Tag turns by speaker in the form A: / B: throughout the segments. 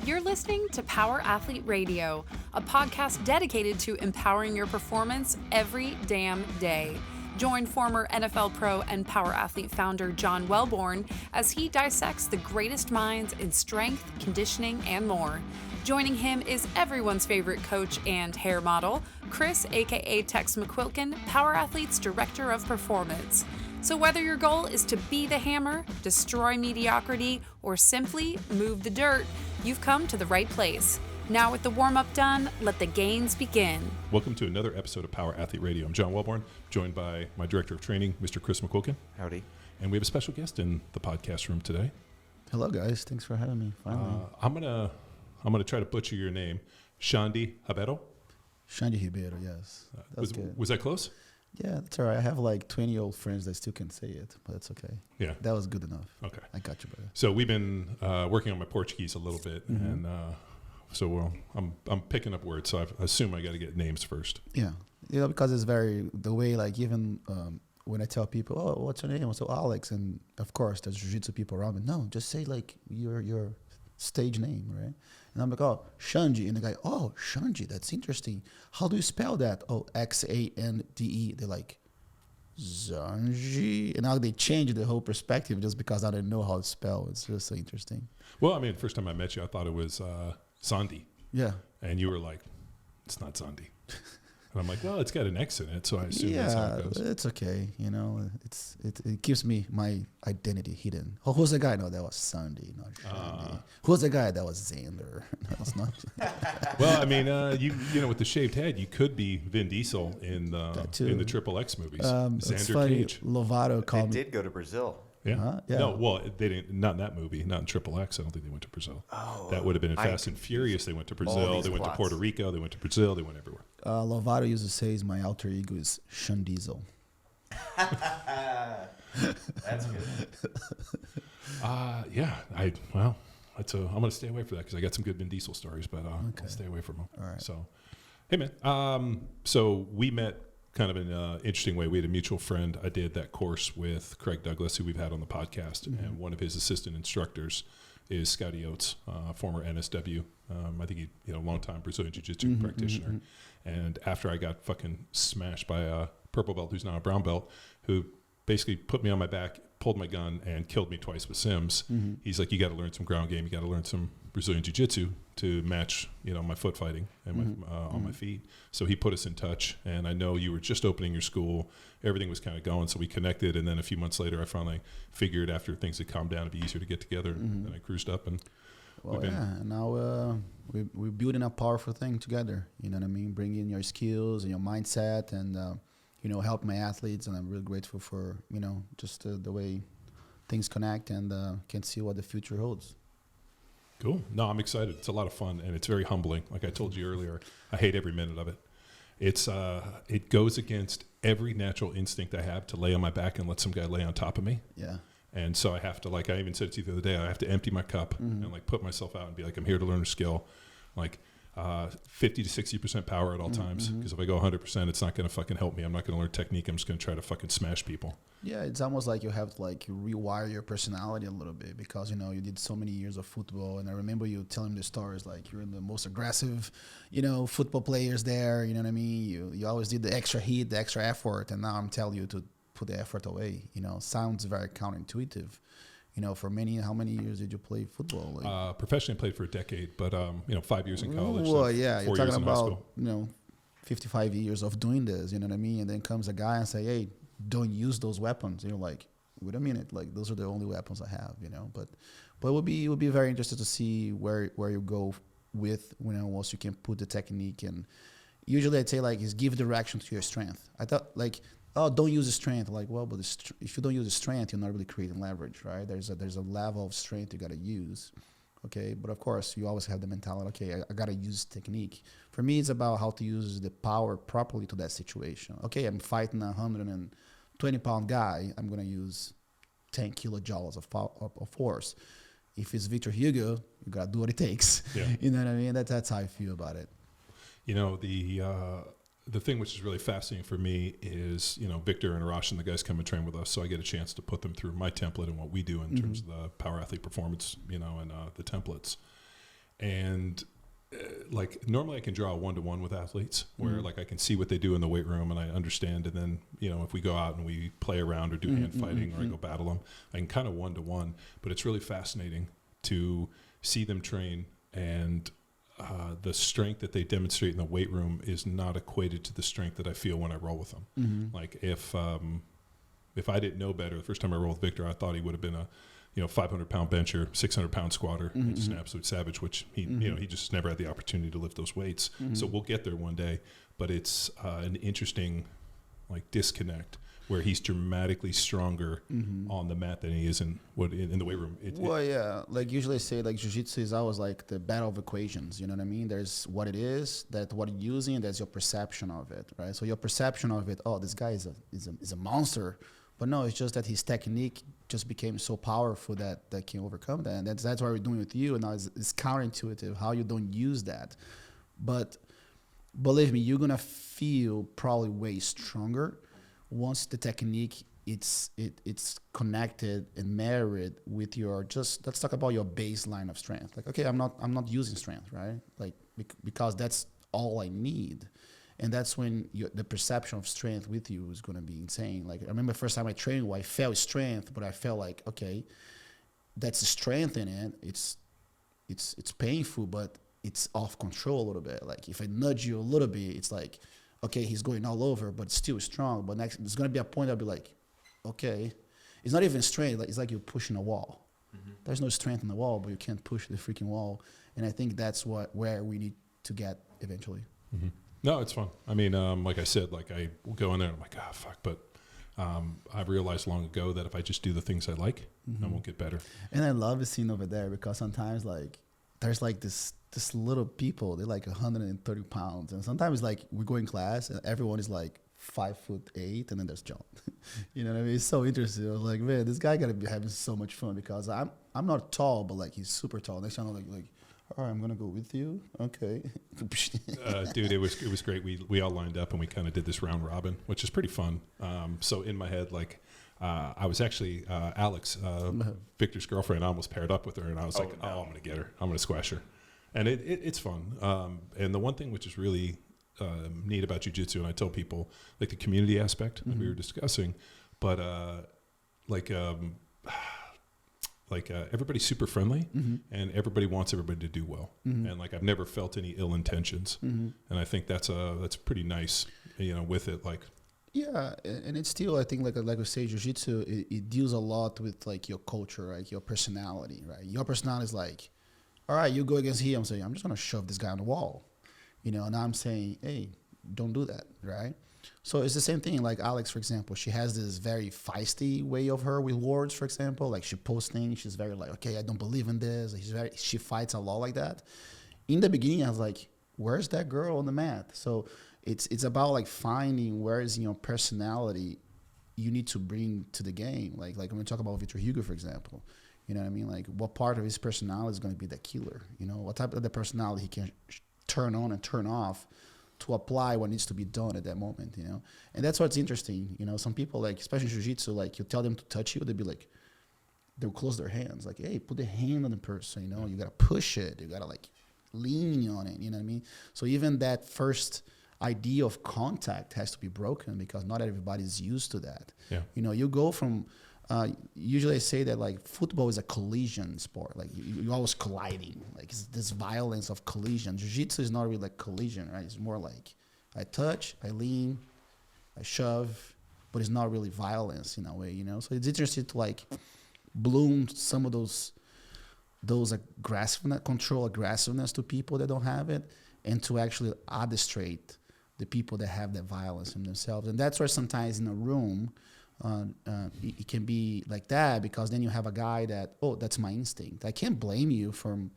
A: You're listening to Power Athlete Radio, a podcast dedicated to empowering your performance every damn day. Join former NFL pro and Power Athlete founder John Welborn as he dissects the greatest minds in strength, conditioning, and more. Joining him is everyone's favorite coach and hair model, Chris, aka Tex McQuilkin, Power Athlete's Director of Performance. So whether your goal is to be the hammer, destroy mediocrity, or simply move the dirt, you've come to the right place. Now with the warm-up done, let the gains begin.
B: Welcome to another episode of Power Athlete Radio. I'm John Welborn, joined by my Director of Training, Mr. Chris McQuilkin.
C: Howdy.
B: And we have a special guest in the podcast room today.
D: Hello, guys. Thanks for having me. Finally.
B: I'm gonna try to butcher your name, Xande Ribeiro.
D: Xande Ribeiro, yes.
B: Was that close?
D: Yeah, that's all right. I have like 20 old friends that still can't say it, but that's okay.
B: Yeah.
D: That was good enough.
B: Okay.
D: I got you, brother.
B: So we've been working on my Portuguese a little bit, and I'm picking up words, so I assume I got to get names first.
D: Yeah. Because it's the way, like, even when I tell people, oh, what's your name? I say, Alex. And of course, there's Jiu-Jitsu people around me. No, just say, like, your stage name, right? And I'm like, oh, Xande. And the guy, oh, Xande, that's interesting. How do you spell that? Oh, Xande. They're like, Xande. And now they change the whole perspective just because I didn't know how to spell. It's just so interesting.
B: Well, I mean, first time I met you, I thought it was Xande.
D: Yeah.
B: And you were like, it's not Xande. And I'm like, well, it's got an X in it, so I assume that's how it goes.
D: It's okay. It keeps me my identity hidden. Oh, who's the guy? No, that was Xande, not Xande. Who's the guy? That was Xander. No, it's not.
B: Well, I mean, you know, with the shaved head, you could be Vin Diesel in the Triple X movies.
D: It's
B: Xander
D: funny.
B: Cage.
D: Lovato called me.
C: They did go to Brazil.
B: Yeah.
D: Yeah.
B: No, well, they didn't. Not in that movie. Not in Triple X. I don't think they went to Brazil. Oh, that would have been in Fast and Furious. They went to Brazil. They went to Puerto Rico. They went to Brazil. They went everywhere.
D: Lovato used to say my alter ego is Xande Diesel.
C: That's good.
B: Yeah. I'm going to stay away from that because I got some good Vin Diesel stories, but I'll stay away from them.
D: All right.
B: So, hey man. So we met kind of in an interesting way. We had a mutual friend. I did that course with Craig Douglas, who we've had on the podcast, and one of his assistant instructors is Scotty Oates, former NSW. I think he, long-time Brazilian Jiu-Jitsu practitioner. And after I got fucking smashed by a purple belt, who's now a brown belt, who basically put me on my back, pulled my gun, and killed me twice with Sims. He's like, you got to learn some ground game. You got to learn some Brazilian Jiu-Jitsu to match, my foot fighting and on my feet. So he put us in touch, and I know you were just opening your school. Everything was kind of going, so we connected. And then a few months later, I finally figured after things had calmed down, it'd be easier to get together. And then I cruised up and.
D: And now we're building a powerful thing together. You know what I mean? Bringing your skills and your mindset and, help my athletes. And I'm really grateful for, just the way things connect and can see what the future holds.
B: Cool. No, I'm excited. It's a lot of fun and it's very humbling. Like I told you earlier, I hate every minute of it. It goes against every natural instinct I have to lay on my back and let some guy lay on top of me.
D: Yeah.
B: And so I have to, I even said to you the other day, I have to empty my cup and put myself out and be like, I'm here to learn a skill, 50 to 60% power at all times. Because if I go 100%, it's not going to fucking help me. I'm not going to learn technique. I'm just going to try to fucking smash people.
D: Yeah, it's almost like you have to rewire your personality a little bit because, you did so many years of football. And I remember you telling me the stories you're the most aggressive, football players there. You know what I mean? You always did the extra heat, the extra effort. And now I'm telling you to put the effort away. Sounds very counterintuitive. For how many years did you play football?
B: Professionally, I played for a decade, but 5 years in college.
D: Well, yeah, you're talking about 55 years of doing this. You know what I mean? And then comes a guy and say, "Hey, don't use those weapons." You're like, "Wait a minute! Those are the only weapons I have." But it would be very interesting to see where you go with once you can put the technique. And usually I'd say is give direction to your strength. I thought oh, don't use the strength. But if you don't use the strength, you're not really creating leverage, right? There's a level of strength you got to use, okay? But of course, you always have the mentality, okay, I got to use technique. For me, it's about how to use the power properly to that situation. Okay, I'm fighting a 120-pound guy. I'm going to use 10 kilojoules of force. If it's Victor Hugo, you got to do what it takes.
B: Yeah.
D: You know what I mean? That's how I feel about it.
B: The thing which is really fascinating for me is, Victor and Arash and the guys come and train with us, so I get a chance to put them through my template and what we do in terms of the power athlete performance, and the templates. and like normally I can draw a 1-to-1 with athletes where like I can see what they do in the weight room and I understand. And then, if we go out and we play around or do hand fighting or I go battle them, I can kind of 1-to-1, but it's really fascinating to see them train, and the strength that they demonstrate in the weight room is not equated to the strength that I feel when I roll with them. Like if I didn't know better, the first time I rolled with Victor, I thought he would have been a 500-pound bencher, 600-pound squatter, and just an absolute savage, which he just never had the opportunity to lift those weights. So we'll get there one day, but it's an interesting like disconnect where he's dramatically stronger on the mat than he is in the weight room.
D: Like usually I say like jiu-jitsu is always like the battle of equations, you know what I mean? There's what it is, that what you're using, and there's your perception of it, right? So your perception of it, oh, this guy is a monster. But no, it's just that his technique just became so powerful that can overcome that. And that's what we're doing with you. And now it's counterintuitive how you don't use that. But believe me, you're going to feel probably way stronger once the technique it's connected and married with your, just let's talk about your baseline of strength. Like, okay, I'm not using strength, right? Like because that's all I need. And that's when the perception of strength with you is going to be insane. Like I remember the first time I trained, I felt strength, but I felt like, okay, that's the strength in it. It's painful, but it's off control a little bit. Like if I nudge you a little bit, it's like, okay, he's going all over, but it's still strong. But next, there's going to be a point I'll be like, okay, it's not even strength. Like it's like you're pushing a wall. There's no strength in the wall, but you can't push the freaking wall. And I think that's where we need to get eventually.
B: No, it's fun. I mean, like I said, like I will go in there and I'm like, fuck. But I've realized long ago that if I just do the things I like, I won't get better.
D: And I love the scene over there because sometimes like there's like this little people, they're like 130 pounds. And sometimes like we go in class and everyone is like 5'8", and then there's John. You know what I mean? It's so interesting. I was like, man, this guy gotta be having so much fun because I'm not tall, but like he's super tall. Next time I'm like, all right, I'm gonna go with you. Okay,
B: dude, it was great. We all lined up and we kind of did this round robin, which is pretty fun. So in my head, like I was actually Alex, Victor's girlfriend. I almost paired up with her, and I was I'm gonna get her. I'm gonna squash her, and it's fun. And the one thing which is really neat about jiu-jitsu, and I tell people like the community aspect that we were discussing, but everybody's super friendly and everybody wants everybody to do well. And like, I've never felt any ill intentions. And I think that's pretty nice, with it. Like,
D: yeah. And it's still, I think like we say, jiu-jitsu, it deals a lot with like your culture, like your personality, right? Your personality is like, all right, you go against him. I'm saying, I'm just going to shove this guy on the wall, and I'm saying, hey, don't do that. Right. So it's the same thing. Like Alex, for example, she has this very feisty way of her with words, for example. Like she posts things. She's very like, okay, I don't believe in this. She fights a lot like that. In the beginning, I was like, where's that girl on the mat? So it's about like finding where is your personality you need to bring to the game. Like when we talk about Victor Hugo, for example, you know what I mean? Like what part of his personality is going to be the killer? What type of the personality he can turn on and turn off to apply what needs to be done at that moment, And that's what's interesting. Some people, like, especially in jiu-jitsu, like, you tell them to touch you, they'll be like, they'll close their hands. Like, hey, put the hand on the person, You got to push it. You got to, like, lean on it, you know what I mean? So even that first idea of contact has to be broken because not everybody's used to that.
B: Yeah.
D: You go from... usually I say that like football is a collision sport. Like you're always colliding. Like it's this violence of collision. Jiu-jitsu is not really like collision, right? It's more like I touch, I lean, I shove, but it's not really violence in a way, So it's interesting to like bloom some of those aggressiveness to people that don't have it, and to actually addestrate the people that have that violence in themselves. And that's where sometimes in a room, it can be like that, because then you have a guy that, that's my instinct. I can't blame you from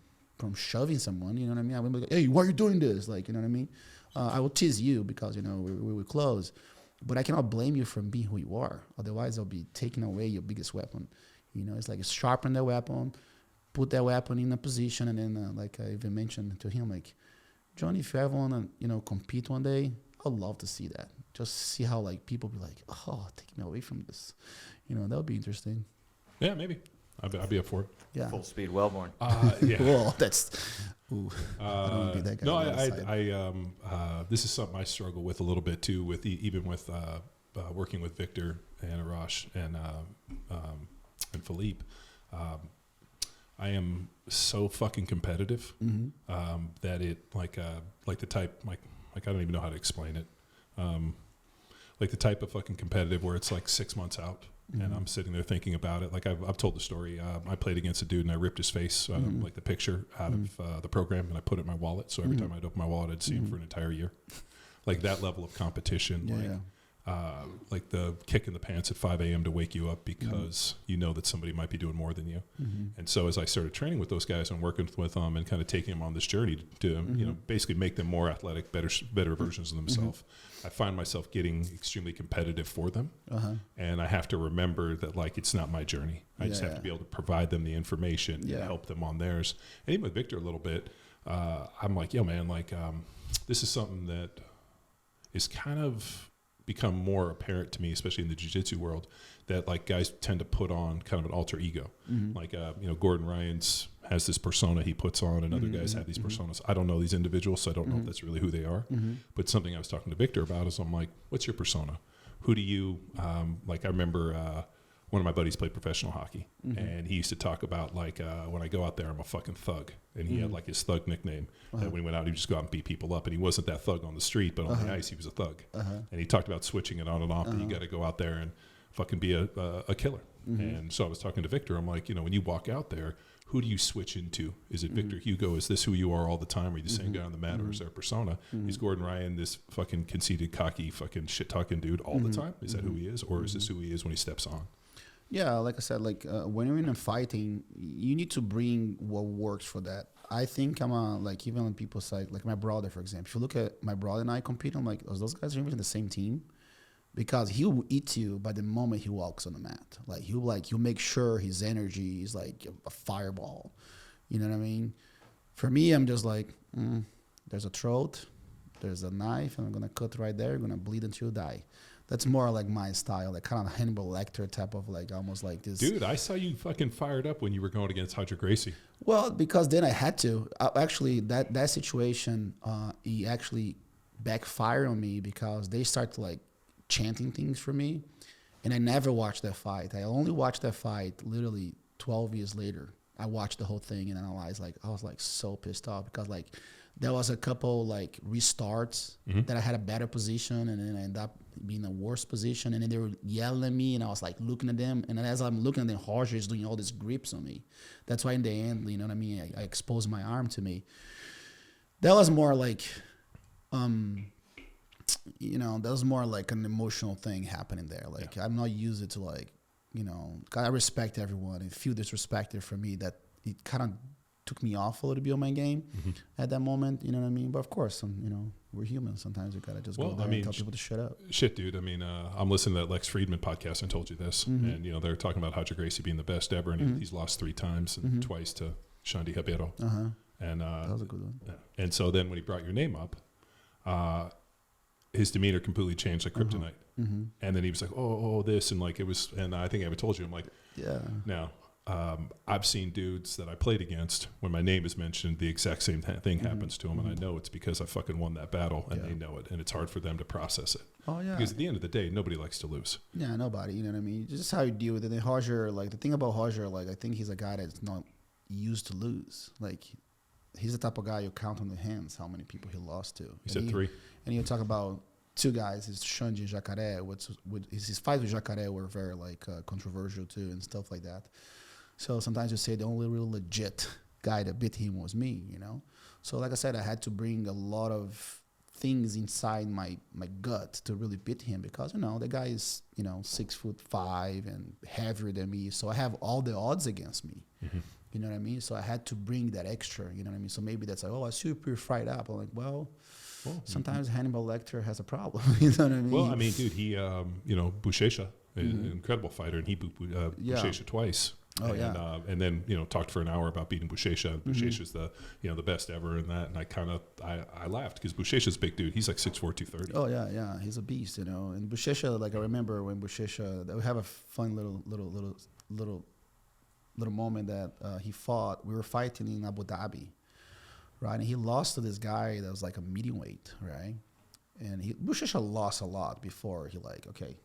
D: shoving someone, you know what I mean? I would be like, hey, why are you doing this? Like, you know what I mean? I will tease you because, we were close. But I cannot blame you from being who you are. Otherwise, I'll be taking away your biggest weapon. It's like sharpen the weapon, put that weapon in a position, and then, like I even mentioned to him, like, John, if you ever want to, compete one day, I'd love to see that. Just see how like people be like, take me away from this. That would be interesting.
B: Yeah, maybe. I'd be up for it.
D: Yeah.
C: Full speed, Wellborn.
B: Yeah.
D: Well, that's Ooh, I don't want to be that guy.
B: No,
D: on the other side.
B: this is something I struggle with a little bit too, with even with working with Victor and Arash and Philippe. I am so fucking competitive that it like the type like I don't even know how to explain it. Like the type of fucking competitive where it's like 6 months out. And I'm sitting there thinking about it. Like I've told the story. I played against a dude and I ripped his face, like the picture out of the program, and I put it in my wallet. So every time I'd open my wallet, I'd see him for an entire year. Like that level of competition. Like the kick in the pants at 5 a.m. to wake you up because you know that somebody might be doing more than you. And so as I started training with those guys and working with them and kind of taking them on this journey to you know, basically make them more athletic, better versions of themselves, I find myself getting extremely competitive for them. And I have to remember that like it's not my journey. I just have to be able to provide them the information and help them on theirs. And even with Victor a little bit, I'm like, yo man, like this is something that is kind of become more apparent to me, especially in the jiu-jitsu world, that like guys tend to put on kind of an alter ego. Like, you know, Gordon Ryan's has this persona he puts on and other guys have these personas. I don't know these individuals, so I don't know if that's really who they are. But something I was talking to Victor about is I'm like, what's your persona? Who do you, like I remember one of my buddies played professional hockey and he used to talk about like, when I go out there, I'm a fucking thug. And he had like his thug nickname. And when he went out, he would just go out and beat people up. And he wasn't that thug on the street, but on the ice, he was a thug. And he talked about switching it on and off, that you got to go out there and fucking be a killer. And so I was talking to Victor. I'm like, you know, when you walk out there, who do you switch into? Is it Victor Hugo? Is this who you are all the time? Are you the same guy on the mat, or is there a persona? Is Gordon Ryan this fucking conceited, cocky, fucking shit-talking dude all the time? Is that who he is? Or is this who he is when he steps on?
D: Yeah, like I said, like when you're in a fighting, you need to bring what works for that. I think I'm like, even on people's side, like my brother, for example. If you look at my brother and I compete, I'm like, those guys are even in the same team, because he'll eat you by the moment he walks on the mat. Like he'll make sure his energy is like a fireball. You know what I mean? For me, I'm just like, there's a throat, there's a knife, and I'm gonna cut right there. You're gonna bleed until you die. That's more like my style, like kind of Hannibal Lecter type of like almost like this.
B: Dude, I saw you fucking fired up when you were going against Roger Gracie.
D: Well, because then I had to. Actually, that situation, he actually backfired on me because they started like chanting things for me, and I never watched that fight. I only watched that fight literally 12 years later. I watched the whole thing and analyzed. Like I was like so pissed off because like there was a couple like restarts that I had a better position, and then I ended up being in a worse position, and then they were yelling at me, and I was like looking at them, and then as I'm looking at them, Roger is doing all these grips on me. That's why in the end, you know what I mean, I exposed my arm to me. That was more like, you know, that was more like an emotional thing happening there. Like I'm not used to like, you know, I respect everyone, and feel disrespected for me that it kind of took me off a little bit of my game at that moment, you know what I mean? But of course, you know, we're human. Sometimes we gotta just go there and tell people to shut up.
B: Shit, dude. I mean, I'm listening to that Lex Friedman podcast. I told you this, and you know they're talking about Roger Gracie being the best ever, and he's lost 3 times and twice to Xande Ribeiro. And that
D: was a good one.
B: And so then when he brought your name up, his demeanor completely changed like kryptonite. And then he was like, oh, this, and like it was, and I think I ever told you, I'm like,
D: yeah.
B: Now, I've seen dudes that I played against when my name is mentioned, the exact same thing happens to them, and I know it's because I fucking won that battle, and they know it, and it's hard for them to process it.
D: Oh yeah.
B: Because at the end of the day, nobody likes to lose.
D: Yeah, nobody. You know what I mean? Just how you deal with it. And Roger, like the thing about Roger, like I think he's a guy that's not used to lose. Like he's the type of guy you count on the hands how many people he lost to.
B: He said 3.
D: And you talk about 2 guys, his Xande and Jacaré, his fights with Jacaré were very like controversial too and stuff like that. So sometimes you say the only real legit guy that beat him was me, you know? So like I said, I had to bring a lot of things inside my gut to really beat him because, you know, the guy is, you know, 6'5" and heavier than me. So I have all the odds against me. You know what I mean? So I had to bring that extra, you know what I mean? So maybe that's like, oh, I see you pretty fried up. I'm like, well, sometimes Hannibal Lecter has a problem. You know what I mean?
B: Well, I mean, dude, he, you know, Buchecha, an incredible fighter, and he beat Buchecha twice.
D: Oh,
B: and then, you know, talked for an hour about beating Buchecha. Buchecha's the, you know, the best ever in that. And I laughed because Buchecha's a big dude. He's like 6'4", 230.
D: Oh, yeah. He's a beast, you know. And Buchecha, like I remember when Buchecha, we have a fun little moment that he fought. We were fighting in Abu Dhabi. right? And he lost to this guy that was like a medium weight, right? And Buchecha lost a lot before he like, okay,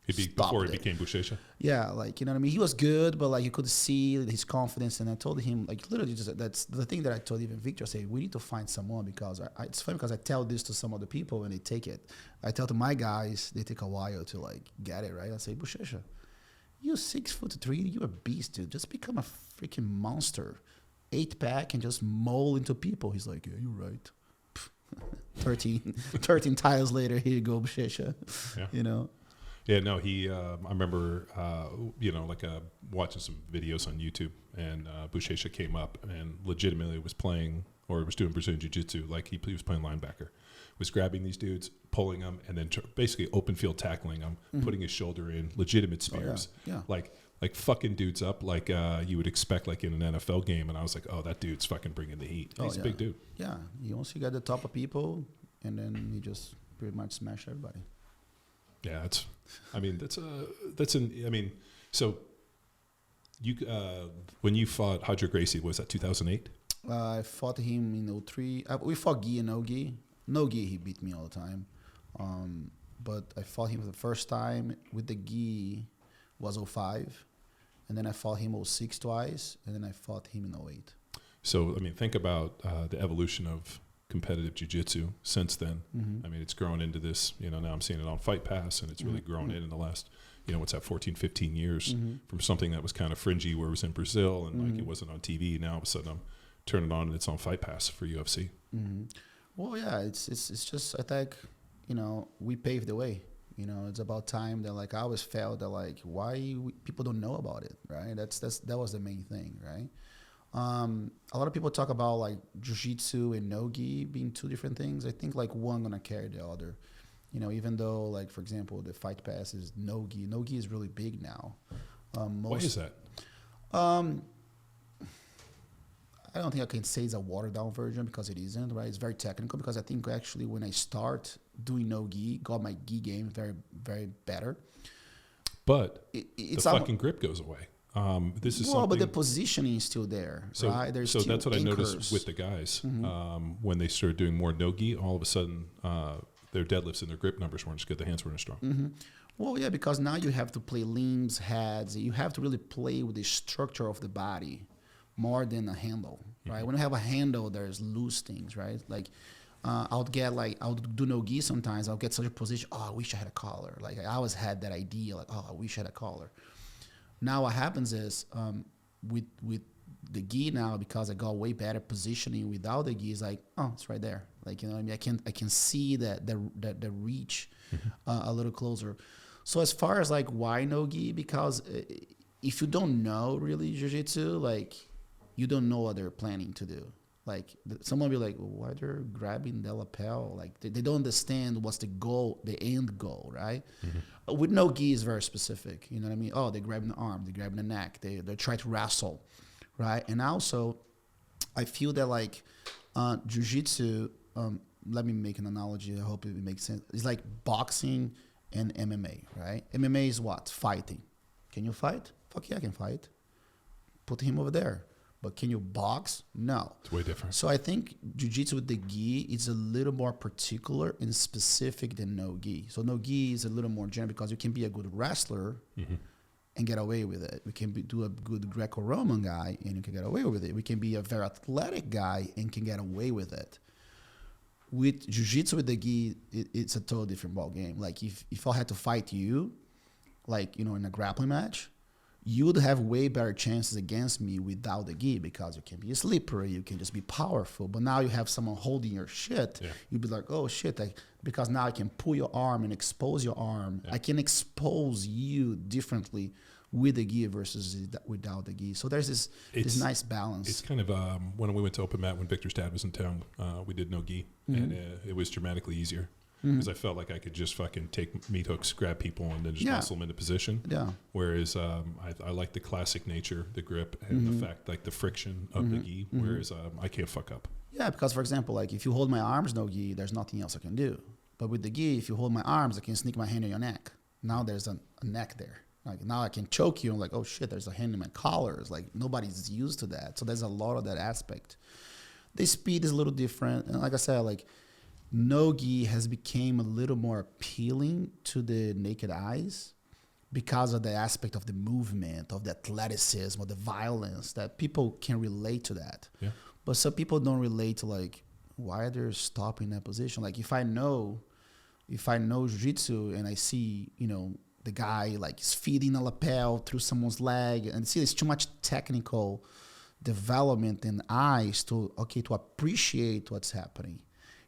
B: before he became Buchecha?
D: Yeah, like, you know what I mean? He was good, but like you could see his confidence. And I told him, like, literally just, that's the thing that I told even Victor, I say, we need to find someone, because it's funny because I tell this to some other people and they take it. I tell to my guys, they take a while to like get it, right? I say, Buchecha, you're 6'3", you're a beast, dude. Just become a freaking monster. 8-pack and just maul into people. He's like, yeah, you're right. 13 titles later, here you go, Buchecha.
B: Yeah.
D: You know?
B: Yeah, no, I remember, watching some videos on YouTube, and Buchecha came up and legitimately was playing, or was doing Brazilian Jiu-Jitsu, like he was playing linebacker. Was grabbing these dudes, pulling them, and then basically open field tackling them, putting his shoulder in, legitimate spears.
D: Oh, yeah.
B: Like fucking dudes up like you would expect like in an NFL game. And I was like, oh, that dude's fucking bringing the heat. He's a big dude.
D: Yeah, he once you got the top of people, and then he just pretty much smashed everybody.
B: Yeah, so you when you fought Roger Gracie, was that 2008?
D: I fought him in 2003. We fought Gi and no Gi. No Gi, he beat me all the time. But I fought him for the first time with the Gi was 2005. And then I fought him 2006 twice. And then I fought him in 2008.
B: So, I mean, think about the evolution of competitive jiu-jitsu since then. I mean, it's grown into this, now I'm seeing it on Fight Pass, and it's really grown in the last, what's that, 14, 15 years from something that was kind of fringy where it was in Brazil and like it wasn't on TV. Now all of a sudden I'm turning it on and it's on Fight Pass for UFC.
D: Well, yeah, it's just, I think, we paved the way. It's about time that, like, I always felt that, like, why people don't know about it, right? That was the main thing, right? A lot of people talk about like jiu-jitsu and no-gi being two different things. I think like one gonna carry the other. Even though, like, for example, the Fight Pass is no-gi. No-gi is really big now.
B: Why is that?
D: I don't think I can say it's a watered-down version, because it isn't, right? It's very technical, because I think actually when I start doing no-gi, got my gi game very, very better.
B: But it's the fucking grip goes away. This is
D: but the positioning is still there,
B: so,
D: right? There's
B: so
D: still
B: that's what
D: anchors.
B: I noticed with the guys. When they started doing more no-gi, all of a sudden their deadlifts and their grip numbers weren't as good. The hands weren't as strong.
D: Well, yeah, because now you have to play limbs, heads. You have to really play with the structure of the body more than a handle, right? When you have a handle, there's loose things, right? Like I'll do no-gi sometimes. I'll get such a position, oh, I wish I had a collar. Like I always had that idea, like, oh, I wish I had a collar. Now what happens is with the gi now, because I got way better positioning without the gi, is like, oh, it's right there. Like, I mean, I can see that the reach a little closer. So as far as like why no gi, because if you don't know really jiu-jitsu, like you don't know what they're planning to do. Like someone will be like, why they're grabbing the lapel? Like they don't understand what's the goal, the end goal, right? With no gi is very specific. You know what I mean? Oh, they're grabbing the arm, they're grabbing the neck, they try to wrestle, right? And also, I feel that like jiu-jitsu, let me make an analogy, I hope it makes sense. It's like boxing and MMA, right? MMA is what? Fighting. Can you fight? Fuck yeah, I can fight. Put him over there. But can you box? No.
B: It's way different.
D: So I think jiu-jitsu with the gi is a little more particular and specific than no gi. So no gi is a little more general, because you can be a good wrestler and get away with it. We can do a good Greco-Roman guy and you can get away with it. We can be a very athletic guy and can get away with it. With jiu-jitsu with the gi, it's a totally different ball game. Like if I had to fight you, like, in a grappling match, you would have way better chances against me without the gi, because you can be slippery, you can just be powerful. But now you have someone holding your shit, you'd be like, oh shit, because now I can pull your arm and expose your arm. I can expose you differently with the gi versus without the gi. So there's this nice balance.
B: It's kind of when we went to Open Mat when Victor's dad was in town, we did no gi, and it was dramatically easier. Because I felt like I could just fucking take meat hooks, grab people, and then just muscle them into position. Yeah. Whereas I like the classic nature, the grip, and the fact, like the friction of the gi. Whereas I can't fuck up.
D: Yeah, because for example, like if you hold my arms no gi, there's nothing else I can do. But with the gi, if you hold my arms, I can sneak my hand in your neck. Now there's a neck there. Like now I can choke you. I'm like, oh shit, there's a hand in my collar. It's like nobody's used to that. So there's a lot of that aspect. The speed is a little different. And like I said, like no-gi has become a little more appealing to the naked eyes because of the aspect of the movement, of the athleticism, of the violence, that people can relate to that.
B: Yeah.
D: But some people don't relate to, like, why are they stopping that position? Like, if I know jiu-jitsu and I see, you know, the guy like is feeding a lapel through someone's leg, and see it's too much technical development in eyes to appreciate what's happening.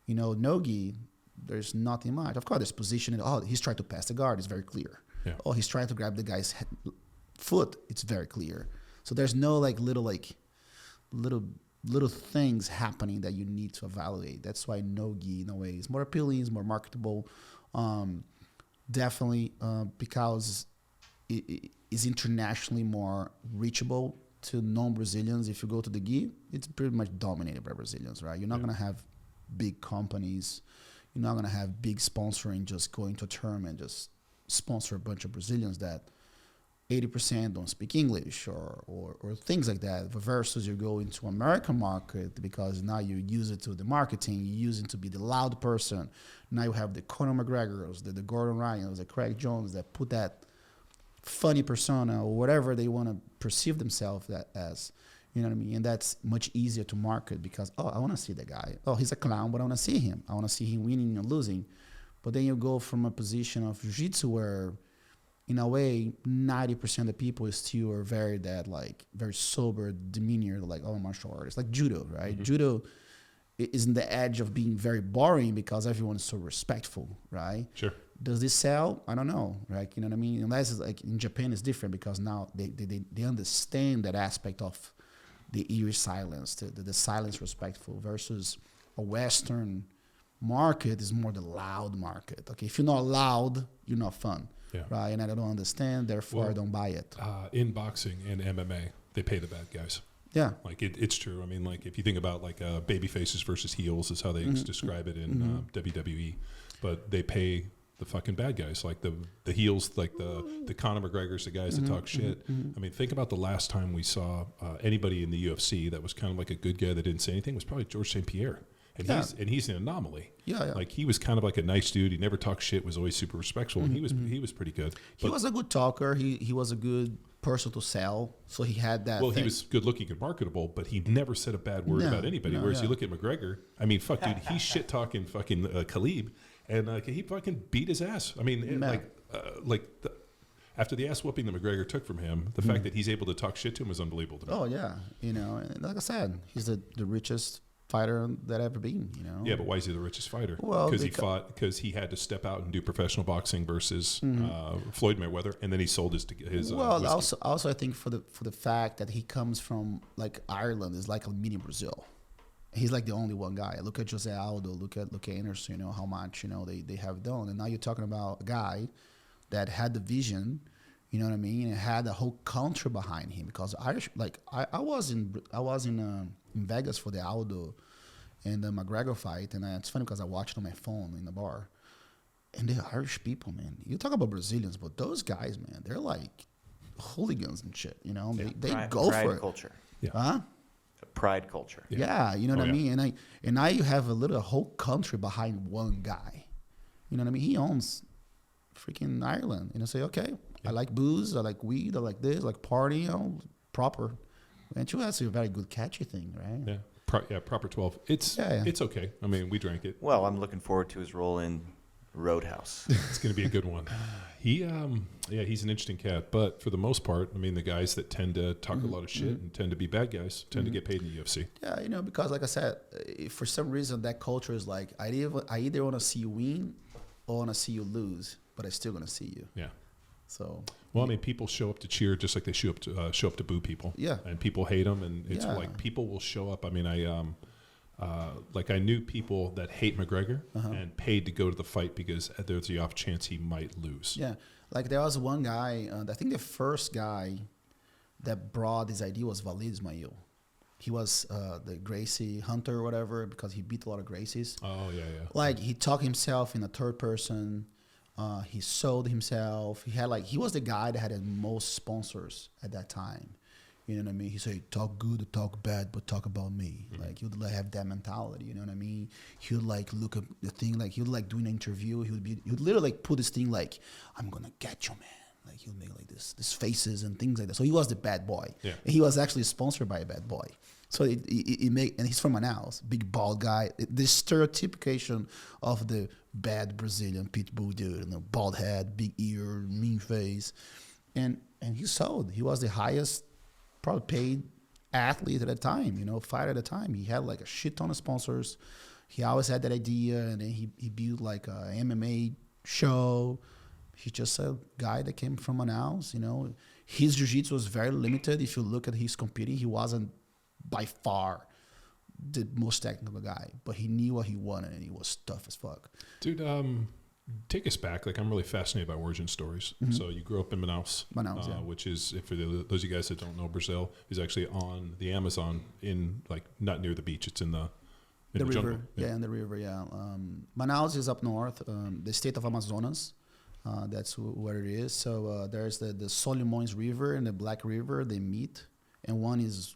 D: You know, no-gi, there's nothing much. Of course, there's positioning. Oh, he's trying to pass the guard. It's very clear.
B: Yeah.
D: Oh, he's trying to grab the guy's foot. It's very clear. So there's no little things happening that you need to evaluate. That's why no-gi, in a way, is more appealing, is more marketable. Definitely because it is internationally more reachable to non-Brazilians. If you go to the gi, it's pretty much dominated by Brazilians, right? You're not going to have big companies. You're not going to have big sponsoring, just going to a tournament, just sponsor a bunch of Brazilians that 80% don't speak English or things like that. Versus you go into American market because now you use it to the marketing, you use it to be the loud person. Now you have the Conor McGregors, the Gordon Ryans, the Craig Jones that put that funny persona or whatever they want to perceive themselves as. You know what I mean? And that's much easier to market because, oh, I want to see the guy. Oh, he's a clown, but I want to see him. I want to see him winning and losing. But then you go from a position of jiu-jitsu where, in a way, 90% of the people still are very sober demeanor, like, oh, martial artist. Like judo, right? Mm-hmm. Judo is in the edge of being very boring because everyone is so respectful, right?
B: Sure.
D: Does this sell? I don't know, right? You know what I mean? Unless it's like in Japan, it's different because now they understand that aspect of the eerie silence, the silence respectful versus a Western market is more the loud market. Okay, if you're not loud, you're not fun.
B: Yeah.
D: Right, and I don't understand, therefore I don't buy it.
B: In boxing and MMA, they pay the bad guys.
D: Yeah,
B: like it's true. I mean, like if you think about like baby faces versus heels is how they describe it in WWE, but they pay the fucking bad guys, like the heels, like the Conor McGregors, the guys that talk shit. I mean, think about the last time we saw anybody in the UFC that was kind of like a good guy that didn't say anything was probably George St. Pierre. And he's an anomaly. Yeah. Like he was kind of like a nice dude. He never talked shit. Was always super respectful. And he was pretty good. But
D: he was a good talker. He was a good person to sell. So he had that.
B: Well, he was good looking and marketable, but he never said a bad word about anybody. Whereas you look at McGregor. I mean, fuck, dude, he's shit talking fucking Khabib, and he fucking beat his ass. I mean, after the ass whooping that McGregor took from him, the fact that he's able to talk shit to him is unbelievable to me.
D: Oh yeah, you know, and like I said, he's the richest fighter that ever been, you know.
B: Yeah, but why is he the richest fighter?
D: Well,
B: because he had to step out and do professional boxing versus Floyd Mayweather, and then he sold his.
D: Well, also I think for the fact that he comes from like Ireland is like a mini Brazil. He's like the only one guy. Look at Jose Aldo. Look at Anderson. You know how much they have done, and now you're talking about a guy that had the vision. You know what I mean? And had the whole country behind him because Irish. Like I was in Vegas for the Aldo and the McGregor fight, and it's funny because I watched it on my phone in the bar. And the Irish people, man, you talk about Brazilians, but those guys, man, they're like hooligans and shit. You know, they go for it.
C: Culture.
B: Yeah.
D: Huh?
C: Pride culture.
D: Yeah, you know what I mean. And now you have a whole country behind one guy. You know what I mean? He owns freaking Ireland. You know, say okay, I like booze, I like weed, I like this, I like party, you know, proper. And that's a very good catchy thing, right?
B: Yeah, proper 12. It's okay. I mean, we drank it.
C: Well, I'm looking forward to his role in Roadhouse.
B: It's going to be a good one. He's an interesting cat, but for the most part, I mean, the guys that tend to talk a lot of shit and tend to be bad guys tend to get paid in the UFC.
D: Yeah, you know, because like I said, for some reason that culture is like, I either want to see you win or want to see you lose, but I'm still going to see you.
B: Yeah.
D: So.
B: Well, I mean, people show up to cheer just like they show up to boo people.
D: Yeah.
B: And people hate them, and it's like people will show up. I mean, I knew people that hate McGregor and paid to go to the fight because there's the off chance he might lose.
D: Yeah. Like there was one guy, I think the first guy that brought this idea was Walid Ismail. He was the Gracie hunter or whatever because he beat a lot of Gracies.
B: Oh, yeah.
D: Like he talked himself in a third person. He sold himself. He was the guy that had the most sponsors at that time. You know what I mean? He said, talk good or talk bad, but talk about me. Like, he would like have that mentality, you know what I mean? He would like look at the thing, like he would like do an interview. He would literally like put this thing like, I'm gonna get you, man. Like, he would make like this faces and things like that. So he was the bad boy. Yeah. And he was actually sponsored by a bad boy. So it made, and he's from Manaus, big bald guy. The stereotypication of the bad Brazilian pit bull dude, you know, bald head, big ear, mean face. And he sold. He was the highest probably paid athlete at the time, you know, fighter at the time. He had like a shit ton of sponsors. He always had that idea, and then he built like a MMA show. He's just a guy that came from Manaus, you know. His jiu-jitsu was very limited. If you look at his competing, he wasn't by far the most technical guy, but he knew what he wanted, and he was tough as fuck.
B: Dude, take us back. Like, I'm really fascinated by origin stories. So you grew up in Manaus,
D: yeah.
B: Which is, if for those of you guys that don't know, Brazil is actually on the Amazon, in like not near the beach. It's in the
D: river.
B: Jungle.
D: Yeah, in the river. Yeah, Manaus is up north. The state of Amazonas. That's where it is. So there's the Solimões River and the Black River. They meet, and one is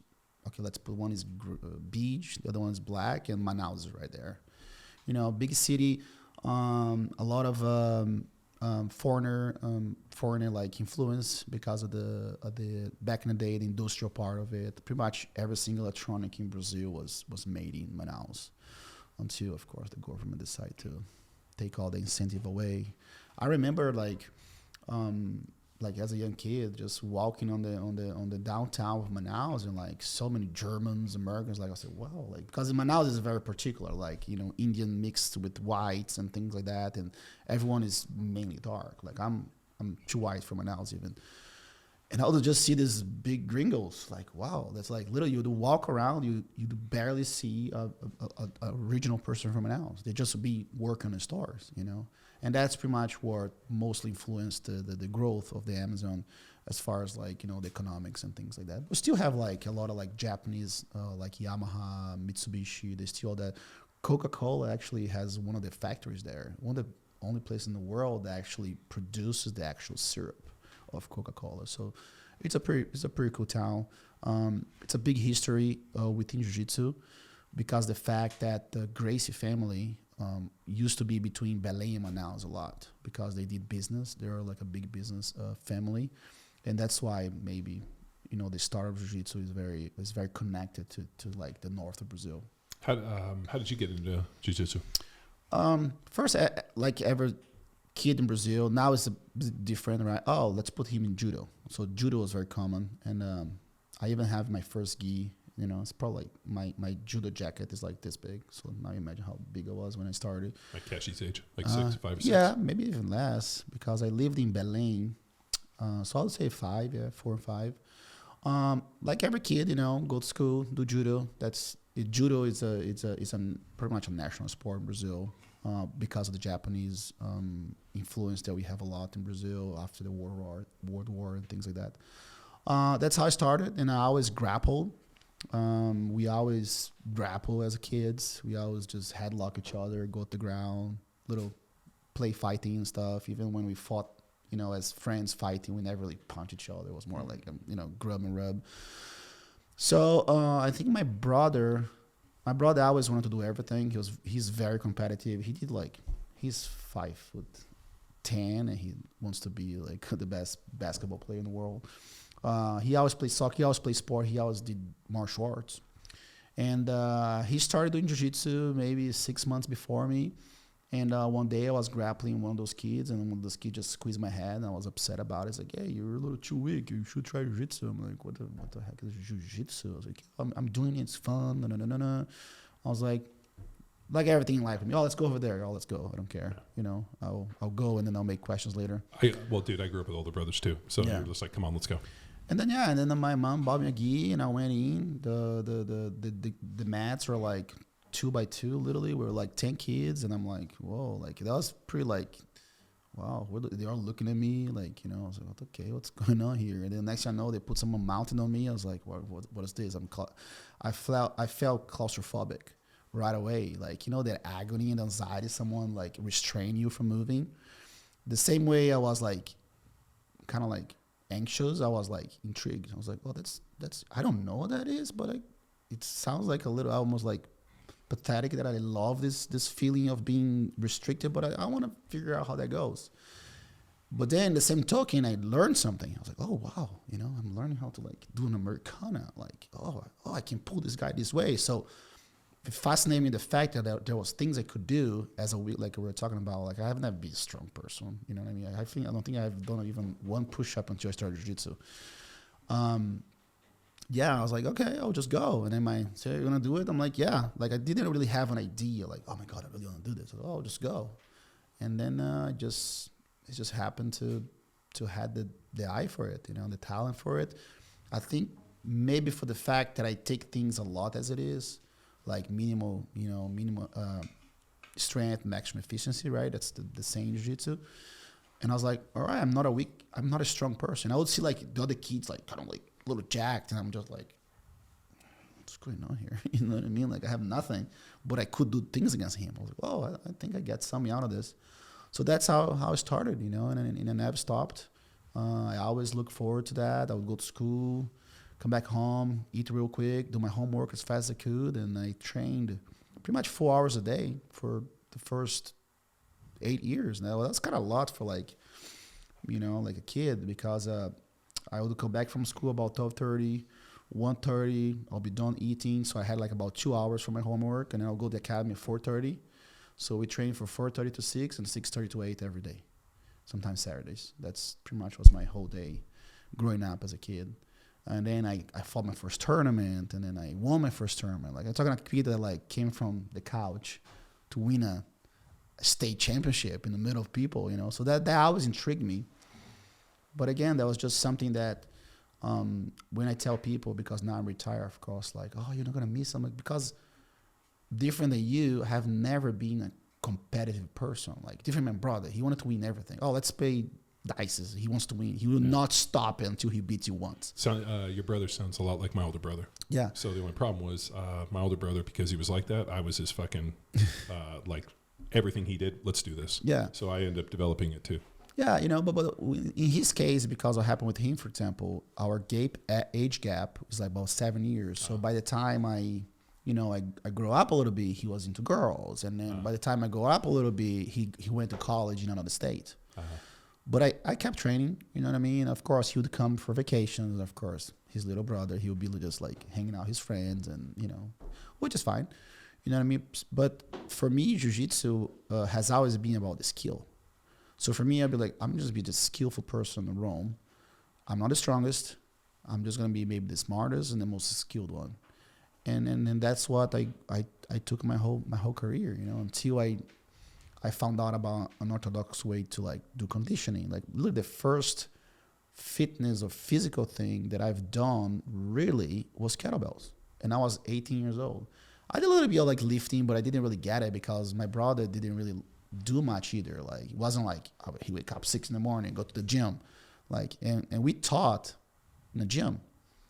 D: let's put one is beach, the other one is black, and Manaus is right there. You know, big city. A lot of foreigner like influence because of the back in the day, the industrial part of it. Pretty much every single electronic in Brazil was made in Manaus, until of course the government decided to take all the incentive away. I remember like as a young kid, just walking on the downtown of Manaus, and like so many Germans, Americans. Like, I said, wow, like, because Manaus is very particular, like, you know, Indian mixed with whites and things like that, and everyone is mainly dark. Like, I'm too white for Manaus even. And I would just see these big gringos, like, wow, that's like literally, you would walk around, you barely see a regional person from Manaus. They just be working in stores, you know. And that's pretty much what mostly influenced the growth of the Amazon, as far as like, you know, the economics and things like that. We still have like a lot of like Japanese, like Yamaha, Mitsubishi. They still that. Coca-Cola actually has one of the factories there. One of the only places in the world that actually produces the actual syrup of Coca-Cola. So it's a pretty cool town. It's a big history within Jiu-Jitsu, because the fact that the Gracie family used to be between Belém and Manaus a lot, because they did business. They were like a big business family, and that's why maybe, you know, the start of Jiu-Jitsu is very connected to like the north of Brazil.
B: How did you get into Jiu-Jitsu?
D: First, like every kid in Brazil, now it's a bit different, right? Oh, let's put him in judo. So judo was very common, and I even have my first gi. You know, it's probably like my judo jacket is like this big. So now you imagine how big it was when I started.
B: Like Cashy's age, like 5 or 6?
D: Yeah, maybe even less, because I lived in Belém. So I would say 4 or 5. Like every kid, you know, go to school, do judo. Judo is pretty much a national sport in Brazil, because of the Japanese influence that we have a lot in Brazil after the World War and things like that. That's how I started, and I always grappled. We always grapple as kids. We always just headlock each other, go to the ground, little play fighting and stuff. Even when we fought, you know, as friends fighting, we never really punch each other. It was more like, you know, grub and rub. So I think my brother always wanted to do everything. He's very competitive. He's 5'10", and he wants to be like the best basketball player in the world. He always played soccer. He always played sport. He always did martial arts. And he started doing jiu-jitsu maybe 6 months before me. And one day I was grappling one of those kids, and one of those kids just squeezed my head, and I was upset about it. It's like, hey, you're a little too weak. You should try jiu-jitsu. I'm like, what the heck is jiu-jitsu? I was like, I'm doing it. It's fun. No. I was like everything in life. Oh, let's go over there. Oh, let's go. I don't care. You know, I'll go, and then I'll make questions later.
B: Well, dude, I grew up with older brothers too. So you're just like, come on, let's go.
D: And then my mom bought me a gi, and I went in. The mats were like 2 by 2, literally. We were like 10 kids, and I'm like, whoa, like that was pretty like, wow. They are looking at me, like, you know. I was like, okay, what's going on here? And then next thing I know, they put someone mounted on me. I was like, what is this? I felt claustrophobic right away, like, you know, that agony and anxiety, someone like restrain you from moving. The same way I was like, kind of like anxious. I was like intrigued. I was like, well, that's I don't know what that is, but it sounds like a little almost like pathetic that I love this feeling of being restricted, but I want to figure out how that goes. But then the same token, I learned something. I was like, oh, wow, I'm learning how to like do an Americana. Like, oh, I can pull this guy this way. So it fascinated me the fact that there was things I could do as like we were talking about. Like I haven't never been a strong person. You know what I mean? I don't think I've done even one push-up until I started jiu-jitsu. Yeah, I was like, okay, I'll just go. And then so you're going to do it? I'm like, yeah. Like I didn't really have an idea. Like, oh my God, I really want to do this. I'll just go. And then it just happened to have the eye for it, the talent for it. I think maybe for the fact that I take things a lot as it is, like minimal strength, maximum efficiency, right? That's the saying in jiu-jitsu. And I was like, all right, I'm not a strong person. I would see like the other kids like kind of like a little jacked, and I'm just like, what's going on here? You know what I mean? Like I have nothing, but I could do things against him. I was like, oh, I think I get something out of this. So that's how it started, and I never stopped. I always look forward to that. I would go to school, come back home, eat real quick, do my homework as fast as I could, and I trained pretty much 4 hours a day for the first 8 years. Now that's kind of a lot for like a kid, because I would come back from school about 12:30, 1:30. I'll be done eating, so I had like about 2 hours for my homework, and then I'll go to the academy at 4:30. So we train from 4:30 to 6 and 6:30 to 8 every day, sometimes Saturdays. That's pretty much was my whole day growing up as a kid. And then I fought my first tournament, and then I won my first tournament. Like I'm talking about a kid that like came from the couch to win a state championship in the middle of people, So that always intrigued me. But again, that was just something that when I tell people, because now I'm retired, of course, like, oh, you're not gonna miss something, because different than you, have never been a competitive person. Like different than my brother, he wanted to win everything. Oh, let's play dice. He wants to win. He will not stop until he beats you once.
B: So your brother sounds a lot like my older brother.
D: Yeah.
B: So the only problem was my older brother, because he was like that, I was his fucking like everything he did. Let's do this.
D: Yeah.
B: So I ended up developing it too.
D: Yeah, but in his case, because what happened with him, for example, our age gap was like about 7 years. So by the time I grew up a little bit, he was into girls. And then by the time I grew up a little bit, he went to college in another state. But I kept training, you know what I mean? Of course, he would come for vacations. Of course, his little brother, he would be just like hanging out with his friends and, which is fine. You know what I mean? But for me, jiu-jitsu has always been about the skill. So for me, I'd be like, I'm just be the skillful person in Rome. I'm not the strongest. I'm just going to be maybe the smartest and the most skilled one. And that's what I took my whole career, until I found out about an orthodox way to like do conditioning. Like really the first fitness or physical thing that I've done really was kettlebells. And I was 18 years old. I did a little bit of like lifting, but I didn't really get it because my brother didn't really do much either. Like it wasn't like he wake up 6 a.m, go to the gym. Like and we taught in the gym.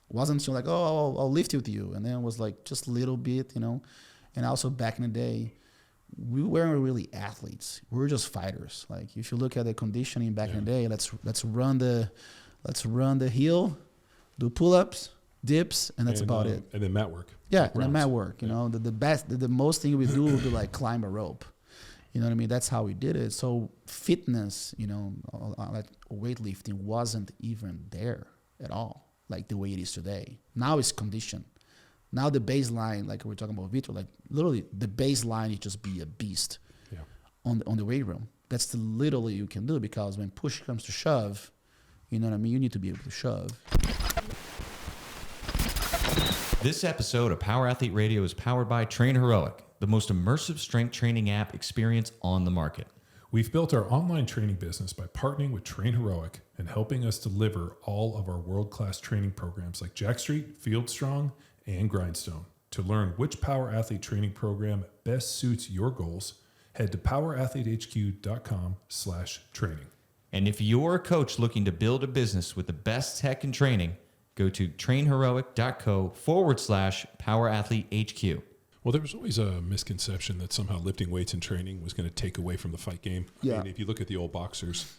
D: It wasn't until like, oh, I'll lift with you. And then it was like just a little bit, And also back in the day, we weren't really athletes. We were just fighters. Like if you look at the conditioning back in the day, let's run the hill, do pull-ups, dips, and that's about it.
B: And then mat work.
D: Yeah, and then mat work. The most thing we do would be like climb a rope. You know what I mean? That's how we did it. So fitness, like weightlifting wasn't even there at all, like the way it is today. Now it's condition. Now the baseline, like we're talking about Vitor, like literally the baseline is just be a beast on the weight room. That's the literally you can do, because when push comes to shove, you know what I mean? You need to be able to shove.
E: This episode of Power Athlete Radio is powered by Train Heroic, the most immersive strength training app experience on the market.
B: We've built our online training business by partnering with Train Heroic and helping us deliver all of our world-class training programs like Jack Street, Field Strong, and Grindstone. To learn which Power Athlete training program best suits your goals, head to powerathletehq.com/training.
E: And if you're a coach looking to build a business with the best tech and training, go to trainheroic.co/powerathletehq.
B: Well, there was always a misconception that somehow lifting weights in training was going to take away from the fight game. I mean, if you look at the old boxers.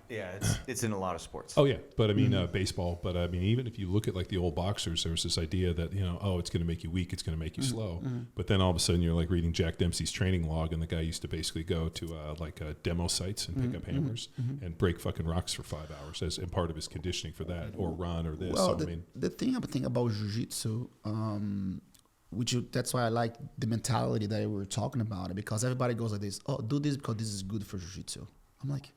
C: Yeah, it's in a lot of sports.
B: Oh, yeah. But I mean, baseball. But I mean, even if you look at like the old boxers, there was this idea that, it's going to make you weak. It's going to make you slow. But then all of a sudden you're like reading Jack Dempsey's training log, and the guy used to basically go to demo sites and pick up hammers and break fucking rocks for 5 hours as part of his conditioning for that, or run or this.
D: Well,
B: so,
D: the thing about Jiu-Jitsu, that's why I like the mentality that we were talking about it, because everybody goes like this, oh, do this because this is good for Jiu-Jitsu. I'm like,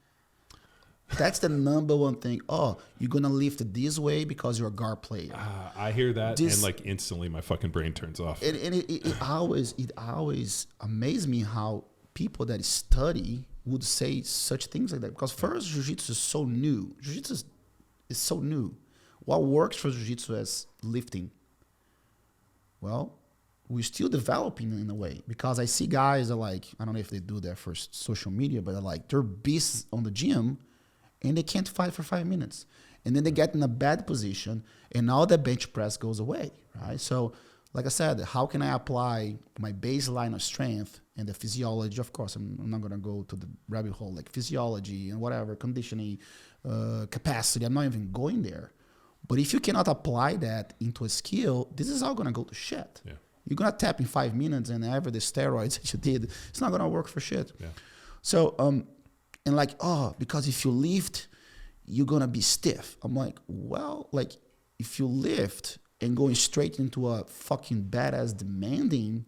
D: that's the number one thing. Oh, you're going to lift it this way because you're a guard player.
B: I hear that, and like instantly my fucking brain turns off.
D: And it always amazes me how people that study would say such things like that. Because first, Jiu-Jitsu is so new. Jiu-Jitsu is so new. What works for Jiu-Jitsu as lifting? Well, we're still developing in a way, because I see guys are like, I don't know if they do that for social media, but they're beasts on the gym and they can't fight for 5 minutes. And then they get in a bad position and all the bench press goes away, right? So like I said, how can I apply my baseline of strength and the physiology? Of course, I'm not going to go to the rabbit hole, like physiology and whatever, conditioning, capacity. I'm not even going there. But if you cannot apply that into a skill, this is all going to go to shit.
B: Yeah.
D: You're going to tap in 5 minutes and ever the steroids that you did, it's not going to work for shit.
B: Yeah.
D: So, because if you lift, you're going to be stiff. I'm like, well, like if you lift and going straight into a fucking badass demanding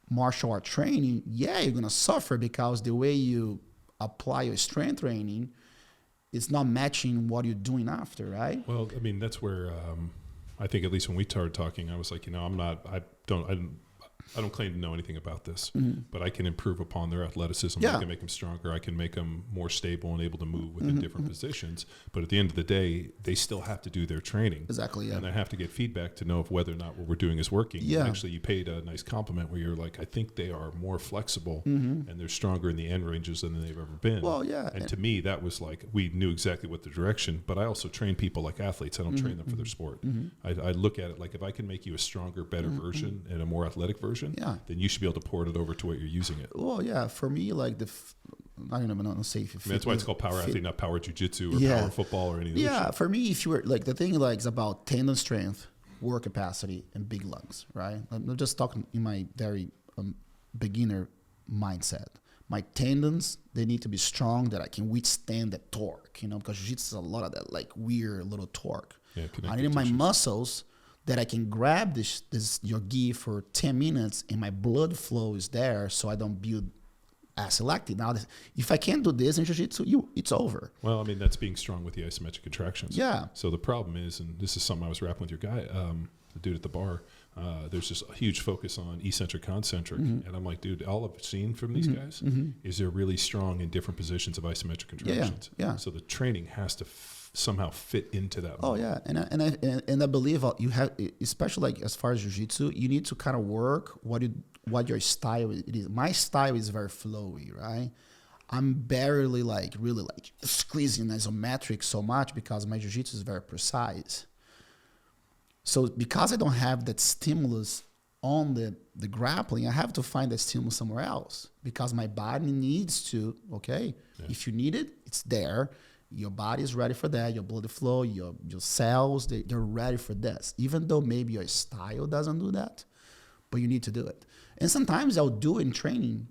D: martial art training, yeah, you're going to suffer, because the way you apply your strength training, it's not matching what you're doing after, right?
B: Well, I mean, that's where I think, at least when we started talking, I was like, I don't claim to know anything about this, but I can improve upon their athleticism.
D: Yeah.
B: I can make them stronger. I can make them more stable and able to move within different positions. But at the end of the day, they still have to do their training.
D: Exactly, yeah.
B: And they have to get feedback to know if whether or not what we're doing is working.
D: Yeah.
B: And actually, you paid a nice compliment where you're like, I think they are more flexible and they're stronger in the end ranges than they've ever been.
D: Well, yeah.
B: And to me, that was like, we knew exactly what the direction, but I also train people like athletes. I don't train them for their sport. I look at it like, if I can make you a stronger, better version and a more athletic version, then you should be able to port it over to what you're using it.
D: Well, yeah, for me, like I don't even know say if
B: that's why it's called power athlete, not power jiu-jitsu or power football or anything.
D: Yeah, for me, if you were like, the thing like is about tendon strength, work capacity, and big lungs, right? I'm just talking in my very beginner mindset. My tendons, they need to be strong, that I can withstand that torque, because jiu-jitsu is a lot of that like weird little torque.
B: Yeah,
D: I need my muscles that I can grab this your gi for 10 minutes and my blood flow is there, so I don't build acid lactate. Now, if I can't do this in jiu-jitsu, it's over.
B: Well, I mean, that's being strong with the isometric contractions.
D: Yeah.
B: So the problem is, and this is something I was rapping with your guy, the dude at the bar, there's just a huge focus on eccentric, concentric. And I'm like, dude, all I've seen from these guys is they're really strong in different positions of isometric contractions.
D: Yeah.
B: So the training has to somehow fit into that.
D: Oh yeah, and I believe you have, especially like as far as jiu-jitsu, you need to kind of work what your style is. My style is very flowy, right? I'm barely really squeezing isometric so much because my jiu-jitsu is very precise. So because I don't have that stimulus on the grappling, I have to find that stimulus somewhere else, because my body needs to, if you need it, it's there. Your body is ready for that. Your blood flow, your cells, they're ready for this. Even though maybe your style doesn't do that, but you need to do it. And sometimes I'll do it in training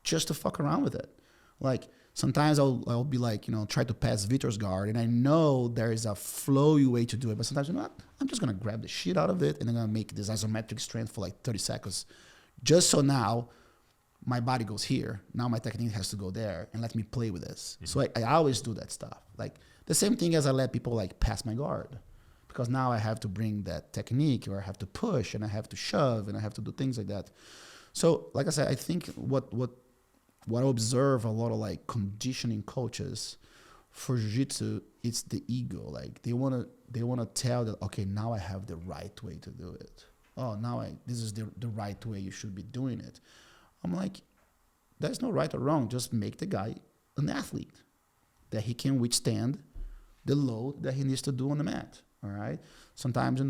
D: just to fuck around with it. Like sometimes I'll be like, try to pass Vitor's guard, and I know there is a flowy way to do it. But sometimes I'm just gonna grab the shit out of it, and I'm gonna make this isometric strength for like 30 seconds, just so now my body goes here. Now my technique has to go there, and let me play with this. So I always do that stuff. Like the same thing as I let people like pass my guard, because now I have to bring that technique, or I have to push, and I have to shove, and I have to do things like that. So like I said, I think what I observe a lot of like conditioning coaches for jiu-jitsu, it's the ego. Like they wanna tell that, okay, now I have the right way to do it. Oh, now this is the right way you should be doing it. I'm like, there's no right or wrong. Just make the guy an athlete, that he can withstand the load that he needs to do on the mat. All right. Sometimes,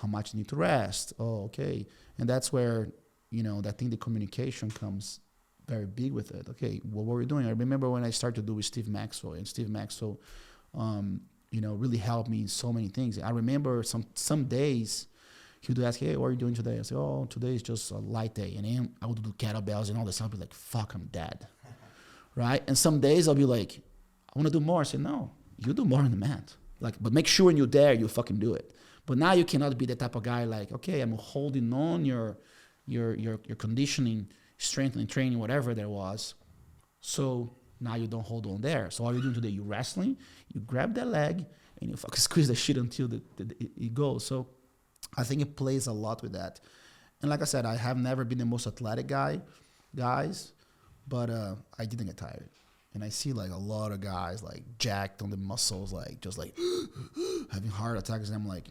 D: how much you need to rest. Oh, okay. And that's where, I think the communication comes very big with it. Okay, what were we doing? I remember when I started to do with Steve Maxwell, and Steve Maxwell, really helped me in so many things. I remember some days he would ask, hey, what are you doing today? I say, oh, today is just a light day. And then I would do kettlebells and all this. I'll be like, fuck, I'm dead. Right? And some days I'll be like, I want to do more. I say, no, you do more on the mat. Like, but make sure when you're there, you fucking do it. But now you cannot be the type of guy like, okay, I'm holding on your conditioning, strengthening, training, whatever there was. So now you don't hold on there. So all you're doing today, you're wrestling, you grab that leg, and you fucking squeeze the shit until it goes. So I think it plays a lot with that. And like I said, I have never been the most athletic guys, but I didn't get tired. And I see like a lot of guys like jacked on the muscles, like just like having heart attacks. And I'm like,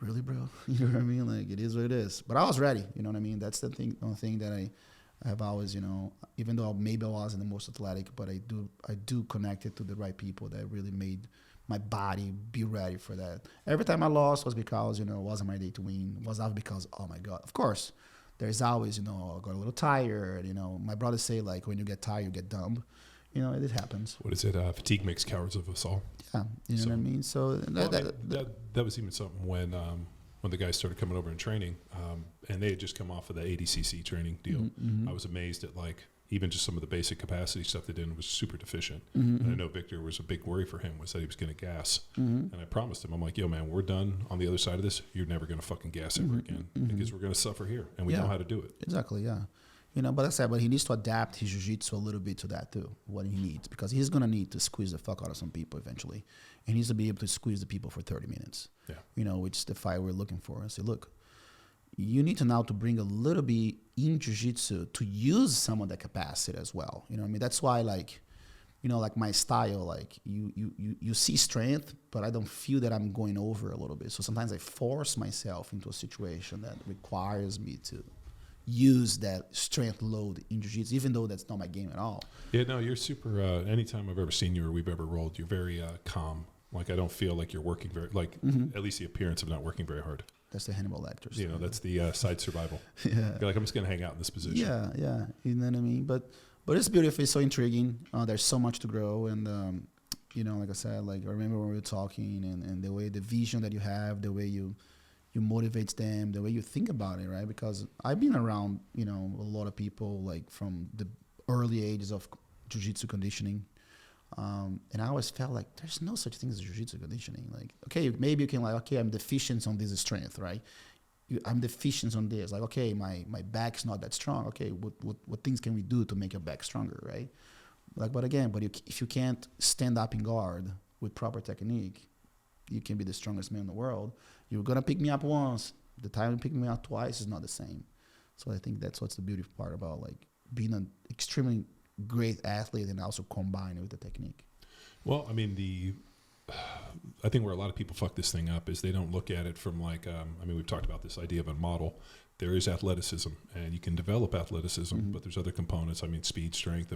D: really, bro? You know what I mean? Like, it is what it is. But I was ready. You know what I mean? That's the thing that I have always, even though maybe I wasn't the most athletic, but I do connect it to the right people that really made my body be ready for that. Every time I lost was because, it wasn't my day to win. It was not because, oh my God. Of course, there's always, I got a little tired. My brothers say, like, when you get tired, you get dumb. It happens.
B: What is it? Fatigue makes cowards of us all.
D: Yeah, you know what I mean? So
B: that was even something when the guys started coming over and training, and they had just come off of the ADCC training deal.
D: Mm-hmm.
B: I was amazed at like even just some of the basic capacity stuff they did was super deficient.
D: Mm-hmm.
B: And I know Victor was a big worry for him, was that he was going to gas.
D: Mm-hmm.
B: And I promised him, I'm like, yo, man, we're done on the other side of this. You're never going to fucking gas ever again because we're going to suffer here, and we know how to do it.
D: Exactly, yeah. But like I said, but he needs to adapt his jiu-jitsu a little bit to that too, what he needs, because he's going to need to squeeze the fuck out of some people eventually. And he needs to be able to squeeze the people for 30 minutes, which is the fight we're looking for. I say, look, you need to now to bring a little bit in jiu-jitsu to use some of the capacity as well. You know what I mean? That's why, like, like my style, like you see strength, but I don't feel that I'm going over a little bit. So sometimes I force myself into a situation that requires me to use that strength load in jiu-jitsu, even though that's not my game at all.
B: Yeah, no, you're super, anytime I've ever seen you or we've ever rolled, you're very calm. Like, I don't feel like you're working very, like, at least the appearance of not working very hard.
D: That's the Hannibal Lecters.
B: That's the side survival.
D: Yeah.
B: You're like, I'm just going to hang out in this position.
D: Yeah. You know what I mean? But it's beautiful. It's so intriguing. There's so much to grow. And, like I said, like, I remember when we were talking and the way, the vision that you have, the way you motivate them, the way you think about it, right? Because I've been around, a lot of people, like, from the early ages of jiu-jitsu conditioning. And I always felt like there's no such thing as jiu-jitsu conditioning. Like, okay, maybe you can, like, okay, I'm deficient on this strength, right? I'm deficient on this. Like, okay, my back's not that strong. Okay, what things can we do to make your back stronger, right? Like, but again, if you can't stand up in guard with proper technique, you can be the strongest man in the world. You're going to pick me up once. The time you pick me up twice is not the same. So I think that's what's the beautiful part about, like, being an extremely great athlete and also combine it with the technique.
B: Well, I mean, I think where a lot of people fuck this thing up is they don't look at it from, like, we've talked about this idea of a model. There is athleticism, and you can develop athleticism, but there's other components. Speed, strength.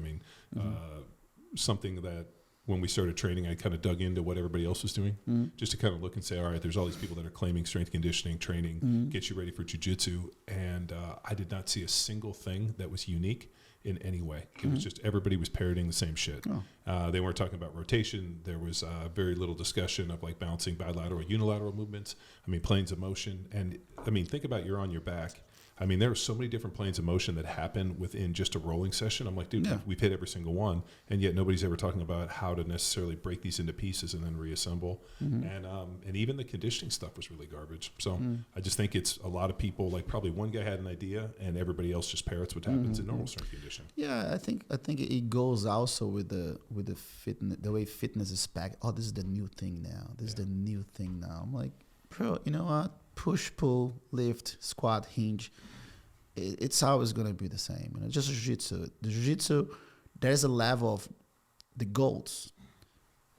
B: Something that when we started training, I kind of dug into what everybody else was doing, just to kind of look and say, all right, there's all these people that are claiming strength conditioning training, get you ready for jiu-jitsu. And I did not see a single thing that was unique in any way. It was just everybody was parroting the same shit. They weren't talking about rotation. There was very little discussion of, like, balancing bilateral, unilateral movements. Planes of motion. And think about you're on your back. There are so many different planes of motion that happen within just a rolling session. I'm like, dude, we've hit every single one, and yet nobody's ever talking about how to necessarily break these into pieces and then reassemble. And even the conditioning stuff was really garbage. So I just think it's a lot of people, like, probably one guy had an idea and everybody else just parrots what happens in normal strength conditioning.
D: Yeah, I think it goes also with the fitness, the way fitness is packed. Oh, this is the new thing now. This is the new thing now. I'm like, bro, you know what? Push, pull, lift, squat, hinge. It's always going to be the same. Just jiu-jitsu. The jiu-jitsu, there's a level of the goals.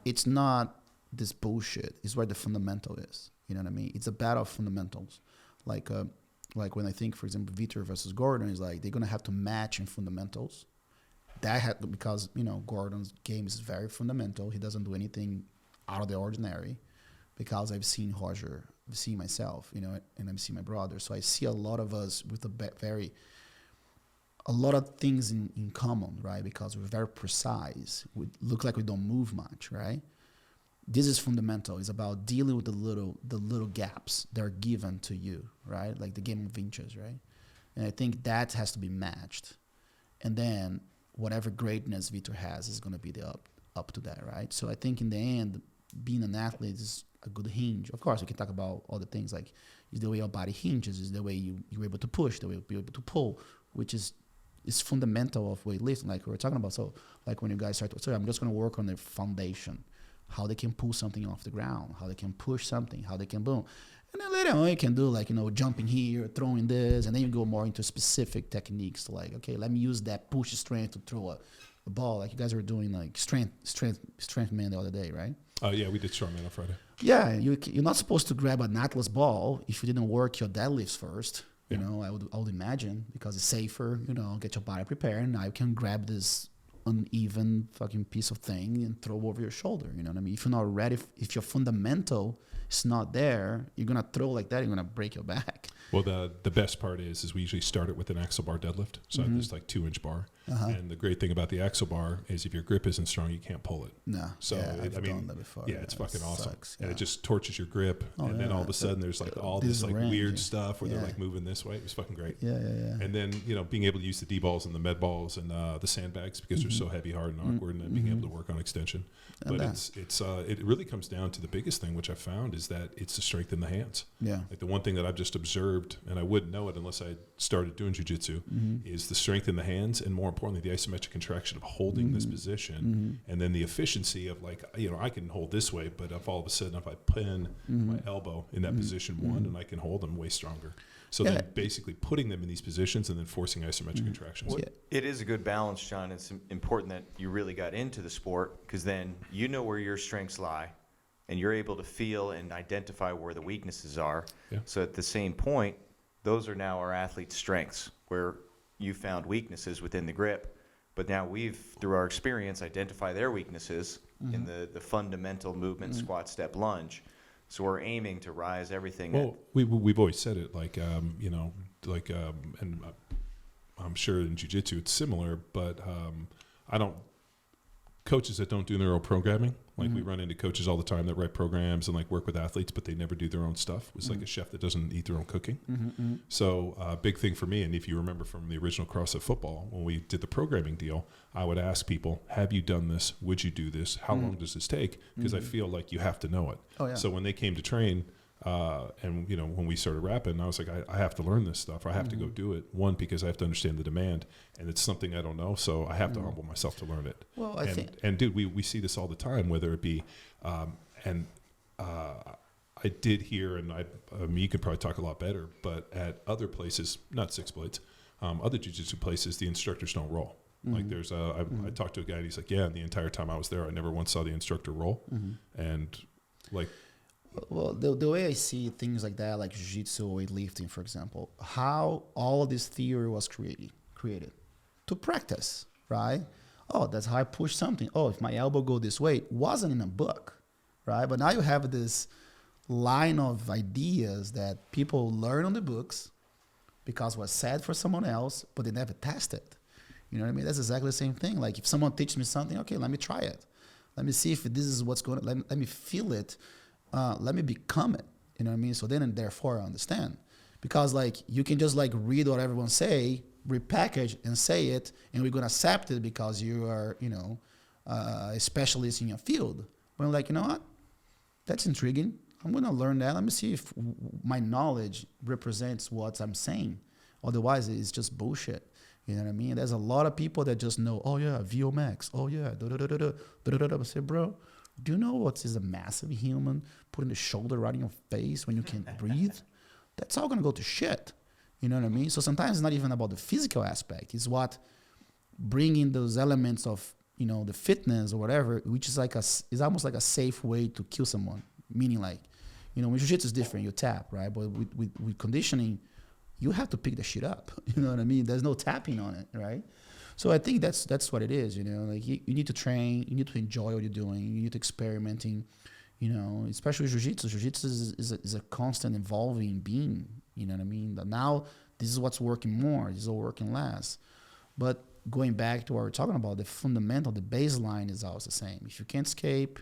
D: It's not this bullshit. It's where the fundamental is. You know what I mean? It's a battle of fundamentals. Like when I think, for example, Vitor versus Gordon is like, they're going to have to match in fundamentals. Because, Gordon's game is very fundamental. He doesn't do anything out of the ordinary. because I've seen Roger, I've seen myself, you know, and I've seen my brother. So I see a lot of us with a lot of things in common, right? Because we're very precise. We look like we don't move much, right? This is fundamental. It's about dealing with the little gaps that are given to you, right? Like the game of inches, right? And I think that has to be matched. And then whatever greatness Vitor has is going to be up to that, right? So I think in the end, being an athlete is a good hinge. Of course, we can talk about all the things like is the way your body hinges, is the way you're able to push, the way you're able to pull, which is fundamental of weightlifting, like we were talking about. So like when you guys start, so I'm just going to work on the foundation, how they can pull something off the ground, how they can push something, how they can boom. And then later on you can do like, you know, jumping here, throwing this, and then you go more into specific techniques like, okay, let me use that push strength to throw a ball. Like you guys were doing like strength man the other day, right?
B: Oh yeah, we did strongman on Friday.
D: Yeah, you're not supposed to grab an Atlas ball if you didn't work your deadlifts first. You know, I would imagine, because it's safer, you know, get your body prepared, and now you can grab this uneven fucking piece of thing and throw over your shoulder. You know what I mean? If you're not ready, if your fundamental is not there, you're going to throw like that, you're going to break your back.
B: Well, the best part is we usually start it with an axle bar deadlift. So I have this like 2-inch bar. And the great thing about the axle bar is if your grip isn't strong, you can't pull it.
D: No.
B: So
D: I've done that before.
B: Yeah, it's fucking awesome.
D: Sucks,
B: and it just torches your grip. And then all of a sudden there's like all this like weird stuff where they're like moving this way. It was fucking great.
D: Yeah.
B: And then, you know, being able to use the D-balls and the med balls and the sandbags because they're so heavy, hard, and awkward, and then being able to work on extension. But it really comes down to the biggest thing, which I found, is that it's the strength in the hands.
D: Yeah.
B: Like the one thing that I've just observed, and I wouldn't know it unless I started doing jiu-jitsu, is the strength in the hands, and more importantly, the isometric contraction of holding this position, and then the efficiency of like, you know, I can hold this way, but if all of a sudden if I pin my elbow in that position one, and I can hold them way stronger. So then basically putting them in these positions and then forcing isometric contractions.
C: Well, it is a good balance, John. It's important that you really got into the sport, because then you know where your strengths lie, and you're able to feel and identify where the weaknesses are.
B: Yeah.
C: So at the same point, those are now our athletes' strengths, where you found weaknesses within the grip. But now we've, through our experience, identify their weaknesses in the fundamental movement, squat, step, lunge. So we're aiming to rise everything.
B: Well, we've always said it, like, you know, like, and I'm sure in jiu-jitsu it's similar, but coaches that don't do their own programming, like we run into coaches all the time that write programs and like work with athletes, but they never do their own stuff. It's like a chef that doesn't eat their own cooking. So big thing for me, and if you remember from the original CrossFit football, when we did the programming deal, I would ask people, have you done this? Would you do this? How long does this take? Because I feel like you have to know it.
D: Oh, yeah.
B: So when they came to train, and you know, when we started rapping, I was like, I have to learn this stuff. I have to go do it. One, because I have to understand the demand, and it's something I don't know, so I have to humble myself to learn it.
D: Well,
B: and dude, we see this all the time, whether it be, I did hear, and I mean, you could probably talk a lot better, but at other places, not Six Blades, other jiu-jitsu places, the instructors don't roll. Like there's I talked to a guy, and he's like, yeah, and the entire time I was there, I never once saw the instructor roll. And like,
D: well, the way I see things like that, like jiu-jitsu, weightlifting, for example, how all of this theory was created to practice, right? Oh, that's how I push something. Oh, if my elbow go this way, wasn't in a book, right? But now you have this line of ideas that people learn on the books because it was said for someone else, but they never tested. You know what I mean? That's exactly the same thing. Like if someone teaches me something, okay, let me try it. Let me see if this is what's going on. Let me feel it. Let me become it. You know what I mean? So then and therefore I understand. Because like you can just like read what everyone say, repackage and say it, and we're going to accept it because you are, you know, a specialist in your field. But I'm like, you know what? That's intriguing. I'm going to learn that. Let me see if my knowledge represents what I'm saying. Otherwise, it's just bullshit. You know what I mean? There's a lot of people that just know, oh yeah, VO max. Oh yeah, I say, bro, do you know what is a massive human putting the shoulder right in your face when you can't breathe? That's all gonna go to shit. You know what I mean? So sometimes it's not even about the physical aspect. It's what bringing those elements of, you know, the fitness or whatever, which is like is almost like a safe way to kill someone. Meaning like, you know, when jiu-jitsu is different, you tap, right? But with conditioning, you have to pick the shit up. You know what I mean? There's no tapping on it, right? So I think that's what it is, you know? Like you need to train, you need to enjoy what you're doing, you need to experimenting, You know, especially Jiu-Jitsu. Jiu-Jitsu is a constant evolving being. You know what I mean? But now this is what's working more. This is what's working less. But going back to what we're talking about, the fundamental, the baseline is always the same. If you can't escape,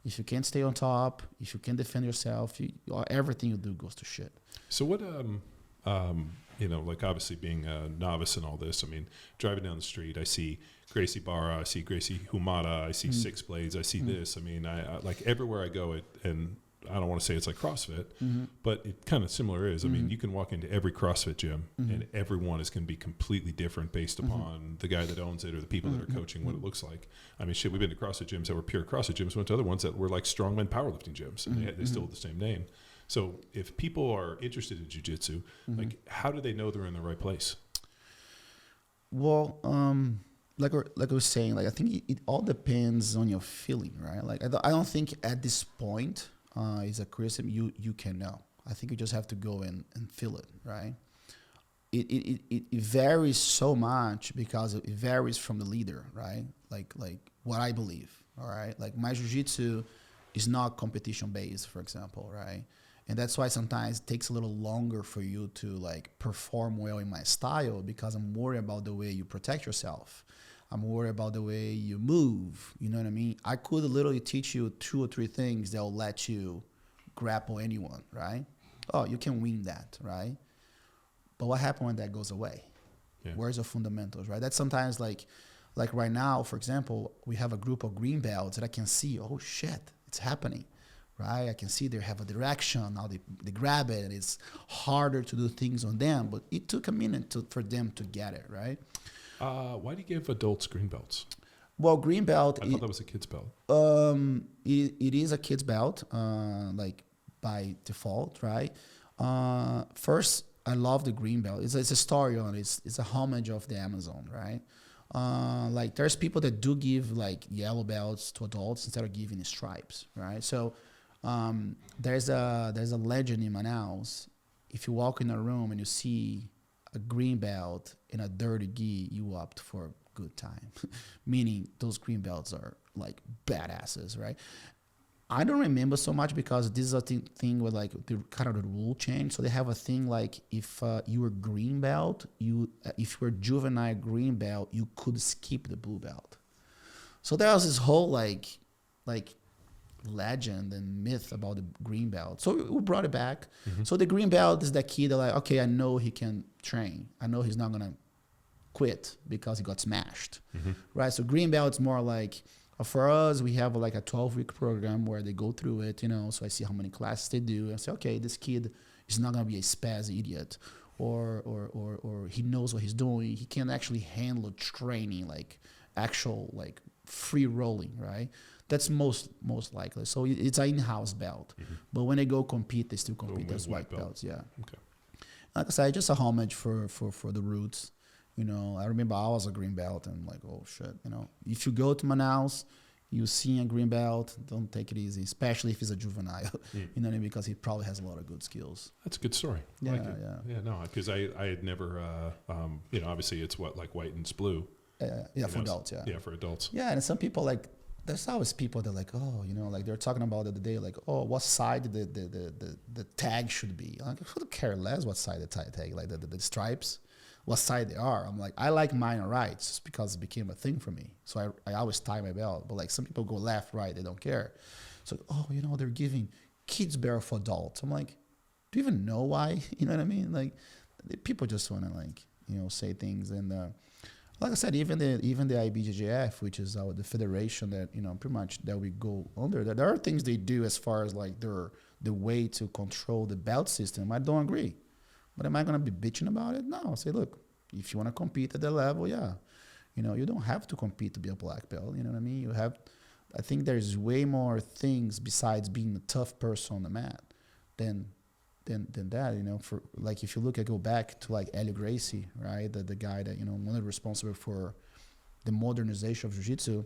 D: if you can't stay on top, if you can't defend yourself, everything you do goes to shit.
B: So what, you know, like obviously being a novice in all this, I mean, driving down the street, I see Gracie Barra, I see Gracie Humada, I see Six Blades, I see this. I mean, I like everywhere I go, and I don't want to say it's like CrossFit, but it kind of similar is. I mean, you can walk into every CrossFit gym, and everyone is going to be completely different based upon the guy that owns it or the people that are coaching what it looks like. I mean, shit, we've been to CrossFit gyms that were pure CrossFit gyms, went to other ones that were like strongman powerlifting gyms, and they still have the same name. So if people are interested in jiu-jitsu, like how do they know they're in the right place?
D: Well, like I was saying, like I think it all depends on your feeling, right? Like I don't think at this point is a criticism you can know. I think you just have to go and feel it, right? It varies so much because it varies from the leader, right? Like what I believe, all right? Like my jiu-jitsu is not competition based, for example, right? And that's why sometimes it takes a little longer for you to like perform well in my style, because I'm worried about the way you protect yourself. I'm worried about the way you move. You know what I mean? I could literally teach you 2 or 3 things that will let you grapple anyone, right? Oh, you can win that, right? But what happens when that goes away? Yeah. Where's the fundamentals, right? That's sometimes like right now, for example, we have a group of green belts that I can see, oh shit, it's happening. Right, I can see they have a direction. Now they grab it, and it's harder to do things on them. But it took a minute for them to get it, right?
B: Why do you give adults green belts?
D: Well, green belt.
B: I thought that was a kid's belt.
D: It is a kid's belt, like by default, right? First, I love the green belt. It's a story on it. It's a homage of the Amazon, right? Like there's people that do give like yellow belts to adults instead of giving stripes, right? So. There's a legend in Manaus. If you walk in a room and you see a green belt in a dirty gi, you opt for a good time. Meaning those green belts are like badasses, right? I don't remember so much because this is a thing with like the kind of the rule change. So they have a thing like if you were green belt, if you were juvenile green belt, you could skip the blue belt. So there was this whole like legend and myth about the green belt. So we brought it back. So the green belt is that kid that like, okay, I know he can train. I know he's not going to quit because he got smashed, right? So green belt is more like, for us, we have like a 12-week program where they go through it, you know, so I see how many classes they do. And I say, okay, this kid is not going to be a spaz idiot, or he knows what he's doing. He can actually handle training, like actual like free rolling, right? That's most likely. So it's an in-house belt. But when they go compete, they still compete as white belts. Yeah. Okay. Like I said, just a homage for the roots. You know, I remember I was a green belt and like, oh shit, you know. If you go to Manaus, you see a green belt, don't take it easy, especially if he's a juvenile. You know what I mean? Because he probably has a lot of good skills.
B: That's a good story.
D: Yeah,
B: like it. Yeah, no, because I had never, you know, obviously it's what, like white and blue.
D: Yeah, for adults, yeah.
B: Yeah, for adults.
D: Yeah, and some people like, there's always people that are like, oh, you know, like they're talking about the other day, like, oh, what side the tag should be. I'm like, who do care less what side the tag, like the stripes, what side they are. I'm like, I like minor rights just because it became a thing for me. So I always tie my belt. But like some people go left, right, they don't care. So, oh, you know, they're giving kids belt for adults. I'm like, do you even know why? You know what I mean? Like people just want to like, you know, say things. And like I said, even the IBJJF, which is the federation that, you know, pretty much that we go under, there are things they do as far as like the way to control the belt system. I don't agree. But am I going to be bitching about it? No. I say, look, if you want to compete at that level, yeah. You know, you don't have to compete to be a black belt. You know what I mean? I think there's way more things besides being a tough person on the mat than that, you know. For like, if you go back to like Helio Gracie, right, the guy that, you know, one of the responsible for the modernization of jiu-jitsu,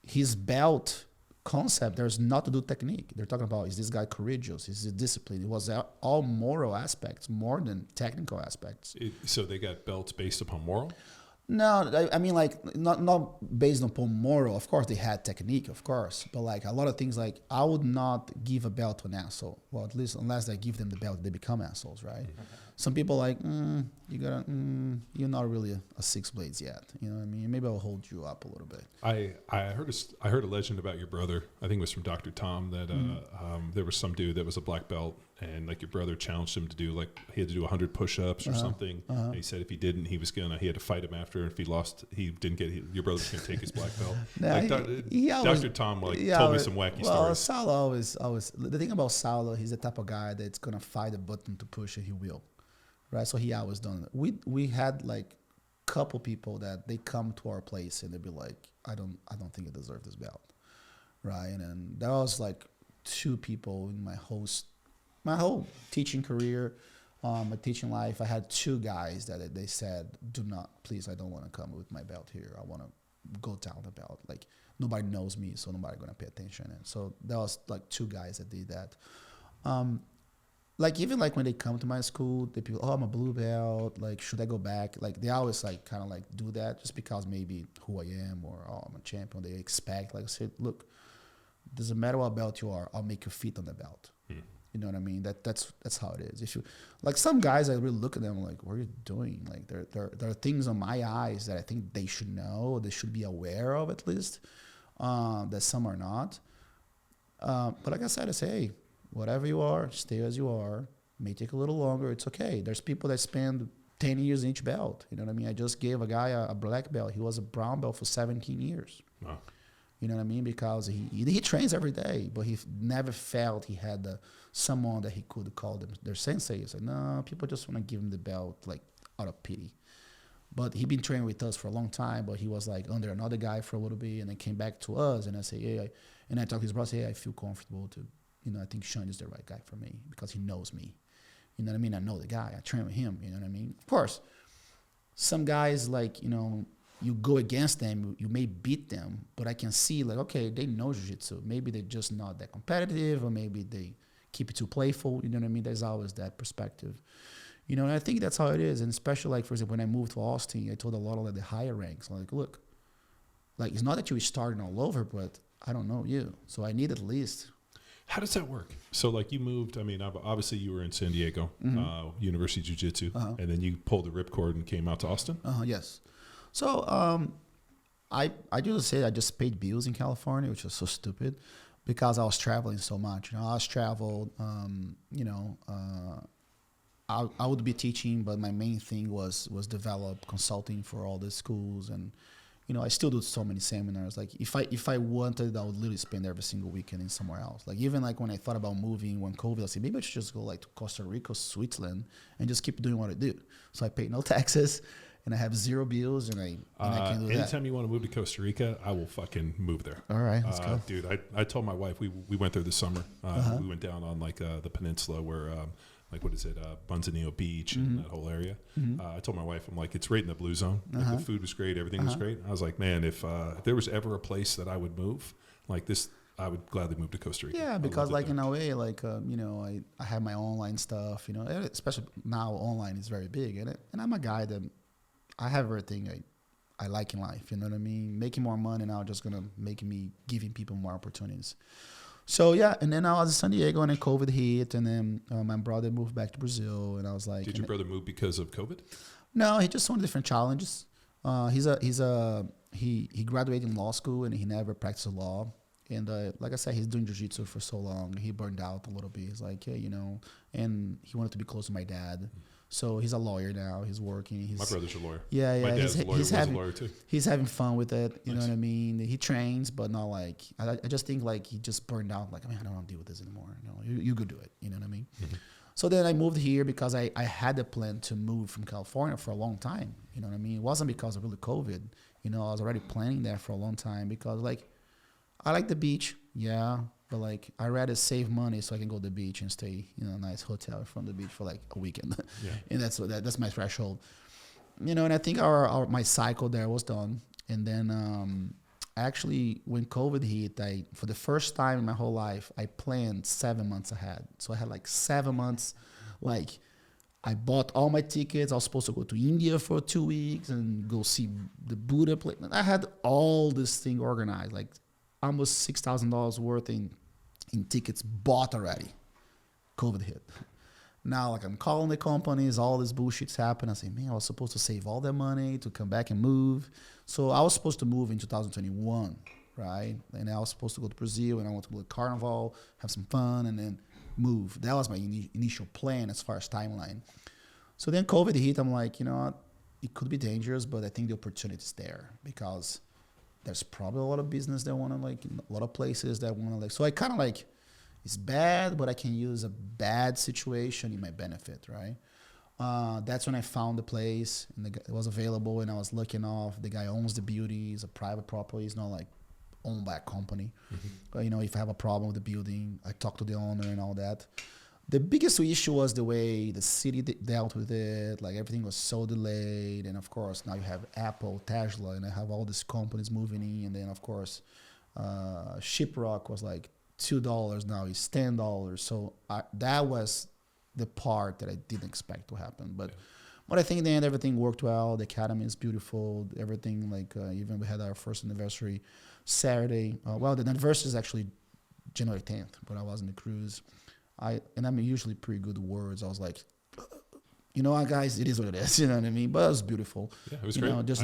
D: his belt concept, there's not to do technique. They're talking about, is this guy courageous? Is it discipline? It was all moral aspects more than technical aspects.
B: So they got belts based upon moral?
D: No, I mean, like, not based upon moral. Of course, they had technique, of course. But, like, a lot of things, like, I would not give a belt to an asshole. Well, at least unless I give them the belt, they become assholes, right? Some people like, you're not really a six blades yet. You know what I mean? Maybe I'll hold you up a little bit.
B: I heard a legend about your brother. I think it was from Dr. Tom that there was some dude that was a black belt, and like your brother challenged him to do, like, he had to do 100 push-ups or something. And he said if he didn't, he had to fight him after. If he lost, he didn't get. Your brother was going to take his black belt. Dr. Tom told me some wacky stories.
D: Saulo always. The thing about Saulo, he's the type of guy that's gonna find a button to push and he will, right? So he always done it. We had like couple people that they come to our place and they'd be like, I don't think I deserve this belt, right? And that was like two people in my whole teaching career. My teaching life, I had two guys that they said, do not, please, I don't want to come with my belt here. I want to go down the belt. Like, nobody knows me, so nobody going to pay attention. And so that was like two guys that did that. Like, even like when they come to my school, the people, I'm a blue belt. Like, should I go back? Like, they always like kind of like do that just because maybe who I am or, I'm a champion. They expect, like I said, look, doesn't matter what belt you are, I'll make you fit on the belt. You know what I mean? That's how it is. If you like some guys, I really look at them like, what are you doing? Like there are things on my eyes that I think they should know, they should be aware of at least, that some are not. But like I said, I say, hey, whatever you are, stay as you are. May take a little longer. It's okay. There's people that spend 10 years in each belt. You know what I mean? I just gave a guy a black belt. He was a brown belt for 17 years. Wow. You know what I mean? Because he trains every day, but he never felt he had someone that he could call them their sensei. He said, no, people just want to give him the belt like out of pity. But he been training with us for a long time, but he was like under another guy for a little bit, and then came back to us, and I say, and I talk to his brother, I feel comfortable to, I think Xande is the right guy for me because he knows me. You know what I mean? I know the guy. I train with him. You know what I mean? Of course, some guys like, you go against them, you may beat them, but I can see like, okay, they know jiu-jitsu. Maybe they're just not that competitive, or maybe they keep it too playful. You know what I mean? There's always that perspective. And I think that's how it is. And especially like, for example, when I moved to Austin, I told a lot of the higher ranks, like, look, like, it's not that you're starting all over, but I don't know you. So I need at least.
B: How does that work? So like you moved, I mean, obviously you were in San Diego, University Jiu-Jitsu, and then you pulled the ripcord and came out to Austin?
D: Yes. So I usually say I just paid bills in California, which was so stupid because I was traveling so much. I was traveled, I would be teaching, but my main thing was develop consulting for all the schools. And, I still do so many seminars. Like if I wanted, I would literally spend every single weekend in somewhere else. Like even like when I thought about moving when COVID, I said, maybe I should just go like to Costa Rica, Switzerland, and just keep doing what I do. So I pay no taxes. And I have zero bills, and I can do that.
B: Anytime you want to move to Costa Rica, I will fucking move there.
D: All right, let's go.
B: Dude, I told my wife, we went there this summer. We went down on like the peninsula where, like what is it, Bunzanillo Beach and that whole area. I told my wife, I'm like, it's right in the blue zone. Like the food was great, everything was great. I was like, man, if there was ever a place that I would move like this, I would gladly move to Costa Rica.
D: Yeah, because like in a way, like I have my online stuff. Especially now, online is very big, and I'm a guy that. I have everything I like in life, you know what I mean? Making more money now just going to make me giving people more opportunities. So, yeah, and then I was in San Diego, and then COVID hit, and then my brother moved back to Brazil, and I was like...
B: Did your brother move because of COVID?
D: No, he just wanted different challenges. He graduated in law school, and he never practiced law. And like I said, he's doing jiu-jitsu for so long. He burned out a little bit. He's like, yeah, and he wanted to be close to my dad. So he's a lawyer now. He's working.
B: My brother's a lawyer.
D: Yeah.
B: My dad's a lawyer. He's a lawyer too.
D: He's having fun with it. You know what I mean? He trains, but not like. I just think like he just burned out. Like, I don't want to deal with this anymore. You could do it. You know what I mean? So then I moved here because I had a plan to move from California for a long time. You know what I mean? It wasn't because of really COVID. I was already planning that for a long time because like I like the beach. Yeah. But like, I rather save money so I can go to the beach and stay in a nice hotel from the beach for like a weekend. Yeah. And that's my threshold. And I think my cycle there was done. And then actually when COVID hit, for the first time in my whole life, I planned 7 months ahead. So I had like 7 months, like I bought all my tickets. I was supposed to go to India for 2 weeks and go see the Buddha place. I had all this thing organized, like almost $6,000 worth in tickets bought already. COVID hit. Now, like I'm calling the companies, all this bullshit's happened. I say, man, I was supposed to save all that money to come back and move. So I was supposed to move in 2021, right? And I was supposed to go to Brazil and I want to go to Carnival, have some fun, and then move. That was my initial plan as far as timeline. So then COVID hit. I'm like, you know what? It could be dangerous, but I think the opportunity is there because there's probably a lot of business that want to like, a lot of places that want to like. So I kind of like, it's bad, but I can use a bad situation in my benefit, right? That's when I found the place and it was available and I was looking off. The guy owns the building. It's a private property. It's not like owned by a company. But, you know, if I have a problem with the building, I talk to the owner and all that. The biggest issue was the way the city dealt with it. Like everything was so delayed. And of course, now you have Apple, Tesla, and I have all these companies moving in. And then of course, Shiprock was like $2. Now it's $10. So that was the part that I didn't expect to happen. But I think in the end, everything worked well. The academy is beautiful. Everything, like even we had our first anniversary Saturday. Well, the anniversary is actually January 10th, but I was in the cruise. I'm usually pretty good with words. I was like, you know what, guys, it is what it is. You know what I mean? But it was beautiful.
B: Yeah, it was
D: you
B: great.
D: Know, just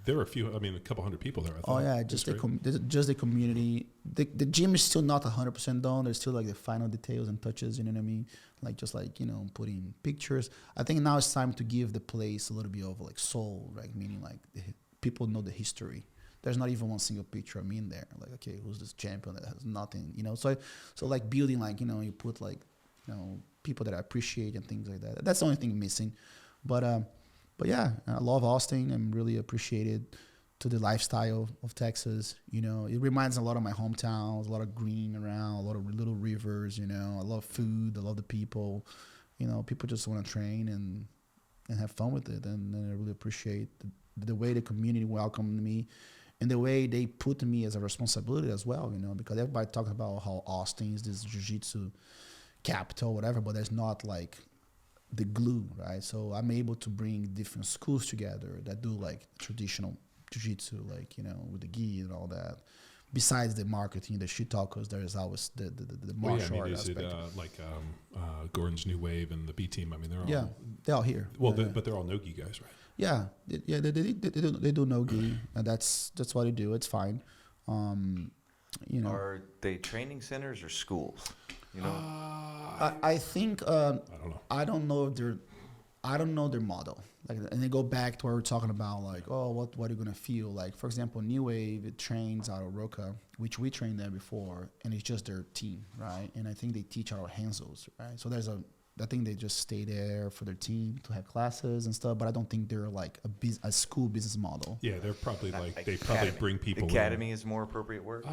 B: there were a couple hundred people there. I thought.
D: Oh yeah, just the community. The gym is still not 100% done. There's still like the final details and touches. You know what I mean? Like just like, you know, putting pictures. I think now it's time to give the place a little bit of like soul, right? Meaning like people know the history. There's not even one single picture of me in there. Like, okay, who's this champion that has nothing? You know, so like building like, you know, you put like, you know, people that I appreciate and things like that. That's the only thing missing. But yeah, I love Austin. I'm really appreciated to the lifestyle of Texas. You know, it reminds a lot of my hometown. There's a lot of green around, a lot of little rivers, you know. I love food. I love the people. You know, people just want to train and have fun with it. And I really appreciate the way the community welcomed me and the way they put me as a responsibility as well, you know, because everybody talks about how Austin is this jiu-jitsu capital, whatever, but there's not like the glue, right? So I'm able to bring different schools together that do like traditional jiu-jitsu, like, you know, with the gi and all that. Besides the marketing, the shit talkers, there is always the martial art aspect.
B: Is it like Gordon's New Wave and the B team? I mean,
D: they're all here.
B: Well, but they're all no-gi guys, right?
D: Yeah, they do no-gi, and that's what they do. It's fine. You know,
C: are they training centers or schools? You know,
D: I think
B: I don't know.
D: I don't know their model. Like, and they go back to where we're talking about, like, oh, what are you gonna feel? Like, for example, New Wave, it trains out of Roca, which we trained there before, and it's just their team, right? And I think they teach out of Hansel's, right? So I think they just stay there for their team to have classes and stuff, but I don't think they're like a school business model.
B: Yeah, they're probably like they probably bring people.
C: Academy is more appropriate word.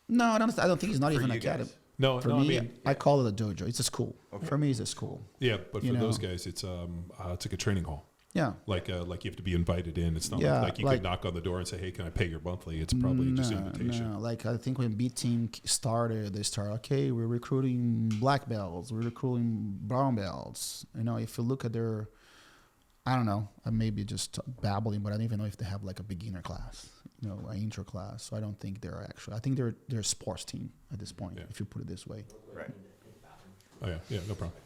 D: No, I don't think it's not even an academy.
B: Guys. No,
D: for me, I mean, I call it a dojo. It's a school. Okay. For me, it's a school.
B: Yeah, but for those guys, it's like a training hall.
D: Yeah.
B: Like you have to be invited in. It's not like you could knock on the door and say, hey, can I pay your monthly? It's probably just an invitation.
D: No, like I think when B team started, they started, okay, we're recruiting black belts, we're recruiting brown belts. You know, if you look at their, I don't know, I may be just babbling, but I don't even know if they have like a beginner class, you know, an intro class. So I don't think they're actually, I think they're a sports team at this point, if you put it this way.
C: Right.
B: Oh, yeah, no problem.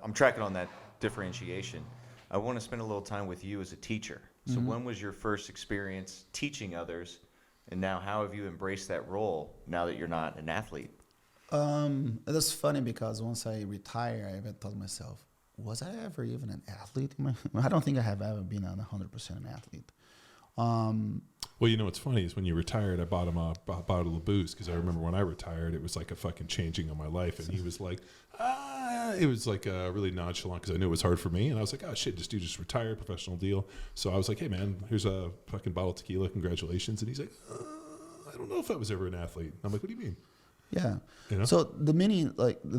C: I'm tracking on that differentiation. I want to spend a little time with you as a teacher. So when was your first experience teaching others? And now how have you embraced that role now that you're not an athlete?
D: That's funny because once I retire, I even thought to myself, was I ever even an athlete? I don't think I have ever been 100% an athlete.
B: Well, you know what's funny is when you retired, I bought him a bottle of booze because I remember when I retired, it was like a fucking changing of my life. And he was like, it was like really nonchalant because I knew it was hard for me. And I was like, oh, shit, this dude just retired, professional deal. So I was like, hey, man, here's a fucking bottle of tequila. Congratulations. And he's like, I don't know if I was ever an athlete. I'm like, what do you mean?
D: Yeah.
B: You know?
D: So the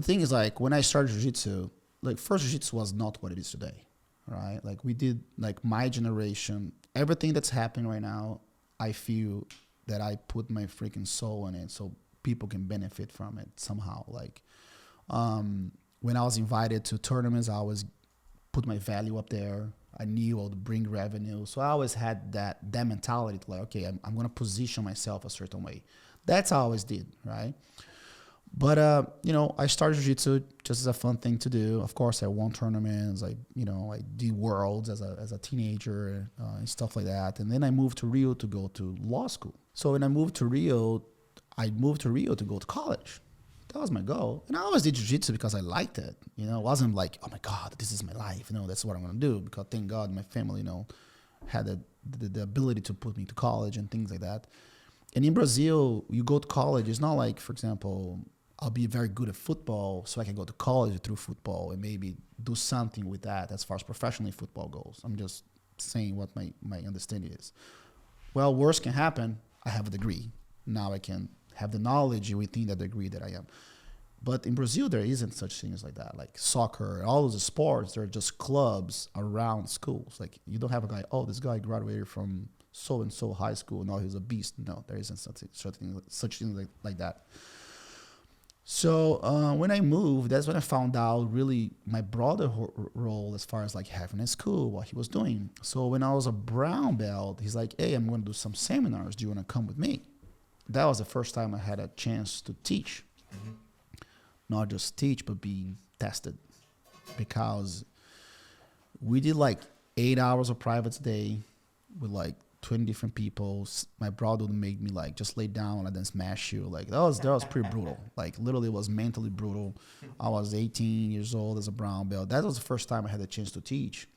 D: thing is, like, when I started jiu-jitsu, like, first jiu-jitsu was not what it is today, right? Like, we did, like, my generation, everything that's happening right now, I feel that I put my freaking soul in it. So people can benefit from it somehow. Like when I was invited to tournaments, I always put my value up there. I knew I would bring revenue. So I always had that mentality to like, okay, I'm going to position myself a certain way. That's how I always did, right? But, I started Jiu-Jitsu just as a fun thing to do. Of course, I won tournaments. I did worlds as a teenager and stuff like that. And then I moved to Rio to go to law school. So when I moved to Rio to go to college. That was my goal. And I always did Jiu-Jitsu because I liked it. It wasn't like, oh my God, this is my life. That's what I'm going to do. Because thank God my family, had the ability to put me to college and things like that. And in Brazil, you go to college. It's not like, for example, I'll be very good at football so I can go to college through football and maybe do something with that as far as professionally football goes. I'm just saying what my understanding is. Well, worse can happen. I have a degree. Now I can have the knowledge within that degree that I am. But in Brazil, there isn't such things like that. Like soccer, all of the sports, they're just clubs around schools. Like you don't have a guy, oh, this guy graduated from so-and-so high school, now he's a beast. No, there isn't such things like that. So when I moved, that's when I found out really my brother role as far as like having a school, what he was doing. So when I was a brown belt, he's like, hey, I'm going to do some seminars. Do you want to come with me? That was the first time I had a chance to teach. Mm-hmm. Not just teach, but being tested. Because we did like 8 hours of privates a day with like 20 different people. My brother would make me like just lay down and then smash you. Like that was pretty brutal. Like literally it was mentally brutal. I was 18 years old as a brown belt. That was the first time I had a chance to teach.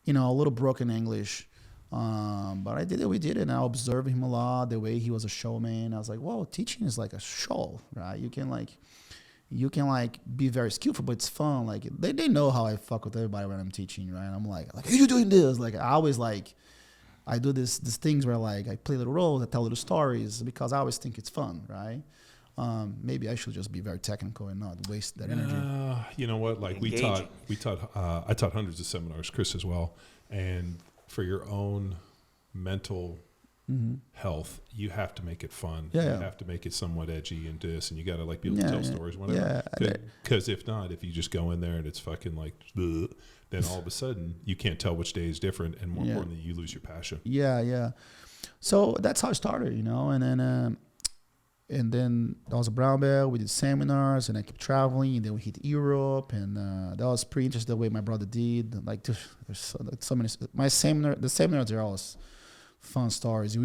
D: A little broken English. But I did it, we did it, and I observed him a lot, the way he was a showman. I was like, whoa, teaching is like a show, right? You can be very skillful, but it's fun. Like they know how I fuck with everybody when I'm teaching, right? I'm like, are you doing this? Like I always I do these things where like I play little roles, I tell little stories because I always think it's fun, right? Maybe I should just be very technical and not waste that energy.
B: You know what? Like I taught hundreds of seminars, Chris as well, and for your own mental health, you have to make it fun. You have to make it somewhat edgy and this, and you got to like be able to tell stories, whatever. Because if not, if you just go in there and it's fucking like, bleh, then all of a sudden you can't tell which day is different, and more importantly, you lose your passion. Yeah.
D: So that's how I started, and then I was a brown belt. We did seminars, and I kept traveling. And then we hit Europe, and that was pretty interesting the way my brother did. Like, there's so many. The seminars are always fun stories.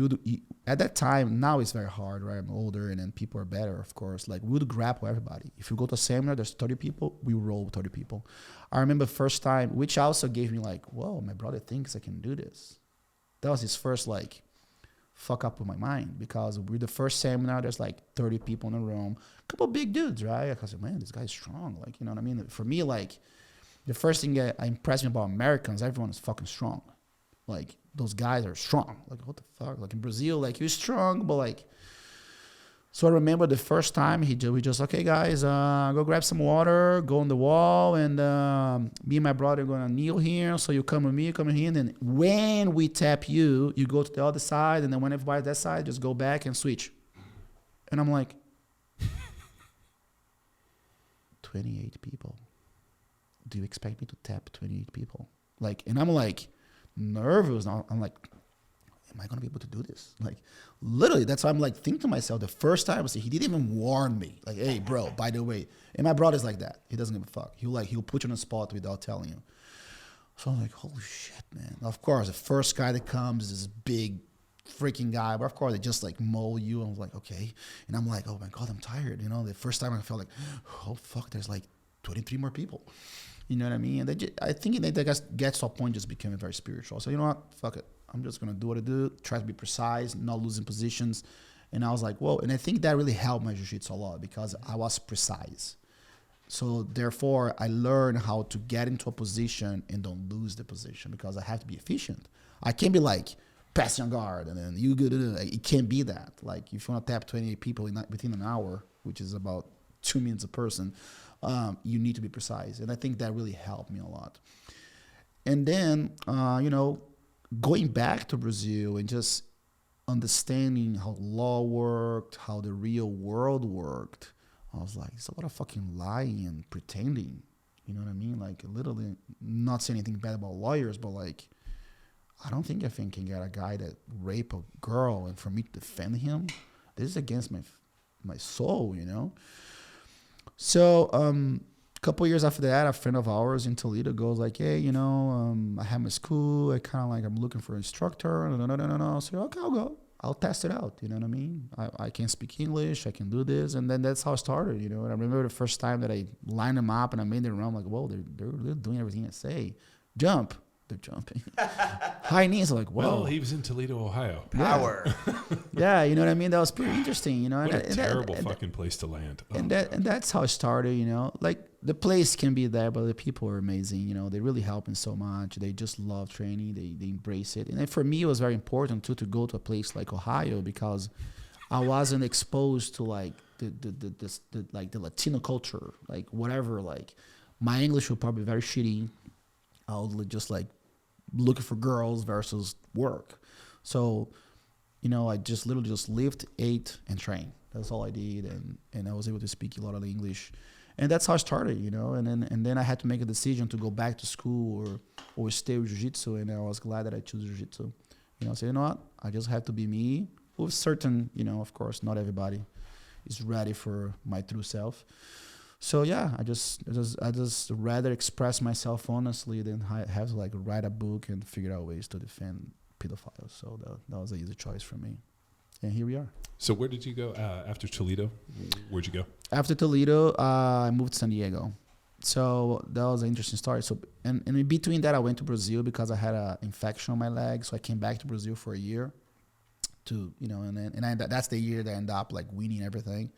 D: At that time, now it's very hard, right? I'm older, and then people are better, of course. Like we would grapple everybody. If you go to a seminar, there's 30 people. We roll with 30 people. I remember first time, which also gave me like, whoa, my brother thinks I can do this. That was his first like fuck up with my mind, because we're the first seminar, there's like 30 people in the room, a couple big dudes, right? I was like, man, this guy's strong. Like, you know what I mean? For me, like, the first thing that impressed me about Americans, everyone is fucking strong. Like, those guys are strong. Like, what the fuck? Like, in Brazil, like, you're strong, but like, so I remember the first time we just, okay, guys, go grab some water, go on the wall, and me and my brother are going to kneel here. So you come with me, come in here, and then when we tap you, you go to the other side, and then when everybody's that side, just go back and switch. And I'm like, 28 people. Do you expect me to tap 28 people? Like, and I'm like nervous. I'm like, am I going to be able to do this? Like, literally, that's why I'm like thinking to myself, the first time, he didn't even warn me. Like, hey, bro, by the way. And my brother's like that. He doesn't give a fuck. He'll put you on the spot without telling you. So I'm like, holy shit, man. Of course, the first guy that comes is this big freaking guy. But of course, they just like mold you. I was like, okay. And I'm like, oh my God, I'm tired. The first time I felt like, oh, fuck, there's like 23 more people. You know what I mean? And I think they gets to a point just becoming very spiritual. So you know what? Fuck it. I'm just going to do what I do, try to be precise, not losing positions. And I was like, whoa. And I think that really helped my jiu-jitsu a lot because I was precise. So therefore, I learned how to get into a position and don't lose the position because I have to be efficient. I can't be like, pass on guard, and then you good. It can't be that. Like, if you want to tap 28 people within an hour, which is about 2 minutes a person, you need to be precise. And I think that really helped me a lot. And then, going back to Brazil and just understanding how law worked, how the real world worked, I was like, it's a lot of fucking lying and pretending. You know what I mean? Like, literally, not saying anything bad about lawyers, but like, I don't think I can get a guy that raped a girl, and for me to defend him, this is against my soul, you know? So, a couple years after that, a friend of ours in Toledo goes like, hey, you know, I have my school. I kind of like, I'm looking for an instructor. No. So, okay, I'll go. I'll test it out. You know what I mean? I can speak English. I can do this. And then that's how it started, you know? And I remember the first time that I lined them up and I made them run, I'm like, whoa, they're doing everything I say. Jump. They're jumping. High knees, like, whoa.
B: Well, he was in Toledo, Ohio.
C: Power.
D: Yeah, you know what I mean? That was pretty interesting, you know?
B: What a terrible fucking place to land.
D: And that's how it started, you know? Like, the place can be there, but the people are amazing, you know? They really help me so much. They just love training. They embrace it. And then for me, it was very important, too, to go to a place like Ohio because I wasn't exposed to, like, the Latino culture, like, whatever. Like, my English was probably very shitty. I was just, like, looking for girls versus work. So, you know, I just literally just lived, ate, and trained. That's all I did, and I was able to speak a lot of English. And that's how I started, you know. And then I had to make a decision to go back to school or stay with Jiu-Jitsu, and I was glad that I chose Jiu-Jitsu. You know, I said, you know what? I just have to be me. With certain, you know, of course, not everybody is ready for my true self. So yeah, I just rather express myself honestly than have to like write a book and figure out ways to defend pedophiles. So that was an easy choice for me, and here we are.
B: So where did you go after Toledo? Where'd you go?
D: After Toledo, I moved to San Diego. So that was an interesting story. So and in between that, I went to Brazil because I had an infection on my leg. So I came back to Brazil for a year, to you know, that's the year that I ended up like winning everything.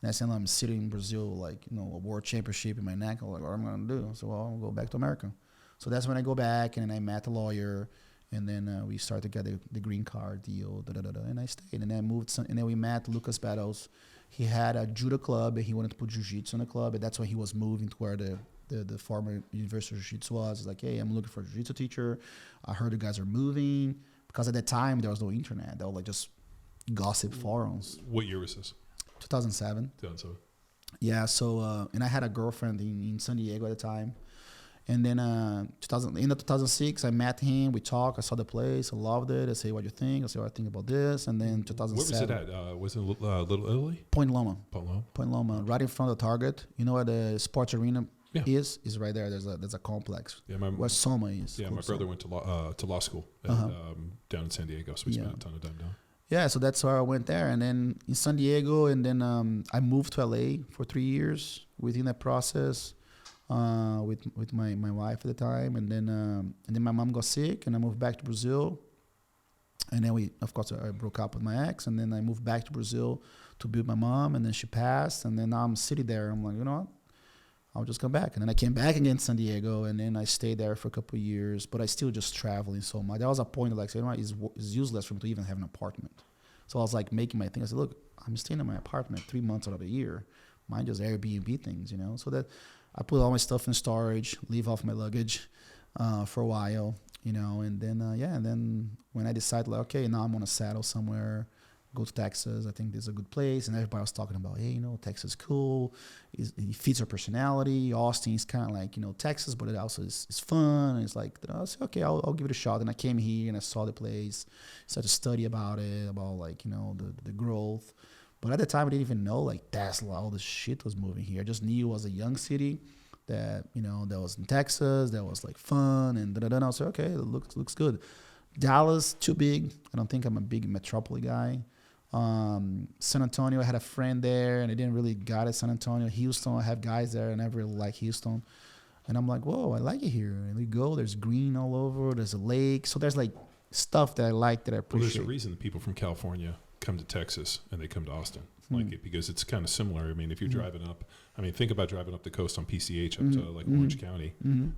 D: And I said, I'm sitting in Brazil, like, you know, a world championship in my neck. I'm like, what am I going to do? So, well, I'll go back to America. So that's when I go back, and then I met a lawyer, and then we started to get the green card deal, and I stayed. And then I moved, and then we met Lucas Battles. He had a judo club, and he wanted to put jiu-jitsu in the club, and that's when he was moving to where the former University of Jiu-Jitsu was. He's like, hey, I'm looking for a jiu-jitsu teacher. I heard you guys are moving. Because at that time, there was no internet. There were like just gossip forums.
B: What year was this?
D: 2007.
B: 2007.
D: Yeah, so, and I had a girlfriend in San Diego at the time. And then end of 2006, I met him. We talked. I saw the place. I loved it. I say, what do you think? I say, what I think about this. And then 2007.
B: Where was it at? Was it Little Italy?
D: Point Loma.
B: Point Loma,
D: right in front of the Target. You know where the sports arena is right there. There's a complex.
B: Yeah,
D: where Soma is.
B: Yeah, my brother went to law school down in San Diego, so we spent a ton of time down.
D: Yeah, so that's where I went there. And then in San Diego, and then I moved to LA for 3 years within that process with my wife at the time. And then my mom got sick, and I moved back to Brazil. And then I broke up with my ex, and then I moved back to Brazil to be with my mom, and then she passed. And then now I'm sitting there. I'm like, you know what? I'll just come back. And then I came back again to San Diego, and then I stayed there for a couple of years, but I still just traveling so much. There was a point like, you know, it's useless for me to even have an apartment. So I was like making my thing. I said, look, I'm staying in my apartment 3 months out of the year. Mine just Airbnb things, you know. So that I put all my stuff in storage, leave off my luggage for a while, you know. And then, and then when I decided, like, okay, now I'm going to settle somewhere, go to Texas. I think this is a good place. And everybody was talking about, hey, you know, Texas is cool. It fits our personality. Austin is kind of like, you know, Texas, but it also is fun. And it's like, I said, okay, I'll give it a shot. And I came here and I saw the place, started to study about it, about like, you know, the growth. But at the time, I didn't even know like Tesla, all this shit was moving here. I just knew it was a young city that, you know, that was in Texas, that was like fun. And I said, okay, it looks good. Dallas, too big. I don't think I'm a big metropolis guy. San Antonio, I had a friend there and I didn't really got it. San Antonio, Houston, I have guys there and I never really like Houston. And I'm like, whoa, I like it here. And we go, there's green all over, there's a lake. So there's like stuff that I like, that I appreciate.
B: Well, there's a reason that people from California come to Texas and they come to Austin. Like it, because it's kind of similar. I mean, if you're driving up, I mean, think about driving up the coast on PCH up to like Orange County,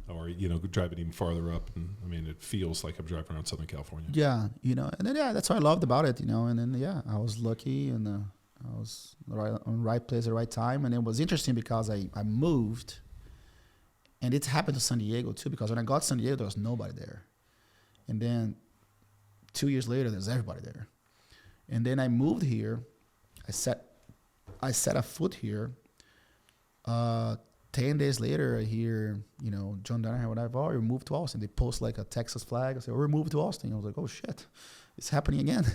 B: or, you know, driving even farther up. And I mean, it feels like I'm driving around Southern California. Yeah,
D: you know, and then, that's what I loved about it, you know. And then, I was lucky and I was on the right place at the right time. And it was interesting because I moved, and it happened to San Diego too, because when I got to San Diego, there was nobody there. And then 2 years later, there's everybody there. And then I moved here. I set a foot here. 10 days later, I hear, John Danaher, whatever, oh, you moved to Austin. They post like a Texas flag. I say, oh, we're moved to Austin. I was like, oh shit, it's happening again.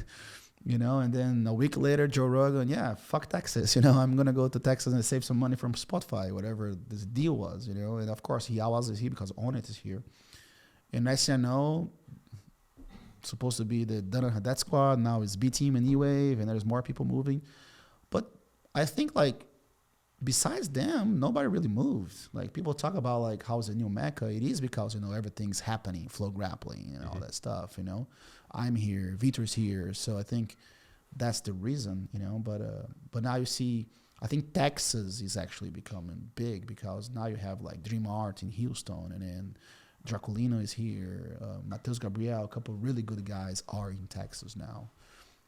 D: And then a week later, Joe Rogan, fuck Texas. I'm going to go to Texas and save some money from Spotify, whatever this deal was, And of course, he is here because Onnit is here. And next thing I know, supposed to be the Danaher Death Squad. Now it's B Team and E-Wave, and there's more people moving. But I think, besides them, nobody really moved. People talk about, how's the new Mecca. It is because, everything's happening, flow grappling and all that stuff, I'm here, Vitor's here. So I think that's the reason, But now you see, I think Texas is actually becoming big because now you have, Dream Art in Houston, and then Draculino is here. Mateus Gabriel, a couple of really good guys are in Texas now.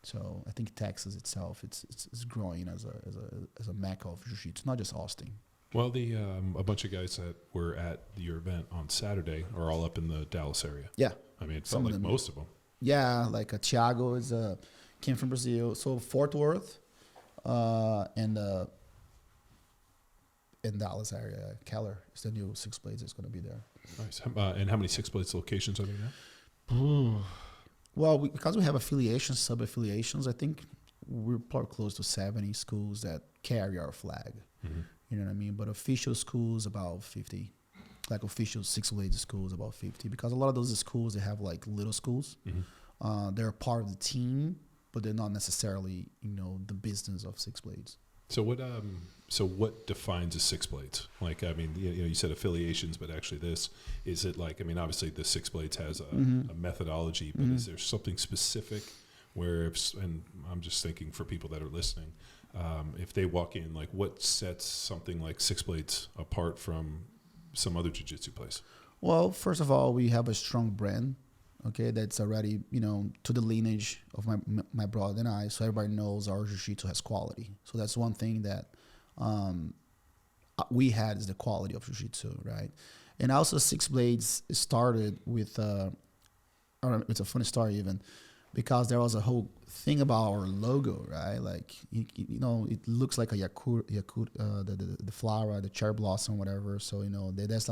D: So I think Texas itself, it's growing as a mecca of jiu-jitsu, not just Austin.
B: Well, a bunch of guys that were at your event on Saturday are all up in the Dallas area.
D: Yeah.
B: I mean, it felt like most of them.
D: Yeah, Thiago came from Brazil. So Fort Worth and in Dallas area, Keller is the new Six Blades that's going to be there.
B: Nice. And how many Six Blades locations are there now?
D: Well, because we have affiliations, sub-affiliations, I think we're probably close to 70 schools that carry our flag. Mm-hmm. You know what I mean? But official schools, about 50. Official Six Blades schools, about 50. Because a lot of those schools, they have little schools. Mm-hmm. They're part of the team, but they're not necessarily, the business of Six Blades. So
B: what defines a Six Blades? You said affiliations, but actually is it obviously the Six Blades has a methodology, but is there something specific where, and I'm just thinking for people that are listening, if they walk in, what sets something like Six Blades apart from some other jiu-jitsu place?
D: Well, first of all, we have a strong brand. Okay, that's already, to the lineage of my brother and I. So everybody knows our jiu-jitsu has quality. So that's one thing that we had is the quality of jiu-jitsu, right? And also Six Blades started with, it's a funny story even, because there was a whole thing about our logo, right? It looks like a yakut, the flower, the cherry blossom, whatever. So, that's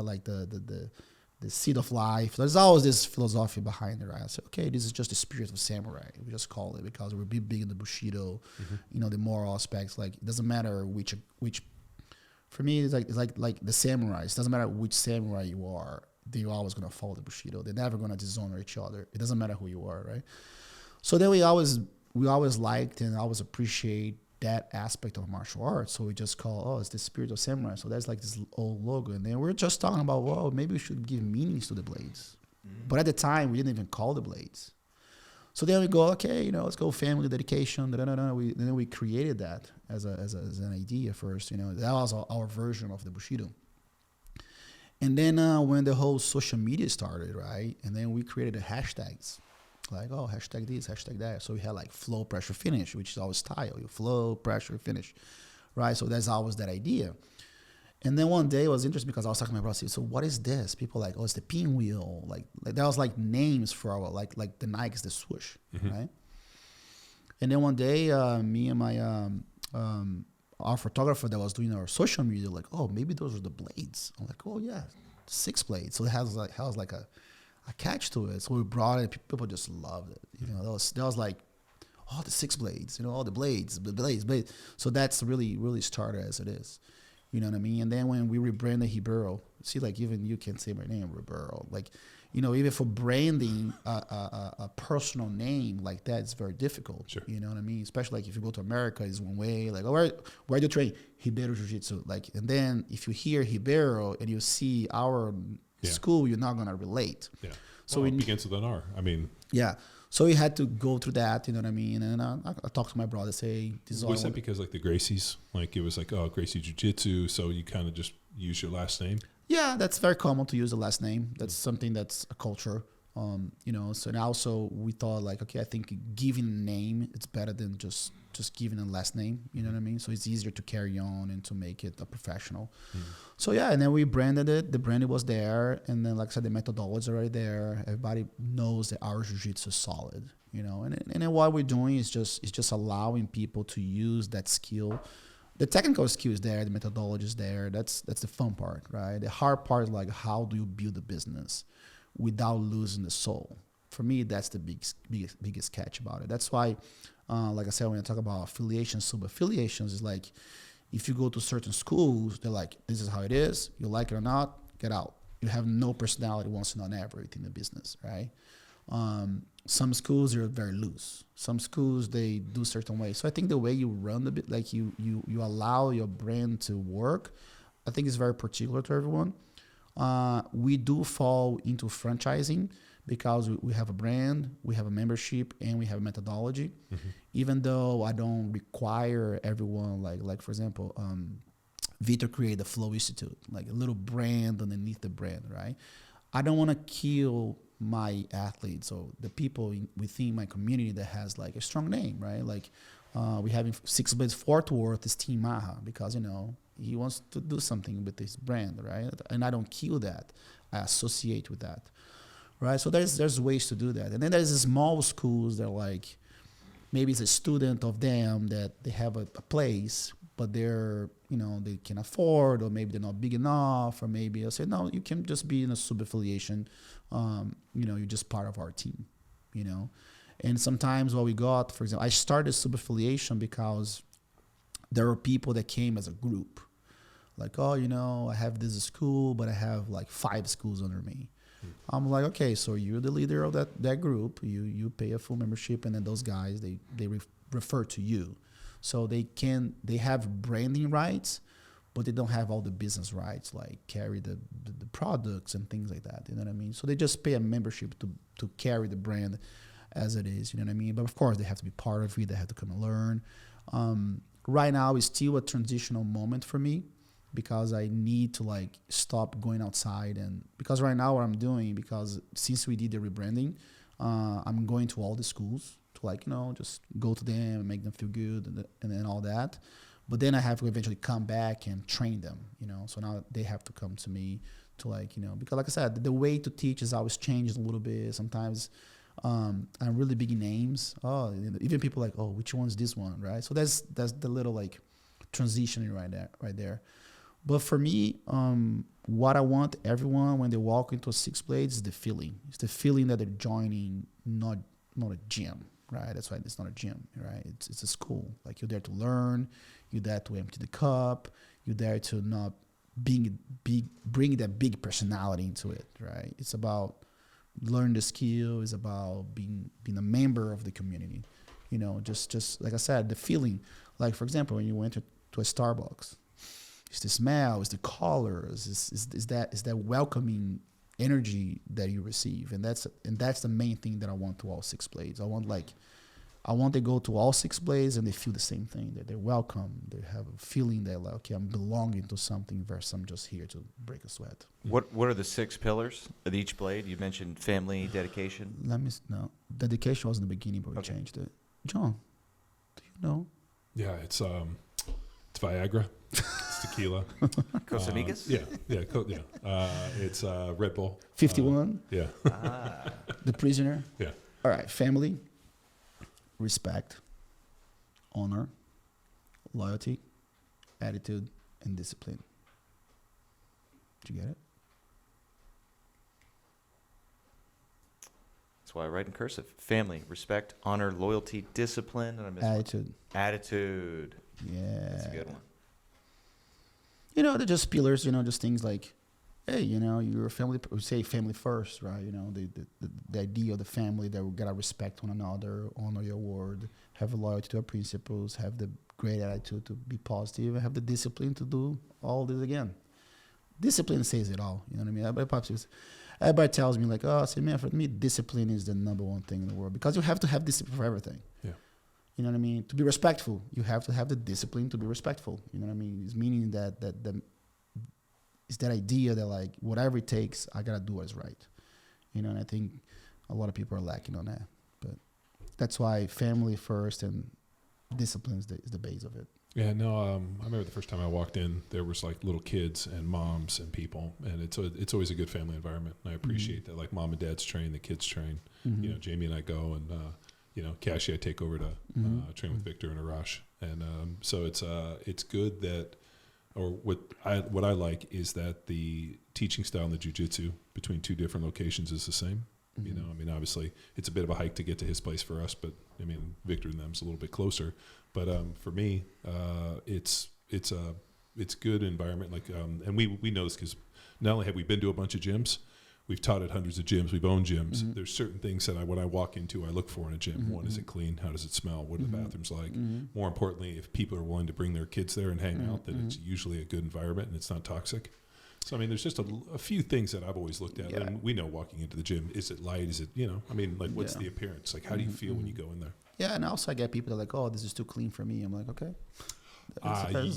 D: the seed of life. There's always this philosophy behind it, right? I said, okay, this is just the spirit of samurai. We just call it because we're big in the Bushido, the moral aspects. It doesn't matter which. For me, it's like the samurais. It doesn't matter which samurai you are. They're always gonna follow the Bushido. They're never gonna dishonor each other. It doesn't matter who you are, right? So then we always liked and always appreciate that aspect of martial arts. So we just call, it's the spirit of samurai. So that's this old logo. And then we're just talking about, maybe we should give meanings to the blades. Mm-hmm. But at the time, we didn't even call the blades. So then we go, okay, let's go family dedication. Then we created that as an idea first. That was our version of the Bushido. And then when the whole social media started, right? And then we created the hashtags. Hashtag this, hashtag that. So we had flow, pressure, finish, which is our style. You flow, pressure, finish, right? So that's always that idea. And then one day it was interesting because I was talking to my brother. So what is this? People it's the pinwheel. That was names for our like the Nike's, the swoosh, right? And then one day me and my our photographer that was doing our social media, maybe those are the blades. I'm like, oh yeah, Six Blades. So it has a catch to it. So we brought it. People just loved it. That was the Six Blades. All the blades. So that's really started as it is. You know what I mean? And then when we rebranded Ribeiro, see, even you can't say my name, Ribeiro. Even for branding a personal name like that, it's very difficult. Sure. You know what I mean? Especially if you go to America, it's one way. Where do you train? Ribeiro Jiu-Jitsu. And then if you hear Ribeiro and you see our school, you're not going to relate.
B: Yeah. So it begins with an R.
D: Yeah. So we had to go through that, you know what I mean? And I talked to my brother, say, this is all.
B: Was that because the Gracies, it was Gracie Jiu-Jitsu, so you kind of just use your last name?
D: Yeah, that's very common to use the last name. That's something that's a culture. So and also we thought like, okay, I think giving a name, it's better than just giving a last name, you know what I mean? So it's easier to carry on and to make it a professional. So yeah, and then we branded it. The branding was there. And then, like I said, the methodology is already there. Everybody knows that our jiu-jitsu is solid, and then what we're doing is just allowing people to use that skill. The technical skill is there, the methodology is there. That's the fun part, right? The hard part is like, how do you build a business without losing the soul? For me, that's the biggest catch about it. That's why, like I said, when I talk about affiliations, sub-affiliations, is like, if you go to certain schools, they're like, this is how it is. You like it or not, get out. You have no personality once and not ever within the business, right? Some schools are very loose. Some schools, they do certain ways. So I think the way you run the bit, like you allow your brand to work, I think is very particular to everyone. We do fall into franchising because we have a brand, we have a membership, and we have a methodology. Even though I don't require everyone, like for example, Victor created the Flow Institute, like a little brand underneath the brand, right? I don't want to kill my athletes or the people within my community that has like a strong name, right? Like we have in Six Blades Fort Worth is Team Maha because, he wants to do something with his brand, right? And I don't kill that. I associate with that, right? So there's ways to do that. And then there's small schools that are like, maybe it's a student of them that they have a place, but they're, they can afford, or maybe they're not big enough, or maybe I'll say, no, you can just be in a sub-affiliation. You're just part of our team, And sometimes what we got, for example, I started sub-affiliation because there are people that came as a group. Like, oh, I have this school, but I have like 5 schools under me. I'm like, okay, so you're the leader of that group. You pay a full membership, and then those guys, they refer to you. So they have branding rights, but they don't have all the business rights, like carry the products and things like that. You know what I mean? So they just pay a membership to carry the brand as it is. You know what I mean? But of course, they have to be part of it. They have to come and learn. Right now is still a transitional moment for me because I need to like stop going outside, and because right now what I'm doing, because since we did the rebranding, I'm going to all the schools to like, just go to them and make them feel good and then all that. But then I have to eventually come back and train them, So now they have to come to me to like, because like I said, the way to teach is always changing a little bit. Sometimes I'm really big in names. Oh, even people like, oh, which one's this one, right? So that's the little like transitioning right there. But for me, what I want everyone when they walk into a Six Blades is the feeling. It's the feeling that they're joining, not a gym, right? That's why it's not a gym, right? It's a school. Like you're there to learn, you're there to empty the cup, you're there to not bring that big personality into it, right? It's about learn the skill, it's about being a member of the community. Just like I said, the feeling. Like for example, when you went to a Starbucks, it's the smell, it's the colors, it's that welcoming energy that you receive, and that's the main thing that I want to all Six Blades. I want to go to all Six Blades and they feel the same thing, that they're welcome, they have a feeling that like, okay, I'm belonging to something versus I'm just here to break a sweat.
C: What are the 6 pillars of each blade? You mentioned family, dedication.
D: Dedication was in the beginning, but we changed it. John, do you know?
B: Yeah, it's Viagra. It's tequila.
C: Casamigos?
B: Yeah. It's Red Bull.
D: 51.
B: Yeah.
D: The Prisoner.
B: Yeah.
D: All right. Family, respect, honor, loyalty, attitude, and discipline. Did you get it?
C: That's why I write in cursive. Family, respect, honor, loyalty, discipline, and I missed
D: Attitude.
C: Attitude.
D: Yeah.
C: That's a good one.
D: They're just pillars, just things like, hey, you're a family, we say family first, right? The idea of the family that we gotta respect one another, honor your word, have a loyalty to our principles, have the great attitude to be positive, and have the discipline to do all this again. Discipline says it all, you know what I mean? Everybody tells me like, oh, say, man, for me, discipline is the number one thing in the world because you have to have discipline for everything.
B: Yeah.
D: You know what I mean? To be respectful, you have to have the discipline to be respectful. You know what I mean? It's meaning that it's that idea that like whatever it takes, I gotta do what's right. And I think a lot of people are lacking on that. But that's why family first and discipline is the base of it.
B: Yeah, no, I remember the first time I walked in, there was like little kids and moms and people, and it's always a good family environment. And I appreciate that. Like mom and dad's train, the kids train. You know, Jamie and I go, and you know, Cassie I take over to train with Victor and Arash, and so it's good that, or what I like is that the teaching style in the jiu-jitsu between two different locations is the same. You know, I mean, obviously it's a bit of a hike to get to his place for us, but I mean, Victor and them's a little bit closer. But for me, it's good environment. Like, and we know this because not only have we been to a bunch of gyms, we've taught at hundreds of gyms, we've owned gyms. There's certain things that when I walk into, I look for in a gym. One, is it clean? How does it smell? What are the bathrooms like? More importantly, if people are willing to bring their kids there and hang out, then it's usually a good environment and it's not toxic. So, I mean, there's just a few things that I've always looked at. And we know walking into the gym, is it light? Is it, you know, I mean, like, what's the appearance? Like, how do you feel when you go in there?
D: Yeah, and also I get people that are like, oh, this is too clean for me. I'm like, okay.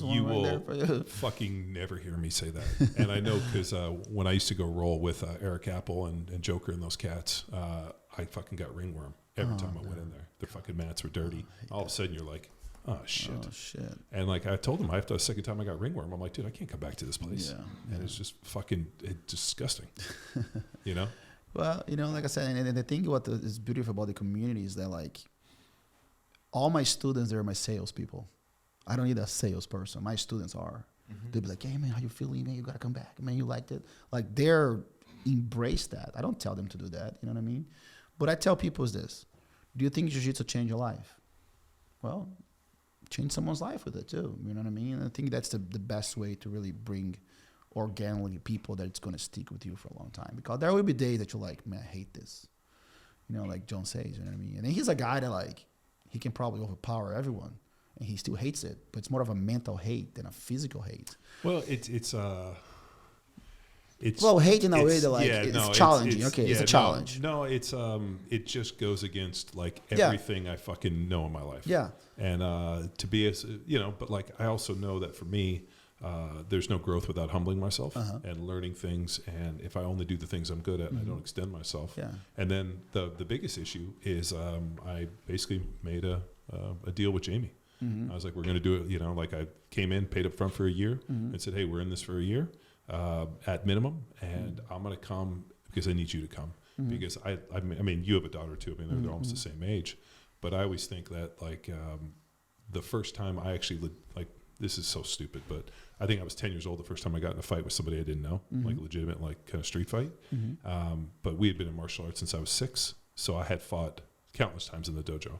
B: You will fucking never hear me say that. And I know because when I used to go roll with Eric Apple and Joker and those cats, I fucking got ringworm every time I went in there. The fucking mats were dirty. All of a sudden you're like, oh shit. And like I told him, after the second time I got ringworm, I'm like, dude, I can't come back to this place. And it's just fucking disgusting. You know?
D: Well, you know, like I said, and the thing what is beautiful about the community is that like all my students, they're my salespeople. I don't need a salesperson. My students are. They'll be like, hey man, how you feeling? Man, you gotta come back. Man, you liked it. Like they're embrace that. I don't tell them to do that. You know what I mean? But I tell people is this: do you think jiu-jitsu change your life? Well, change someone's life with it too. You know what I mean? And I think that's the best way to really bring organically people that it's going to stick with you for a long time. Because there will be days that you're like, man, I hate this. You know, like John says, you know what I mean? And he's a guy that like, he can probably overpower everyone and he still hates it, but it's more of a mental hate than a physical hate.
B: Well, it's
D: well, hate in a way that like it's challenging. It's a challenge.
B: No, it's it just goes against like everything I fucking know in my life. Yeah. And to be as you know, but like I also know that for me, there's no growth without humbling myself and learning things. And if I only do the things I'm good at, I don't extend myself. Yeah. And then the biggest issue is I basically made a deal with Jamie. I was like, we're going to do it. You know, like I came in, paid up front for a year, and said, hey, we're in this for a year. At minimum, and I'm going to come because I need you to come because I mean, you have a daughter too. I mean, they're almost the same age, but I always think that like the first time I actually like this is so stupid, but I think I was 10 years old the first time I got in a fight with somebody I didn't know, like a legitimate like kind of street fight. But we had been in martial arts since I was 6, so I had fought countless times in the dojo.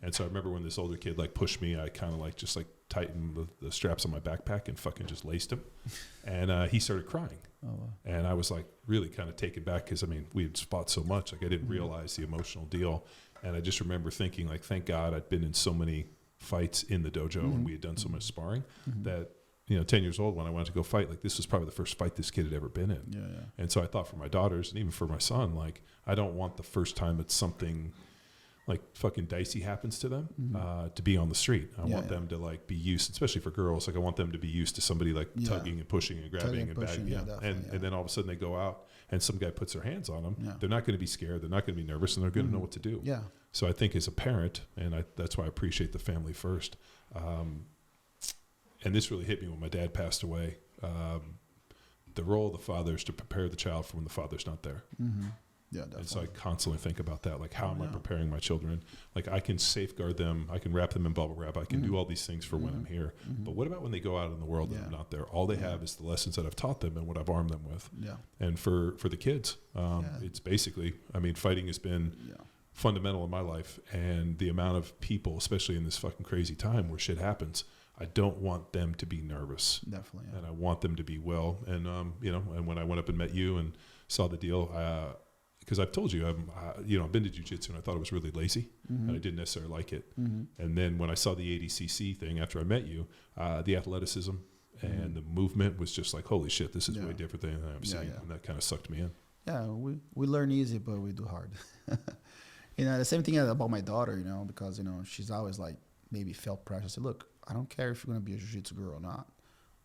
B: And so I remember when this older kid like pushed me, I kind of like just like tightened the straps on my backpack and fucking just laced him. And he started crying. Oh, wow. And I was like really kind of taken back because I mean, we had fought so much, like I didn't realize the emotional deal. And I just remember thinking like, thank God I'd been in so many fights in the dojo and we had done so much sparring that, you know, 10 years old when I wanted to go fight, like this was probably the first fight this kid had ever been in. And so I thought for my daughters and even for my son, like I don't want the first time it's something like fucking dicey happens to them to be on the street. I want them to like be used, especially for girls. Like I want them to be used to somebody like tugging and pushing and grabbing and bagging. And then all of a sudden they go out and some guy puts their hands on them. They're not going to be scared. They're not going to be nervous and they're going to know what to do. So I think as a parent, and that's why I appreciate the family first. And this really hit me when my dad passed away. The role of the father is to prepare the child for when the father's not there. Yeah, definitely. And so I constantly think about that. Like, how am I preparing my children? Like, I can safeguard them. I can wrap them in bubble wrap. I can do all these things for when I'm here. But what about when they go out in the world and I'm not there? All they have is the lessons that I've taught them and what I've armed them with. And for the kids, it's basically, I mean, fighting has been fundamental in my life. And the amount of people, especially in this fucking crazy time where shit happens, I don't want them to be nervous. Definitely. And I want them to be well. And, you know, and when I went up and met you and saw the deal, because I've told you, I've been to jiu-jitsu and I thought it was really lazy and I didn't necessarily like it. And then when I saw the ADCC thing after I met you, the athleticism and the movement was just like, holy shit, this is way different than I'm seeing. And that kind of sucked me in. Yeah, we learn easy, but we do hard. You know, the same thing about my daughter, you know, because, you know, she's always like maybe felt pressure. I said, look, I don't care if you're going to be a jiu-jitsu girl or not,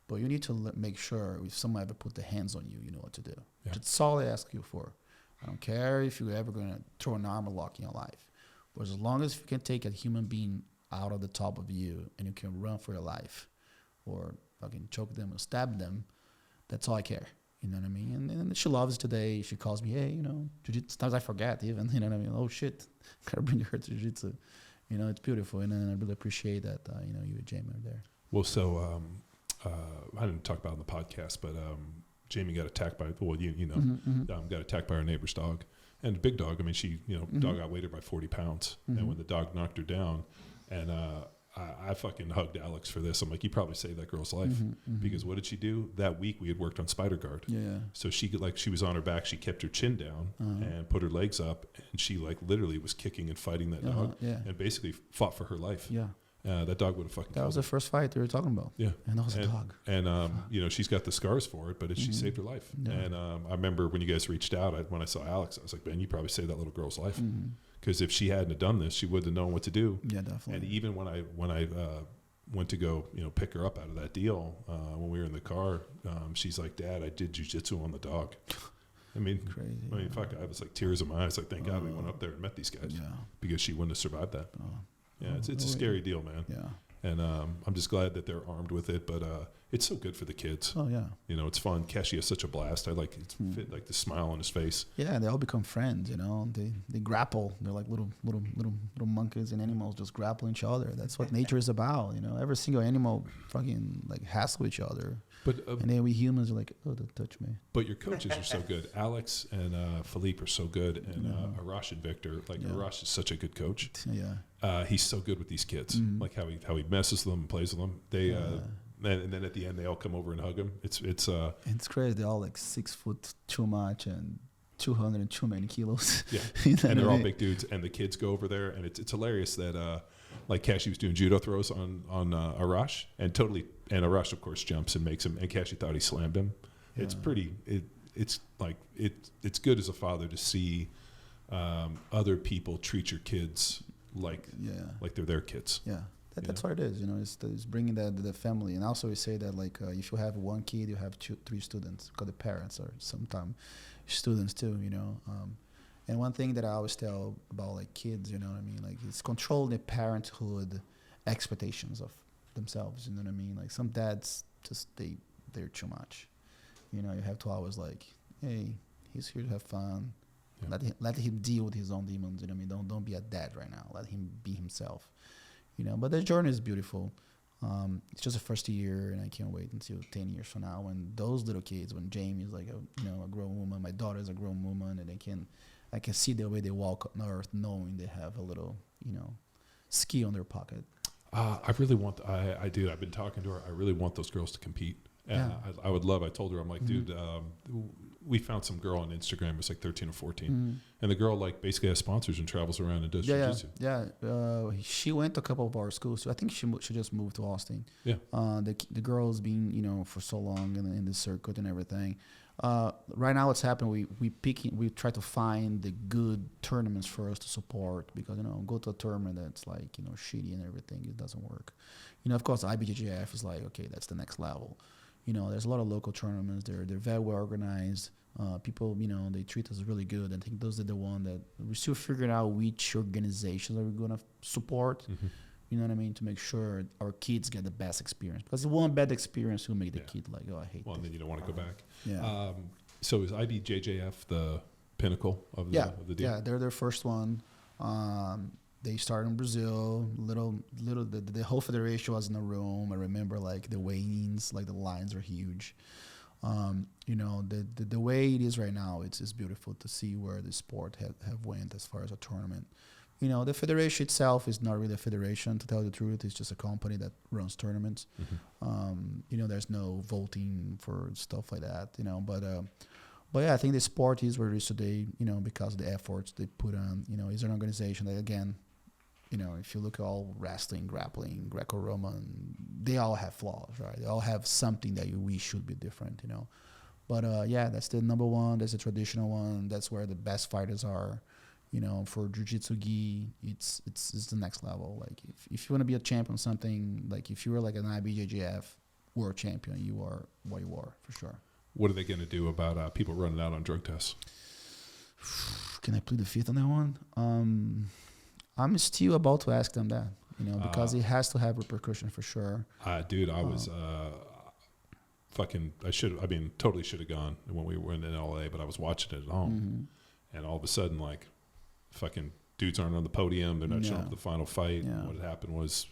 B: but you need to make sure if someone ever put their hands on you, you know what to do. That's all I ask you for.
D: I don't care if you're ever going to throw an armor lock in your life. But as long as you can take a human being out of the top of you and you can run for your life or fucking choke them or stab them, that's all I care. You know what I mean? And she loves it today. She calls me, hey, you know, jiu-jitsu. Sometimes I forget even, you know what I mean? Oh, shit. Gotta bring her to jiu-jitsu. You know, it's beautiful. And I really appreciate that, you know, you and Jamie are there.
B: Well, so I didn't talk about it on the podcast, but Jamie got attacked by, you know, got attacked by our neighbor's dog. And a big dog, I mean, she, you know, dog outweighed her by 40 pounds. And when the dog knocked her down, and I fucking hugged Alex for this. I'm like, you probably saved that girl's life. Because what did she do? That week we had worked on Spider Guard.
D: Yeah.
B: So she was on her back. She kept her chin down and put her legs up. And she like literally was kicking and fighting that dog.
D: Yeah.
B: And basically fought for her life.
D: Yeah.
B: That dog would have fucking
D: That was the first fight we were talking about.
B: Yeah.
D: And that was a dog.
B: And, you know, she's got the scars for it, but she saved her life.
D: Yeah.
B: And I remember when you guys reached out, when I saw Alex, I was like, man, you probably saved that little girl's life. Because if she hadn't have done this, she wouldn't have known what to do.
D: Yeah, definitely.
B: And even when I went to go, you know, pick her up out of that deal, when we were in the car, she's like, Dad, I did jiu-jitsu on the dog. I mean,
D: crazy.
B: I mean, fuck, I was like tears in my eyes. Like, thank God we went up there and met these guys.
D: Yeah.
B: Because she wouldn't have survived that. Yeah, it's a scary deal, man.
D: Yeah.
B: And I'm just glad that they're armed with it, but it's so good for the kids.
D: Oh, yeah.
B: You know, it's fun. Keshi has such a blast. I like like the smile on his face.
D: Yeah, they all become friends, you know. They grapple. They're like little monkeys and animals just grapple each other. That's what nature is about, you know. Every single animal fucking like hassle each other.
B: But
D: and then we humans are like, oh, don't touch me.
B: But your coaches are so good. Alex and Philippe are so good, and Arash and Victor. Like Arash is such a good coach.
D: Yeah.
B: He's so good with these kids. Like how he messes with them and plays with them. They and then at the end they all come over and hug him. It's
D: crazy. They're all like 6 foot too much and 200 and too many kilos.
B: Yeah.
D: You know
B: And they're
D: what I
B: all
D: mean?
B: big dudes, and the kids go over there, and it's hilarious that like Kashi was doing judo throws on Arash, and Arash of course jumps and makes him, and Kashi thought he slammed him. Yeah. It's pretty. It's it's good as a father to see other people treat your kids like they're their kids.
D: Yeah. That's what it is, you know. It's bringing the family, and also we say that like if you have one kid, you have 3 students, because the parents are sometimes students too, you know. And one thing that I always tell about like kids, you know what I mean, like it's control the parenthood expectations of themselves, you know what I mean. Like some dads just they're too much, you know. You have to always like, hey, he's here to have fun. Yeah. Let him deal with his own demons, you know what I mean. Don't be a dad right now. Let him be himself. You know, but the journey is beautiful. It's just the first year, and I can't wait until 10 years from now when those little kids, when Jamie is like a grown woman, my daughter is a grown woman, and I can see the way they walk on earth, knowing they have a little, you know, ski on their pocket.
B: I really want. I do. I've been talking to her. I really want those girls to compete. And I would love. I told her, I'm like, dude, we found some girl on Instagram. It was like 13 or 14, and the girl like basically has sponsors and travels around and does jiu-jitsu.
D: She went to a couple of our schools. So I think she just moved to Austin.
B: Yeah.
D: The girl's been, you know, for so long in the circuit and everything. Right now, what's happening? We try to find the good tournaments for us to support, because you know, go to a tournament that's like, you know, shitty and everything, it doesn't work. You know, of course, IBJJF is like, okay, that's the next level. You know, there's a lot of local tournaments. They're very well organized. People, you know, they treat us really good. I think those are the one that we're still figuring out which organizations are we going to support. You know what I mean? To make sure our kids get the best experience. Because one bad experience will make the kid like, oh, I hate this.
B: And then you don't want to go back.
D: Yeah.
B: So is IBJJF the pinnacle of the deal?
D: Yeah, they're their first one. They started in Brazil. The whole federation was in a room. I remember like the weigh-ins, like the lines are huge. You know, the way it is right now, it's beautiful to see where the sport have went as far as a tournament. You know, the federation itself is not really a federation, to tell you the truth. It's just a company that runs tournaments. You know, there's no voting for stuff like that, you know. But yeah, I think the sport is where it is today, you know, because of the efforts they put on. You know, it's an organization that, again, you know, if you look at all wrestling, grappling, Greco-Roman, they all have flaws, right? They all have something that we should be different, you know. But yeah, that's the number one. That's the traditional one. That's where the best fighters are. You know, for Jiu-Jitsu gi, it's the next level. Like if you want to be a champion, something like if you were like an IBJJF world champion, you are what you are for sure.
B: What are they going to do about people running out on drug tests?
D: can I plead the fifth on that one? I'm still about to ask them that, because it has to have repercussion for sure.
B: Dude, I was totally should have gone when we were in LA, but I was watching it at home, and all of a sudden, like, fucking dudes aren't on the podium. They're not showing up for the final fight.
D: Yeah.
B: What had happened was,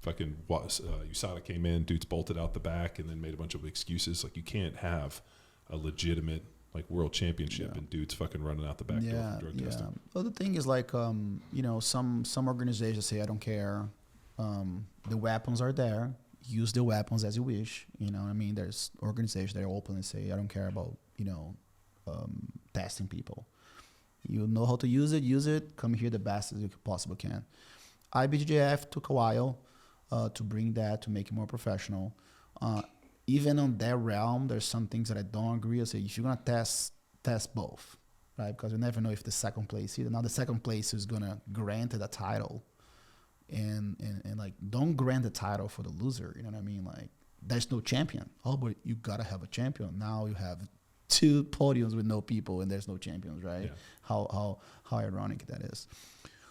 B: USADA came in, dudes bolted out the back, and then made a bunch of excuses. Like, you can't have a legitimate, like, world championship and dudes fucking running out the back door for drug testing.
D: Well, the thing is, like, some organizations say, I don't care. The weapons are there. Use the weapons as you wish. You know what I mean? There's organizations that are open and say, I don't care about, testing people. You know how to use it. Come here the best as you possibly can. IBJJF took a while to bring that, to make it more professional. Even on that realm, there's some things that I don't agree. I say, if you're going to test both, right? Because you never know if the second place, now the second place is going to grant it a title. And like, don't grant the title for the loser. You know what I mean? Like, there's no champion. Oh, but you got to have a champion. Now you have 2 podiums with no people and there's no champions, right? Yeah. How ironic that is.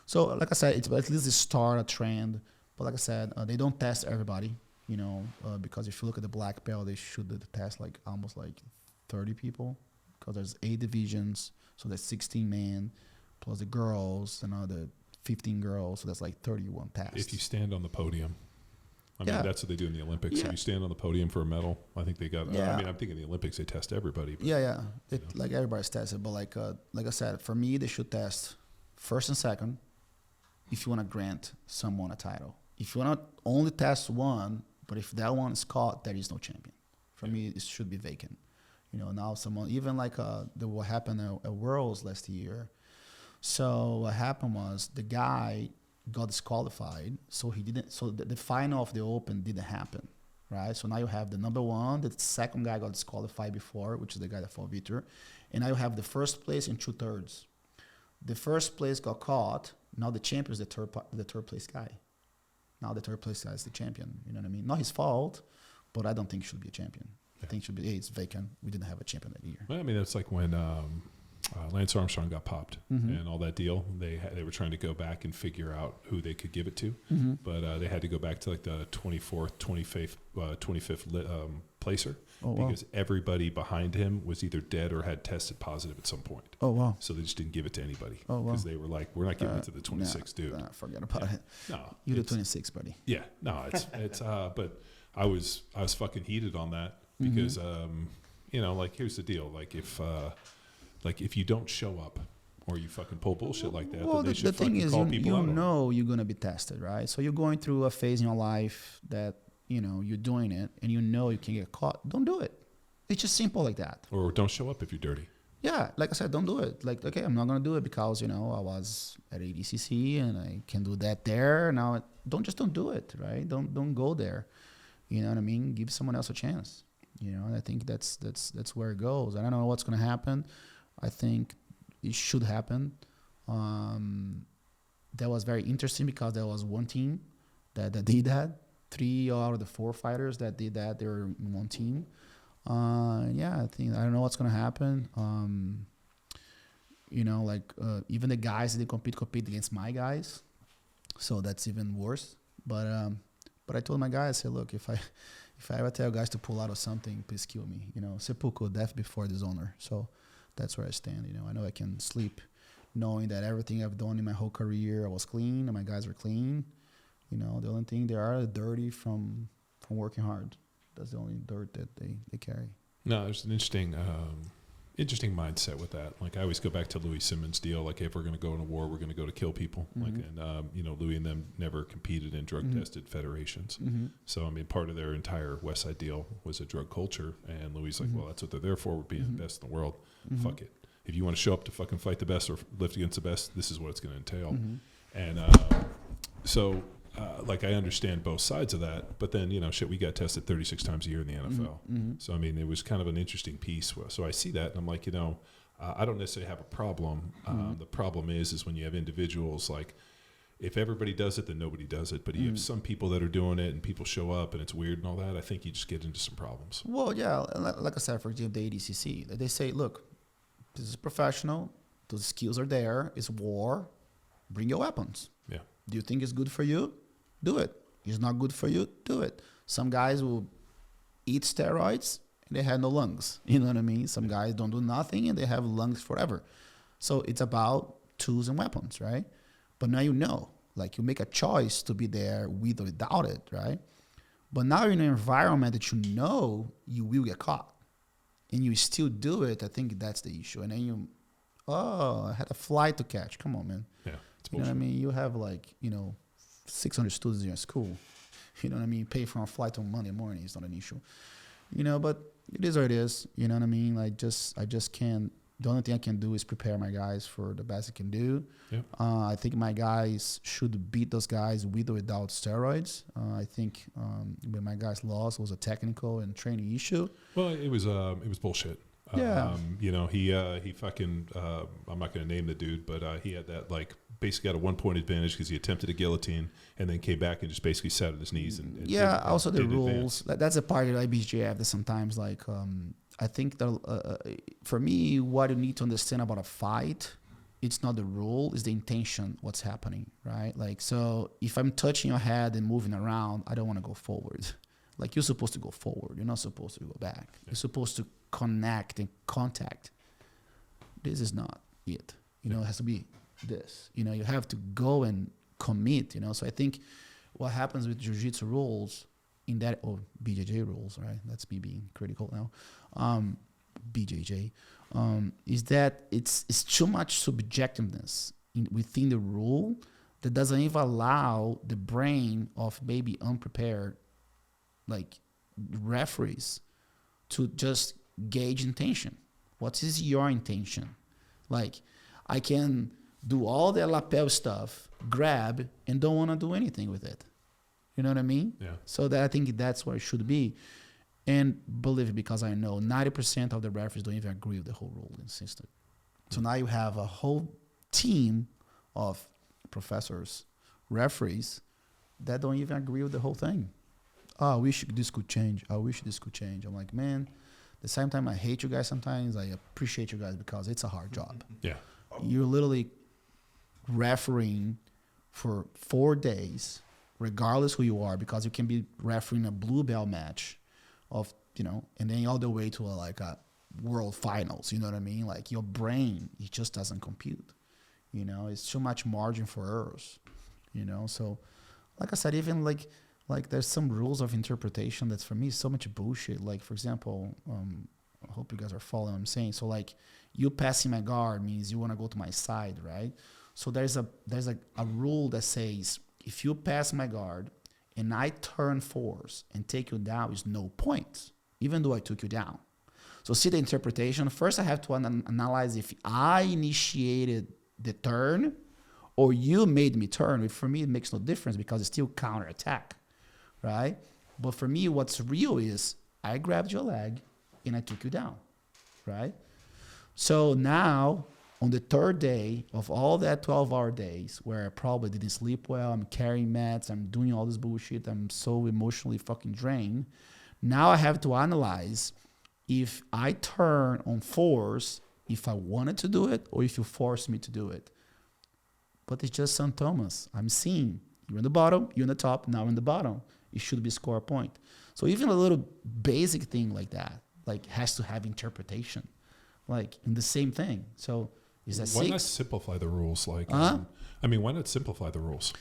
D: So, like I said, it's at least start a trend. But like I said, they don't test everybody, because if you look at the black belt, they should test like almost like 30 people, because there's 8 divisions. So there's 16 men plus the girls, another 15 girls. So that's like 31 tests.
B: If you stand on the podium, I mean, that's what they do in the Olympics.
D: Yeah.
B: If you stand on the podium for a medal, I think they got, I'm thinking the Olympics, they test everybody. But,
D: Like everybody's tested. But like I said, for me, they should test first and second if you want to grant someone a title. If you want to only test one, but if that one is caught, there is no champion. For me, it should be vacant. Now someone, even like what happened at Worlds last year. So what happened was the guy got disqualified, so the final of the Open didn't happen, right? So now you have the number one, the second guy got disqualified before, which is the guy that fought Victor, and now you have the first place and 2/3. The first place got caught. Now the champion is the third place guy. Now the third place guy is the champion. You know what I mean? Not his fault, but I don't think he should be a champion. I think it should be, it's vacant. We didn't have a champion that year.
B: Well, I mean, that's like when Lance Armstrong got popped and all that deal. They were trying to go back and figure out who they could give it to, but they had to go back to like the 24th, 25th placer because everybody behind him was either dead or had tested positive at some point.
D: Oh, wow.
B: So they just didn't give it to anybody because they were like, we're not giving it to the 26th dude.
D: Forget about it.
B: No,
D: you're the 26th, buddy.
B: Yeah, no, it's but I was fucking heated on that because like, here's the deal, like if you don't show up or you fucking pull bullshit like that, then they should fucking call people out. You're
D: going to be tested, right? So you're going through a phase in your life that, you're doing it and you can get caught. Don't do it. It's just simple like that.
B: Or don't show up if you're dirty.
D: Yeah, like I said, don't do it. Like, okay, I'm not going to do it because, I was at ADCC and I can do that there. Now, don't do it, right? Don't go there. You know what I mean? Give someone else a chance. And I think that's where it goes. I don't know what's going to happen. I think it should happen. That was very interesting because there was one team that did that. 3 out of the 4 fighters that did that, they were in one team. I don't know what's going to happen. Even the guys that compete against my guys. So that's even worse. But I told my guys, I said, look, if I ever tell guys to pull out of something, please kill me. Seppuku, death before dishonor. So that's where I stand. I know I can sleep knowing that everything I've done in my whole career, I was clean and my guys were clean. The only thing they are dirty from working hard. That's the only dirt that they carry.
B: No, there's an interesting mindset with that. Like I always go back to Louis Simmons' deal. Like if we're going to go in a war, we're going to go to kill people. Louis and them never competed in drug tested federations. So I mean, part of their entire West Side deal was a drug culture. And Louis like, well, that's what they're there for. We're being the best in the world. Fuck it. If you want to show up to fucking fight the best or lift against the best, this is what it's going to entail. And I understand both sides of that, but then, we got tested 36 times a year in the NFL. So, I mean, it was kind of an interesting piece. So I see that and I'm like, I don't necessarily have a problem. The problem is when you have individuals like, if everybody does it, then nobody does it. But you have some people that are doing it and people show up and it's weird and all that. I think you just get into some problems.
D: Well, yeah. Like I said, for example, the ADCC, they say, look, this is professional. Those skills are there. It's war. Bring your weapons.
B: Yeah.
D: Do you think it's good for you? Do it. It's not good for you? Do it. Some guys will eat steroids and they have no lungs. You know what I mean? Some guys don't do nothing and they have lungs forever. So it's about tools and weapons, right? But now you know. Like, you make a choice to be there with or without it, right? But now you're in an environment that you know you will get caught. And you still do it. I think that's the issue. And then I had a flight to catch. Come on, man.
B: Yeah. It's
D: You know
B: bullshit.
D: what I mean? You have 600 students in your school. You know what I mean? Pay for a flight on Monday morning. It's not an issue. But it is what it is. You know what I mean? I just can't. The only thing I can do is prepare my guys for the best I can do.
B: Yeah.
D: I think my guys should beat those guys with or without steroids. I think when my guys lost, it was a technical and training issue.
B: Well, it was bullshit.
D: Yeah.
B: He fucking, I'm not going to name the dude, but he had that, basically got a 1 point advantage because he attempted a guillotine and then came back and just basically sat at his knees. And
D: Also the
B: didn't
D: rules.
B: advance.
D: That's a part of IBJJF that sometimes, I think that for me, what you need to understand about a fight, it's not the rule, it's the intention, what's happening, right? So if I'm touching your head and moving around, I don't want to go forward. You're supposed to go forward. You're not supposed to go back. Yeah. You're supposed to connect and contact. This is not it. It has to be this. You have to go and commit, So I think what happens with Jiu-Jitsu rules in that, or BJJ rules, right? That's me being critical now. BJJ, is that it's too much subjectiveness within the rule that doesn't even allow the brain of maybe unprepared referees to just gauge intention. What is your intention? I can do all the lapel stuff, grab, and don't want to do anything with it. You know what I mean?
B: Yeah.
D: So that I think that's what it should be. And believe it, because I know 90% of the referees don't even agree with the whole ruling system. So now you have a whole team of professors, referees, that don't even agree with the whole thing. This could change. I wish this could change. I'm like, man, the same time I hate you guys sometimes, I appreciate you guys because it's a hard job.
B: Yeah.
D: You're literally refereeing for 4 days, regardless who you are, because you can be refereeing a blue belt match and then all the way to a world finals, you know what I mean? Your brain, it just doesn't compute, it's too much margin for errors, So like I said, even there's some rules of interpretation that's for me so much bullshit. For example, I hope you guys are following what I'm saying. So you passing my guard means you want to go to my side, right? So there's a rule that says if you pass my guard and I turn force and take you down, is no points, even though I took you down. So see the interpretation. First, I have to analyze if I initiated the turn or you made me turn. Which for me, it makes no difference because it's still counterattack, right? But for me, what's real is I grabbed your leg and I took you down, right? So now, on the third day of all that 12-hour days where I probably didn't sleep well, I'm carrying meds, I'm doing all this bullshit, I'm so emotionally fucking drained. Now I have to analyze if I turn on force, if I wanted to do it, or if you forced me to do it. But it's just St. Thomas. I'm seeing you're in the bottom, you're in the top, now in the bottom. It should be score a point. So even a little basic thing like that, has to have interpretation, in the same thing. So is that
B: why not simplify the rules? Why not simplify the rules?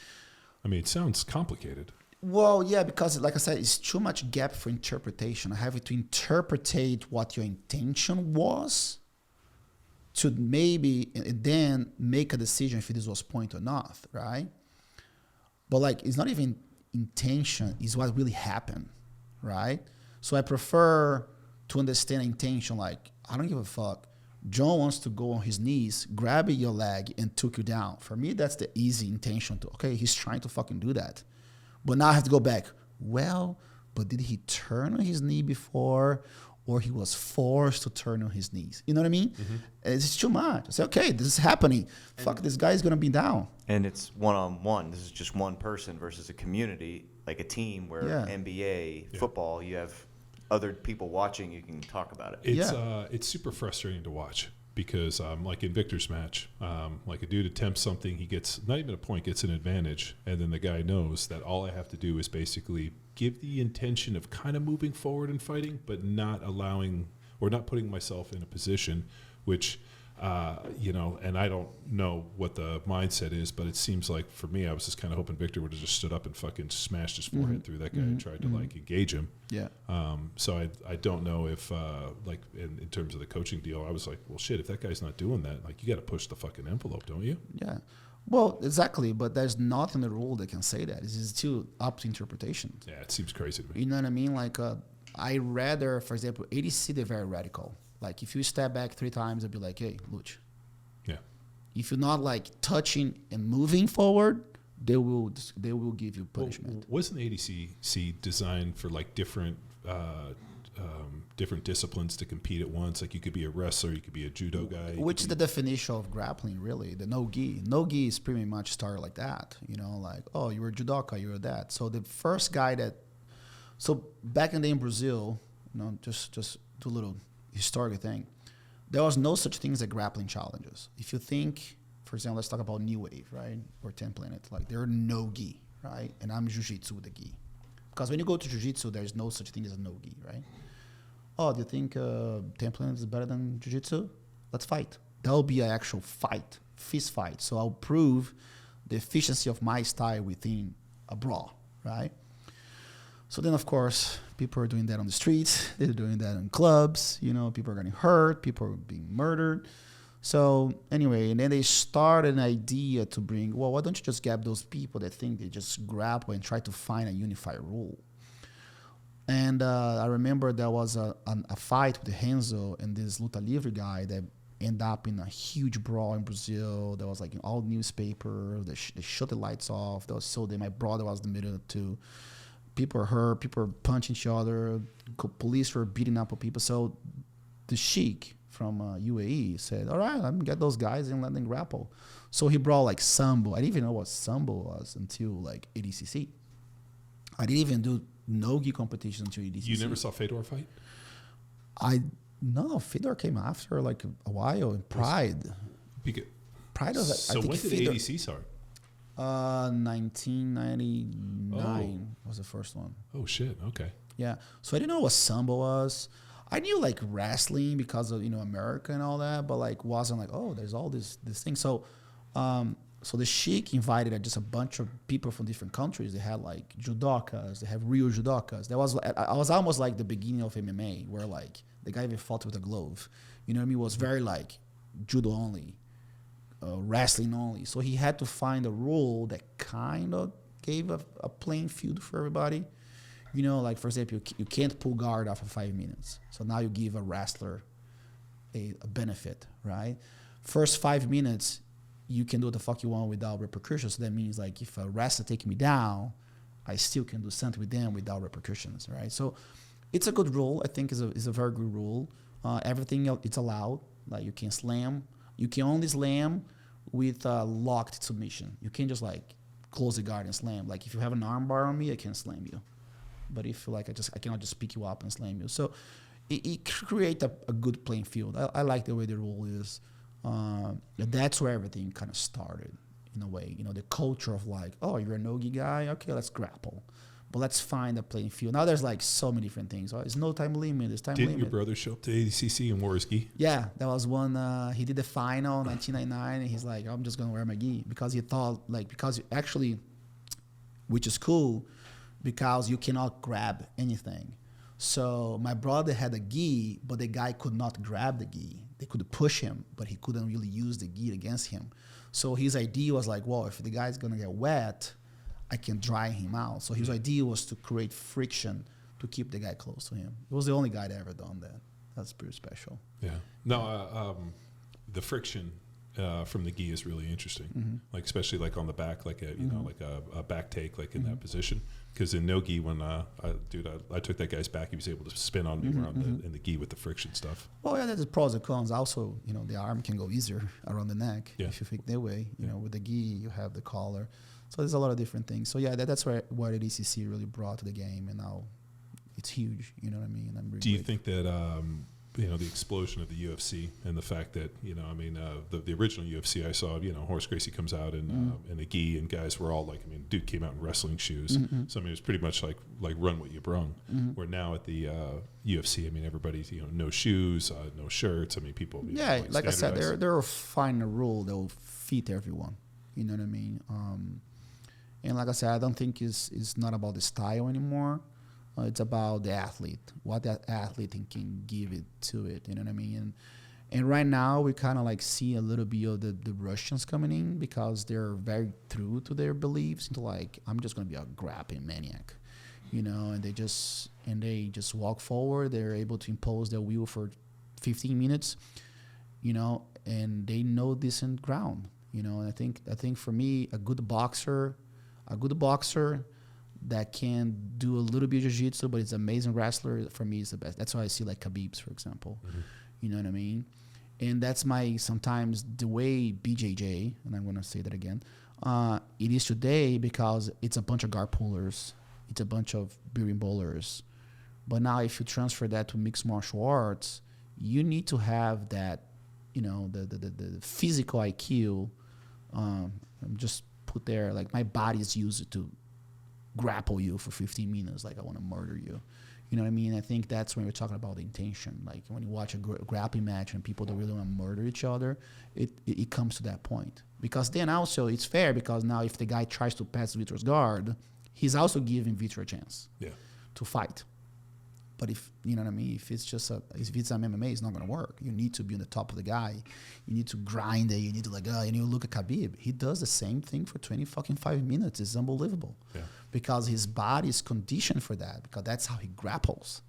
B: It sounds complicated.
D: Well, yeah, because like I said, it's too much gap for interpretation. I have to interpretate what your intention was to maybe then make a decision if this was point or not, right? But it's not even intention, it's what really happened, right? So I prefer to understand intention. I don't give a fuck. John wants to go on his knees, grab your leg, and took you down. For me, that's the easy intention to, okay, he's trying to fucking do that. But now I have to go back. Well, but did he turn on his knee before, or he was forced to turn on his knees? You know what I mean? Mm-hmm. It's too much. I say, okay, this is happening. Fuck, this guy's going to be down.
C: And it's one-on-one. This is just one person versus a community, like a team where NBA, football, you have other people watching, you can talk about it.
B: It's super frustrating to watch because like in Victor's match, like a dude attempts something, he gets not even a point, gets an advantage, and then the guy knows that all I have to do is basically give the intention of kind of moving forward and fighting, but not allowing or not putting myself in a position which, and I don't know what the mindset is, but it seems like for me, I was just kind of hoping Victor would have just stood up and fucking smashed his forehead through that guy and tried to like engage him.
D: Yeah.
B: So I don't know if like in terms of the coaching deal, I was like, well, shit, if that guy's not doing that, like you got to push the fucking envelope, don't you?
D: Yeah. Well, exactly, but there's nothing in the rule that can say that. It's still up to interpretation.
B: Yeah, it seems crazy to me.
D: You know what I mean? Like, I rather, for example, ADC, they're very radical. Like, if you step back 3 times, I'd be like, hey, Luch.
B: Yeah.
D: If you're not, like, touching and moving forward, they will give you punishment.
B: Well, wasn't ADCC designed for, like, different disciplines to compete at once? Like, you could be a wrestler, you could be a judo guy.
D: Which is the definition of grappling, really, the no-gi. No-gi is pretty much started like that. You know, like, oh, you were a judoka, you were that. So the first guy that... So back in the day in Brazil, you know, just do a little historical thing, there was no such thing as a grappling challenges. If you think, for example, let's talk about New Wave, right? Or 10 Planet. Like, there are no gi, right? And I'm Jiu-Jitsu with the gi. Because when you go to Jiu-Jitsu, there's no such thing as a no gi, right? Oh, do you think 10 Planet is better than Jiu-Jitsu? Let's fight. That'll be an actual fight, fist fight. So I'll prove the efficiency of my style within a brawl, right? So then, of course, people are doing that on the streets. They're doing that in clubs. You know, people are getting hurt. People are being murdered. So anyway, and then they start an idea to bring, well, why don't you just grab those people that think they just grapple and try to find a unified rule? And I remember there was a fight with Renzo and this Luta Livre guy that ended up in a huge brawl in Brazil. There was like in all newspapers. They shut the lights off. That was so then my brother was in the middle too. People are hurt. People are punching each other. Police were beating up on people. So the sheik from UAE said, all right, I'm going to get those guys and let them grapple. So he brought like Sambo. I didn't even know what Sambo was until like ADCC. I didn't even do no-gi competition until ADCC.
B: You never saw Fedor fight?
D: No, Fedor came after like a while in Pride. Pride was
B: so
D: I think
B: when did
D: Fedor,
B: ADC start?
D: 1999 was the first one.
B: Oh shit! Okay.
D: Yeah, so I didn't know what Sambo was. I knew like wrestling because of America and all that, but like wasn't like, oh, there's all this thing. So, so the sheik invited just a bunch of people from different countries. They had like judokas, they have real judokas. I was almost like the beginning of MMA, where like the guy even fought with a glove. You know what I mean? It was very like judo only. Wrestling only. So he had to find a rule that kind of gave a playing field for everybody. You know, like for example, you can't pull guard after 5 minutes. So now you give a wrestler a benefit, right? First 5 minutes, you can do what the fuck you want without repercussions. So that means like if a wrestler take me down, I still can do something with them without repercussions, right? So it's a good rule. I think is a very good rule. Everything it's allowed. Like you can slam. You can only slam with locked submission. You can't just like close the guard and slam. Like if you have an arm bar on me, I can slam you. But if like I cannot just pick you up and slam you. So it creates a good playing field. I like the way the rule is. That's where everything kind of started in a way. The culture of like, oh, you're a no-gi guy? Okay, let's grapple. But let's find a playing field. Now there's like so many different things. There's no time limit. There's time limit.
B: Didn't your brother show up to ADCC and wore his gi?
D: Yeah, that was one. He did the final in 1999, and he's like, I'm just going to wear my gi. Because he thought, actually, which is cool, because you cannot grab anything. So my brother had a gi, but the guy could not grab the gi. They could push him, but he couldn't really use the gi against him. So his idea was like, well, if the guy's going to get wet, I can dry him out. So his idea was to create friction to keep the guy close to him. He was the only guy that ever done that. That's pretty special.
B: Yeah. No, the friction from the gi is really interesting. Mm-hmm. Like especially like on the back, like a like a back take, like in that position. Because in no gi, when I took that guy's back, he was able to spin on me around in the gi with the friction stuff.
D: Well, yeah, there's pros and cons. Also, the arm can go easier around the neck if you think that way. With the gi, you have the collar. So there's a lot of different things. So yeah, that's what the DCC really brought to the game, and now it's huge. You know what I mean? And I'm really
B: Do you think that the explosion of the UFC and the fact that, the original UFC I saw, Horace Gracie comes out in a gi, and guys were all like, dude came out in wrestling shoes. So, it was pretty much like run what you brung. Where now at the UFC, everybody's, no shoes, no shirts. People.
D: Like I said, they're finding a rule that will fit everyone. You know what I mean? And like I said, I don't think it's not about the style anymore. It's about the athlete, what that athlete can give it to it. You know what I mean? And right now we kind of like see a little bit of the Russians coming in because they're very true to their beliefs. Into like, I'm just going to be a grappling maniac, and they just walk forward. They're able to impose their will for 15 minutes, and they know decent ground. And I think for me, a good boxer that can do a little bit of jiu-jitsu, but it's an amazing wrestler, for me is the best. That's why I see like Khabib's, for example. You know what I mean? And that's sometimes the way BJJ, and I'm going to say that again, it is today, because it's a bunch of guard pullers, it's a bunch of bearing bowlers. But now if you transfer that to mixed martial arts, you need to have that, the physical IQ. Just put there, like, my body is used to grapple you for 15 minutes, like I want to murder you. You know what I mean? I think that's when we're talking about the intention. Like when you watch a grappling match and people that really want to murder each other, it comes to that point. Because then also it's fair, because now if the guy tries to pass Vitor's guard, he's also giving Vitor a chance to fight. But if, you know what I mean, if it's an MMA, it's not going to work. You need to be on the top of the guy. You need to grind it. You need to and you look at Khabib. He does the same thing for 5 minutes. It's unbelievable. Yeah. Because his body is conditioned for that. Because that's how he grapples.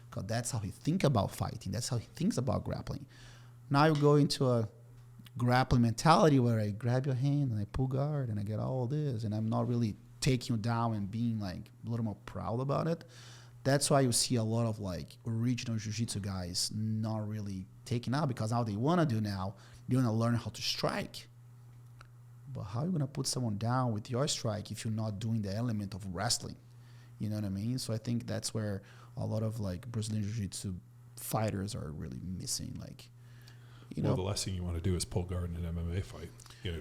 D: Because that's how he thinks about fighting. That's how he thinks about grappling. Now you go into a grappling mentality where I grab your hand and I pull guard and I get all this. And I'm not really taking you down and being like a little more proud about it. That's why you see a lot of like original jiu-jitsu guys not really taking out, because how they want to do now, they want to learn how to strike. But how are you going to put someone down with your strike if you're not doing the element of wrestling? You know what I mean? So I think that's where a lot of like Brazilian jiu-jitsu fighters are really missing. Like,
B: the last thing you want to do is pull guard in an MMA fight.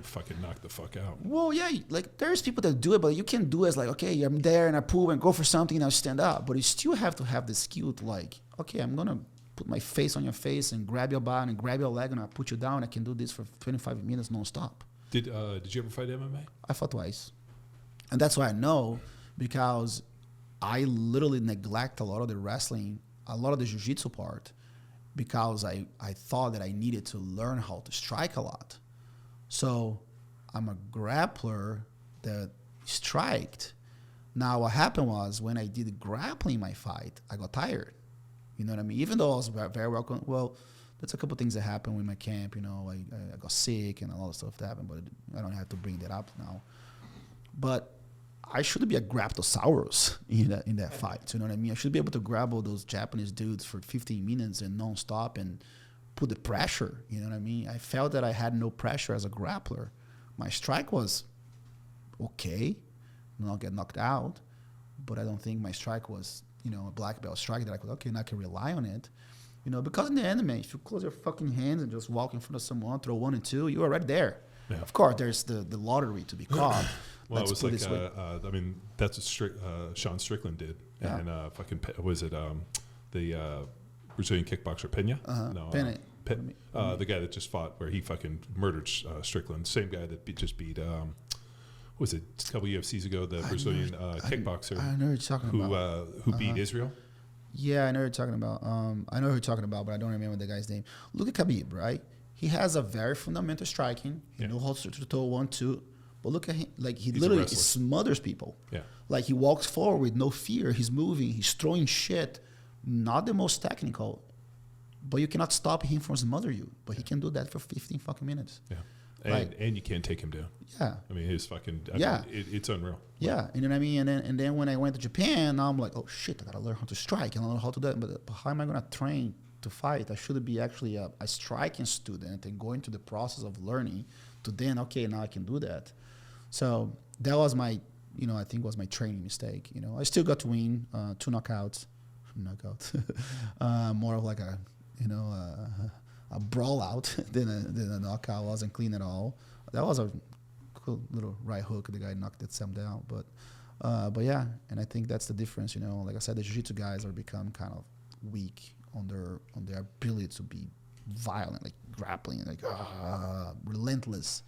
B: Fucking knock the fuck out.
D: Well, yeah, like there's people that do it, but you can do it as like, okay, I'm there and I pull and go for something and I stand up. But you still have to have the skill to like, okay, I'm going to put my face on your face and grab your body and grab your leg and I put you down. I can do this for 25 minutes nonstop.
B: Did you ever fight MMA?
D: I fought twice. And that's why I know, because I literally neglect a lot of the wrestling, a lot of the jiu-jitsu part, because I thought that I needed to learn how to strike a lot. So I'm a grappler that striked. Now what happened was, when I did grappling my fight, I got tired. You know what I mean? Even though I was very welcome. Well, there's a couple things that happened with my camp. I got sick and a lot of stuff that happened, but I don't have to bring that up now. But I should be a Graptosaurus in that fight. You know what I mean? I should be able to grab all those Japanese dudes for 15 minutes and nonstop and put the pressure. You know what I mean? I felt that I had no pressure as a grappler. My strike was okay, not get knocked out, but I don't think my strike was, a black belt strike that I could, and I can rely on it. Because in the end, man, if you close your fucking hands and just walk in front of someone, throw 1 and 2, you're right there. Yeah. Of course, there's the lottery to be caught.
B: Well, it was like, that's what Sean Strickland did. Yeah. And the Brazilian kickboxer Pena?
D: Pena.
B: The guy that just fought, where he fucking murdered Strickland. Same guy that just beat, a couple UFCs ago, the Brazilian kickboxer.
D: I know who you're talking about.
B: Who beat Israel?
D: Yeah, I know who you're talking about. But I don't remember the guy's name. Look at Khabib, right? He has a very fundamental striking. He knows how to throw 1, 2. But look at him. Like, he's literally smothers people. Yeah. Like, he walks forward with no fear. He's moving. He's throwing shit. Not the most technical. But you cannot stop him from smother you. But he can do that for 15 fucking minutes.
B: Yeah. And you can't take him down.
D: Yeah.
B: His fucking... it's unreal.
D: Yeah. You know what I mean? And then when I went to Japan, now I'm like, oh, shit, I got to learn how to strike. And I don't know how to do that. But how am I going to train to fight? I should be actually a striking student and going through the process of learning to then, okay, now I can do that. So that was my, I think was my training mistake. I still got to win 2 knockouts. More of like a, a brawl out than a knockout. Wasn't clean at all. That was a cool little right hook. The guy knocked it some down, but yeah, and I think that's the difference. Like I said, the jiu-jitsu guys are become kind of weak on their ability to be violent, like grappling, like relentless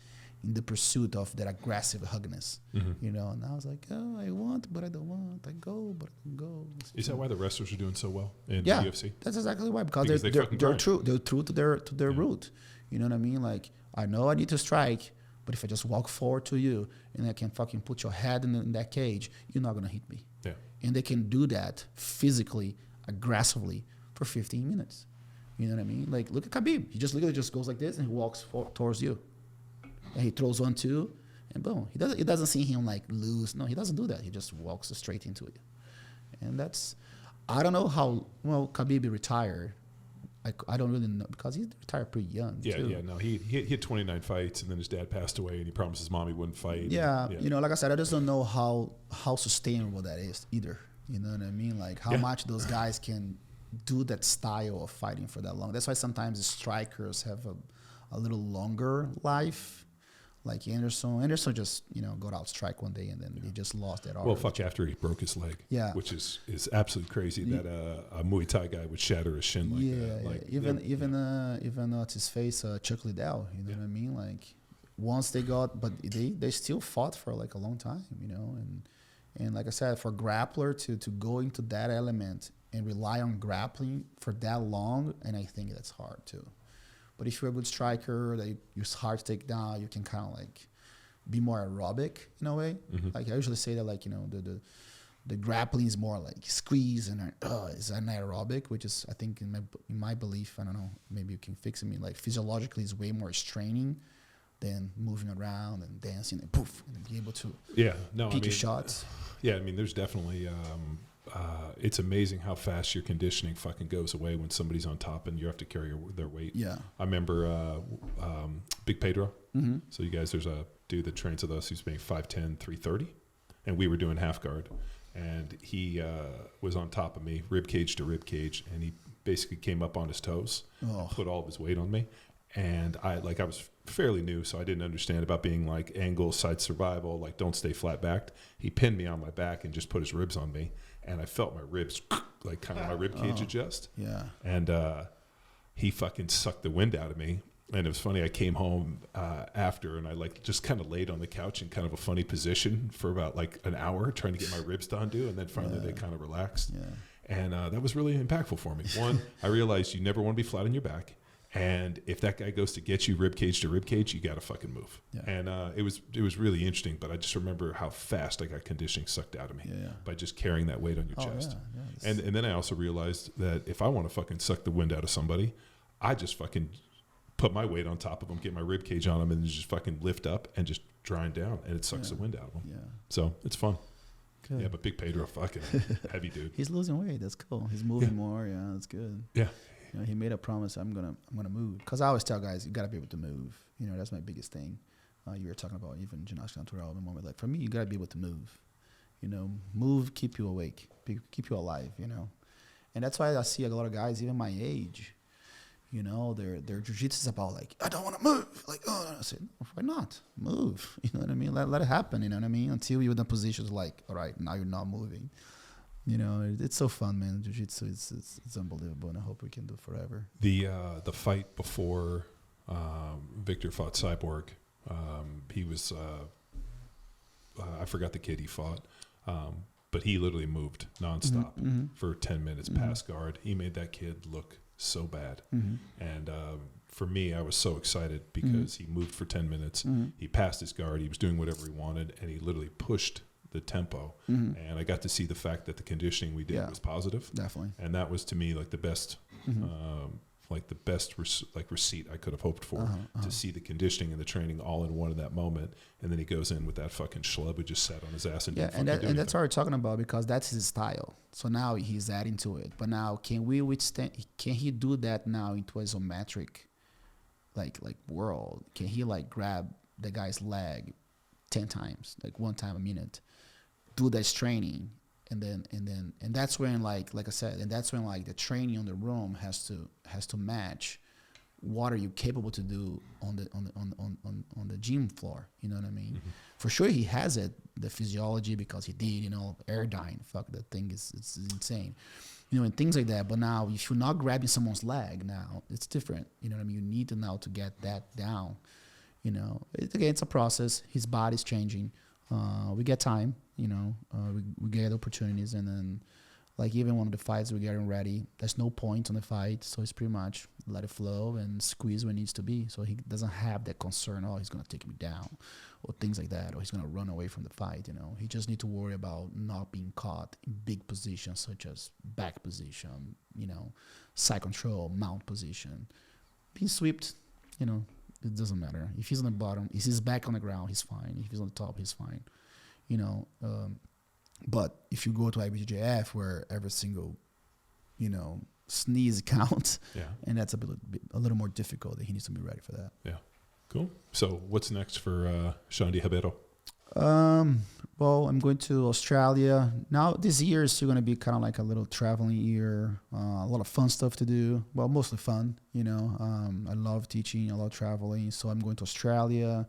D: in the pursuit of that aggressive hugginess. And I was like, oh, I want, but I don't want. I go, but I don't go.
B: Is that why the wrestlers are doing so well in
D: yeah,
B: the UFC?
D: that's exactly why. Because
B: fucking
D: they're
B: grind.
D: true. They're true to their root. You know what I mean? Like, I know I need to strike, but if I just walk forward to you and I can fucking put your head in that cage, you're not gonna hit me.
B: Yeah.
D: And they can do that physically, aggressively for 15 minutes. You know what I mean? Like, look at Khabib. He just literally just goes like this and he walks towards you. And he throws 1-2, and boom. It doesn't see him like lose. No, he doesn't do that. He just walks straight into it. And that's, I don't know how well Khabib retired. I don't really know, because he retired pretty young.
B: Yeah,
D: too.
B: yeah. No, he had 29 fights, and then his dad passed away, and he promised his mom he wouldn't fight.
D: Yeah, like I said, I just don't know how sustainable that is either. You know what I mean? Like how much those guys can do that style of fighting for that long. That's why sometimes the strikers have a little longer life. Like Anderson just, got out strike one day and then he just lost that arm.
B: Well, fuck, after he broke his leg.
D: Yeah.
B: Which is absolutely crazy that a Muay Thai guy would shatter his shin like that. Like,
D: even what's his face, Chuck Liddell, you know what I mean? Like once they got, but they still fought for like a long time, and like I said, for a grappler to go into that element and rely on grappling for that long, and I think that's hard too. But if you're a good striker, you're hard to take down, you can kind of like be more aerobic in a way. Like I usually say that, like, the grappling is more like squeeze and it's anaerobic, which is, I think in my belief, I don't know, maybe you can fix it. Like physiologically is way more straining than moving around and dancing and poof and be able to peek your shots.
B: Yeah, I mean, there's definitely it's amazing how fast your conditioning fucking goes away when somebody's on top and you have to carry their weight.
D: Yeah.
B: I remember Big Pedro. So you guys, there's a dude that trains with us who's being 5'10", 330, and we were doing half guard, and he was on top of me, rib cage to rib cage, and he basically came up on his toes, put all of his weight on me. And I was fairly new, so I didn't understand about being like angle, side survival, like don't stay flat backed. He pinned me on my back and just put his ribs on me, and I felt my ribs, like kind of my rib cage adjust.
D: Yeah.
B: And he fucking sucked the wind out of me. And it was funny, I came home after, and I like just kind of laid on the couch in kind of a funny position for about like an hour trying to get my ribs to undo, and then finally they kind of relaxed.
D: Yeah.
B: And that was really impactful for me. One, I realized you never want to be flat on your back. And if that guy goes to get you rib cage to rib cage, you got to fucking move. Yeah. And it was really interesting, but I just remember how fast I got conditioning sucked out of me by just carrying that weight on your chest.
D: Yeah.
B: And then I also realized that if I want to fucking suck the wind out of somebody, I just fucking put my weight on top of them, get my rib cage on them, and just fucking lift up and just grind down, and it sucks the wind out of them.
D: Yeah.
B: So it's fun.
D: Good.
B: Yeah, but Big Pedro, fucking heavy dude.
D: He's losing weight. That's cool. He's moving more. Yeah, that's good.
B: Yeah.
D: He made a promise. I'm gonna move, because I always tell guys, you gotta be able to move. That's my biggest thing. You were talking about even gymnastics natural. Like for me, you gotta be able to move. Move, keep you awake, keep you alive. And that's why I see a lot of guys, even my age. Their jiu-jitsu is about like, I don't want to move. Like, I said, why not move? You know what I mean? Let it happen. You know what I mean? Until you're in a position like, all right, now you're not moving. It's so fun, man. Jiu-jitsu, it's unbelievable, and I hope we can do it forever.
B: The fight before Victor fought Cyborg, he was I forgot the kid he fought, but he literally moved nonstop for 10 minutes past guard. He made that kid look so bad, and for me, I was so excited because he moved for 10 minutes. He passed his guard. He was doing whatever he wanted, and he literally pushed the tempo, and I got to see the fact that the conditioning we did was positive.
D: Definitely.
B: And that was to me like the best receipt I could have hoped for, to see the conditioning and the training all in one in that moment. And then he goes in with that fucking schlub who just sat on his ass and didn't fucking do anything.
D: That's what we're talking about, because that's his style. So now he's adding to it. But now can he do that now into a isometric like world? Can he like grab the guy's leg 10 times, like one time a minute, do that training and that's when like I said, and that's when like the training on the room has to match what are you capable to do on the gym floor. You know what I mean? Mm-hmm. For sure he has it, the physiology, because he did, air dying. Fuck, that thing it's insane. And things like that. But now if you're not grabbing someone's leg, now it's different. You know what I mean? You need to now to get that down. It's a process. His body's changing. We get time, we get opportunities, and then like even one of the fights we're getting ready, there's no point on the fight, so it's pretty much let it flow and squeeze when it needs to be. So he doesn't have that concern, he's gonna take me down or things like that, or he's gonna run away from the fight. He just need to worry about not being caught in big positions such as back position, side control, mount position. Being swept, it doesn't matter. If he's on the bottom, if he's back on the ground, he's fine. If he's on the top, he's fine. But if you go to IBJJF, where every single, sneeze counts, and that's a little more difficult, he needs to be ready for that.
B: Yeah, cool. So what's next for Xande Ribeiro?
D: Well, I'm going to Australia. Now, this year is still going to be kind of like a little traveling year. A lot of fun stuff to do. Well, mostly fun, I love teaching, I love traveling. So I'm going to Australia.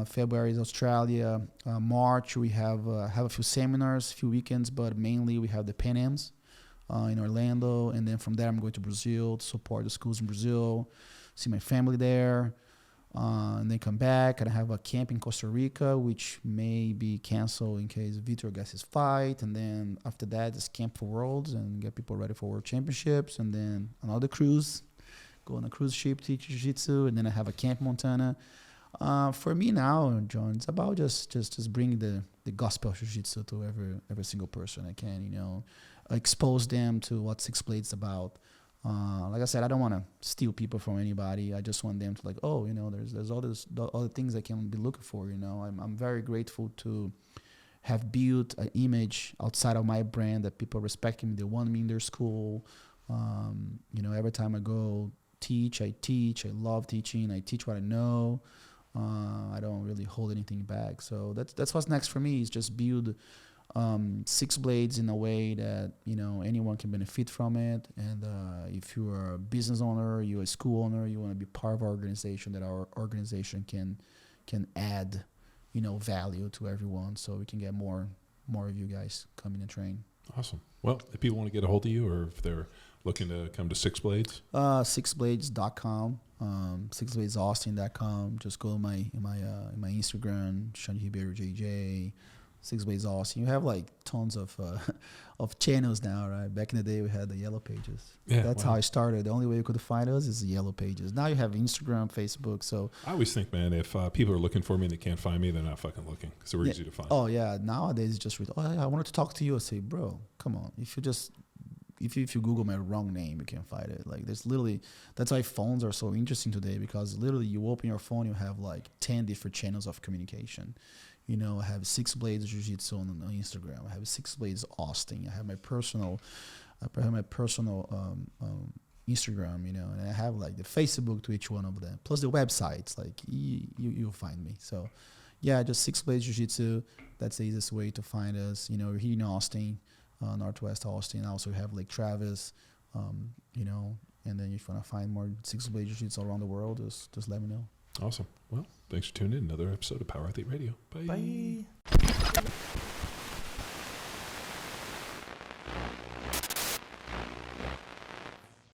D: February is Australia. March, we have a few seminars, a few weekends, but mainly we have the Pan Ams in Orlando. And then from there, I'm going to Brazil to support the schools in Brazil, see my family there. And then come back, and I have a camp in Costa Rica, which may be canceled in case Vitor gets his fight. And then after that, it's Camp for Worlds and get people ready for World Championships. And then another cruise, go on a cruise ship, teach Jiu-Jitsu. And then I have a camp in Montana. For me now, John, it's about just bringing the gospel of Jiu-Jitsu to every single person I can, expose them to what Six Blades is about. Like I said, I don't want to steal people from anybody. I just want them to there's all these other things I can be looking for. I'm very grateful to have built an image outside of my brand that people respect me. They want me in their school. Every time I go teach. I love teaching. I teach what I know. I don't really hold anything back. So that's what's next for me, is just build Six Blades in a way that anyone can benefit from it. And if you are a business owner, you're a school owner, you want to be part of our organization, that our organization can add value to everyone, so we can get more of you guys coming and train.
B: Awesome. Well, if people want to get a hold of you, or if they're looking to come to Six Blades,
D: sixblades.com, sixbladesaustin.com. Just go to my Instagram, Xande Ribeiro JJ. Six Blades Austin. You have like tons of channels now, right? Back in the day, we had the yellow pages. Yeah, that's how I started. The only way you could find us is the yellow pages. Now you have Instagram, Facebook. So I
B: always think, man, if people are looking for me and they can't find me, they're not fucking looking, because we're easy to find.
D: Oh yeah, nowadays it's just I wanted to talk to you. I say, bro, come on. If you Google my wrong name, you can find it. Like there's literally, that's why phones are so interesting today, because literally you open your phone, you have like 10 different channels of communication. I have Six Blades Jiu-Jitsu on Instagram. I have Six Blades Austin. I have my personal Instagram, and I have like the Facebook to each one of them, plus the websites. Like you'll find me. So yeah, just Six Blades Jiu-Jitsu. That's the easiest way to find us. We're here in Austin, Northwest Austin. Also, we have Lake Travis, and then if you want to find more Six Blades Jiu-Jitsu around the world, just let me know.
B: Awesome. Well, thanks for tuning in. Another episode of Power Athlete Radio. Bye.
C: Bye.